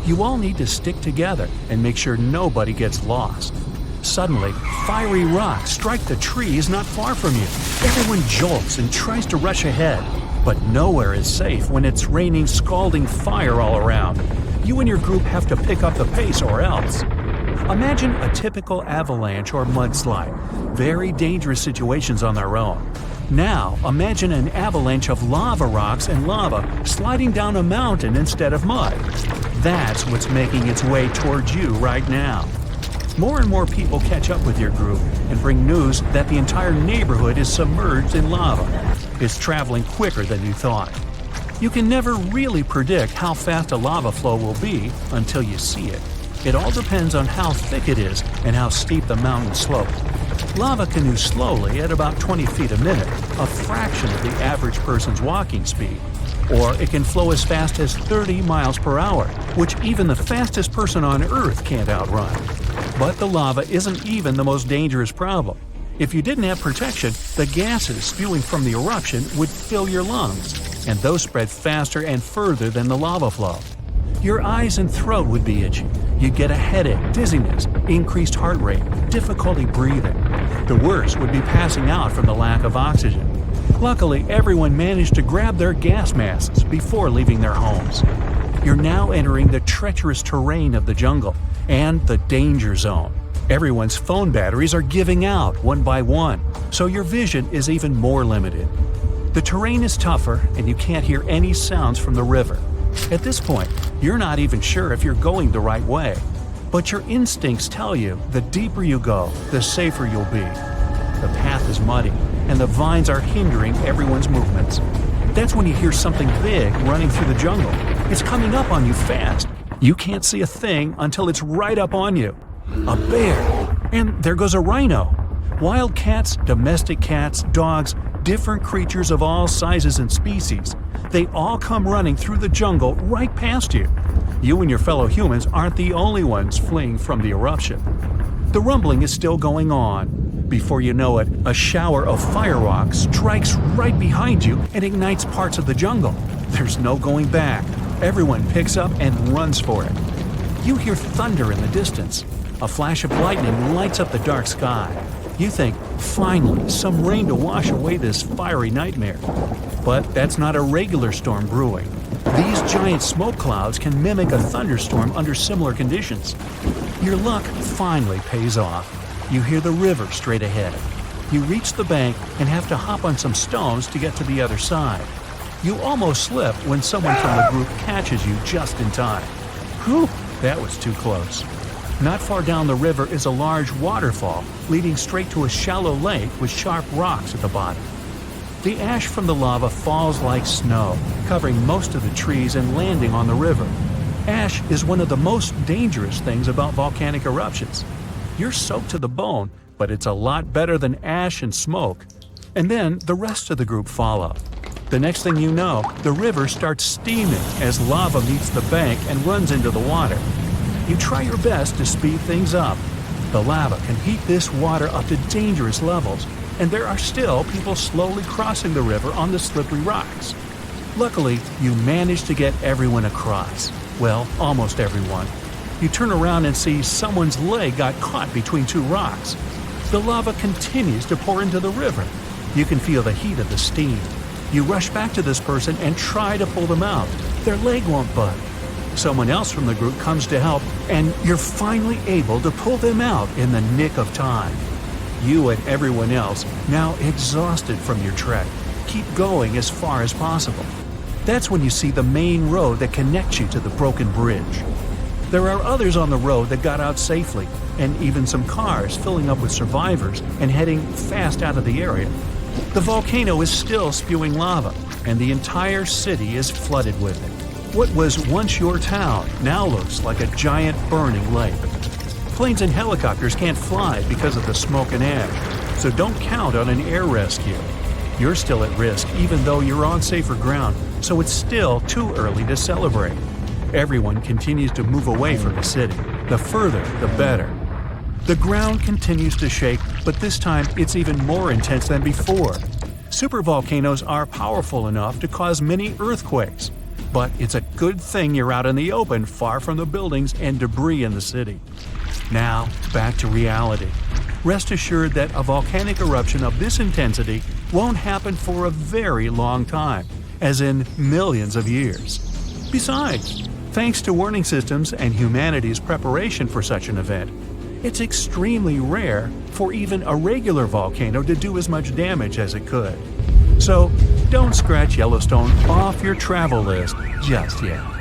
You all need to stick together and make sure nobody gets lost. Suddenly, fiery rocks strike the trees not far from you. Everyone jolts and tries to rush ahead, but nowhere is safe when it's raining scalding fire all around. You and your group have to pick up the pace or else. Imagine a typical avalanche or mudslide, very dangerous situations on their own. Now, imagine an avalanche of lava rocks and lava sliding down a mountain instead of mud. That's what's making its way towards you right now. More and more people catch up with your group and bring news that the entire neighborhood is submerged in lava. It's traveling quicker than you thought. You can never really predict how fast a lava flow will be until you see it. It all depends on how thick it is and how steep the mountain slope. Lava can move slowly at about 20 feet a minute, a fraction of the average person's walking speed. Or it can flow as fast as 30 miles per hour, which even the fastest person on Earth can't outrun. But the lava isn't even the most dangerous problem. If you didn't have protection, the gases spewing from the eruption would fill your lungs, and those spread faster and further than the lava flow. Your eyes and throat would be itchy. You'd get a headache, dizziness, increased heart rate, difficulty breathing. The worst would be passing out from the lack of oxygen. Luckily, everyone managed to grab their gas masks before leaving their homes. You're now entering the treacherous terrain of the jungle and the danger zone. Everyone's phone batteries are giving out one by one, so your vision is even more limited. The terrain is tougher and you can't hear any sounds from the river. At this point, you're not even sure if you're going the right way. But your instincts tell you the deeper you go, the safer you'll be. The path is muddy and the vines are hindering everyone's movements. That's when you hear something big running through the jungle. It's coming up on you fast. You can't see a thing until it's right up on you. A bear! And there goes a rhino. Wild cats, domestic cats, dogs, different creatures of all sizes and species. They all come running through the jungle right past you. You and your fellow humans aren't the only ones fleeing from the eruption. The rumbling is still going on. Before you know it, a shower of fire rock strikes right behind you and ignites parts of the jungle. There's no going back. Everyone picks up and runs for it. You hear thunder in the distance. A flash of lightning lights up the dark sky. You think, finally, some rain to wash away this fiery nightmare. But that's not a regular storm brewing. These giant smoke clouds can mimic a thunderstorm under similar conditions. Your luck finally pays off. You hear the river straight ahead. You reach the bank and have to hop on some stones to get to the other side. You almost slip when someone from the group catches you just in time. Whew, that was too close. Not far down the river is a large waterfall leading straight to a shallow lake with sharp rocks at the bottom. The ash from the lava falls like snow, covering most of the trees and landing on the river. Ash is one of the most dangerous things about volcanic eruptions. You're soaked to the bone, but it's a lot better than ash and smoke. And then the rest of the group follow. The next thing you know, the river starts steaming as lava meets the bank and runs into the water. You try your best to speed things up. The lava can heat this water up to dangerous levels, and there are still people slowly crossing the river on the slippery rocks. Luckily, you manage to get everyone across. Well, almost everyone. You turn around and see someone's leg got caught between two rocks. The lava continues to pour into the river. You can feel the heat of the steam. You rush back to this person and try to pull them out. Their leg won't budge. Someone else from the group comes to help, and you're finally able to pull them out in the nick of time. You and everyone else, now exhausted from your trek, keep going as far as possible. That's when you see the main road that connects you to the broken bridge. There are others on the road that got out safely, and even some cars filling up with survivors and heading fast out of the area. The volcano is still spewing lava, and the entire city is flooded with it. What was once your town now looks like a giant burning lake. Planes and helicopters can't fly because of the smoke and ash, so don't count on an air rescue. You're still at risk even though you're on safer ground, so it's still too early to celebrate. Everyone continues to move away from the city. The further, the better. The ground continues to shake, but this time it's even more intense than before. Supervolcanoes are powerful enough to cause many earthquakes. But it's a good thing you're out in the open, far from the buildings and debris in the city. Now, back to reality. Rest assured that a volcanic eruption of this intensity won't happen for a very long time, as in millions of years. Besides, thanks to warning systems and humanity's preparation for such an event, it's extremely rare for even a regular volcano to do as much damage as it could. So, don't scratch Yellowstone off your travel list just yet.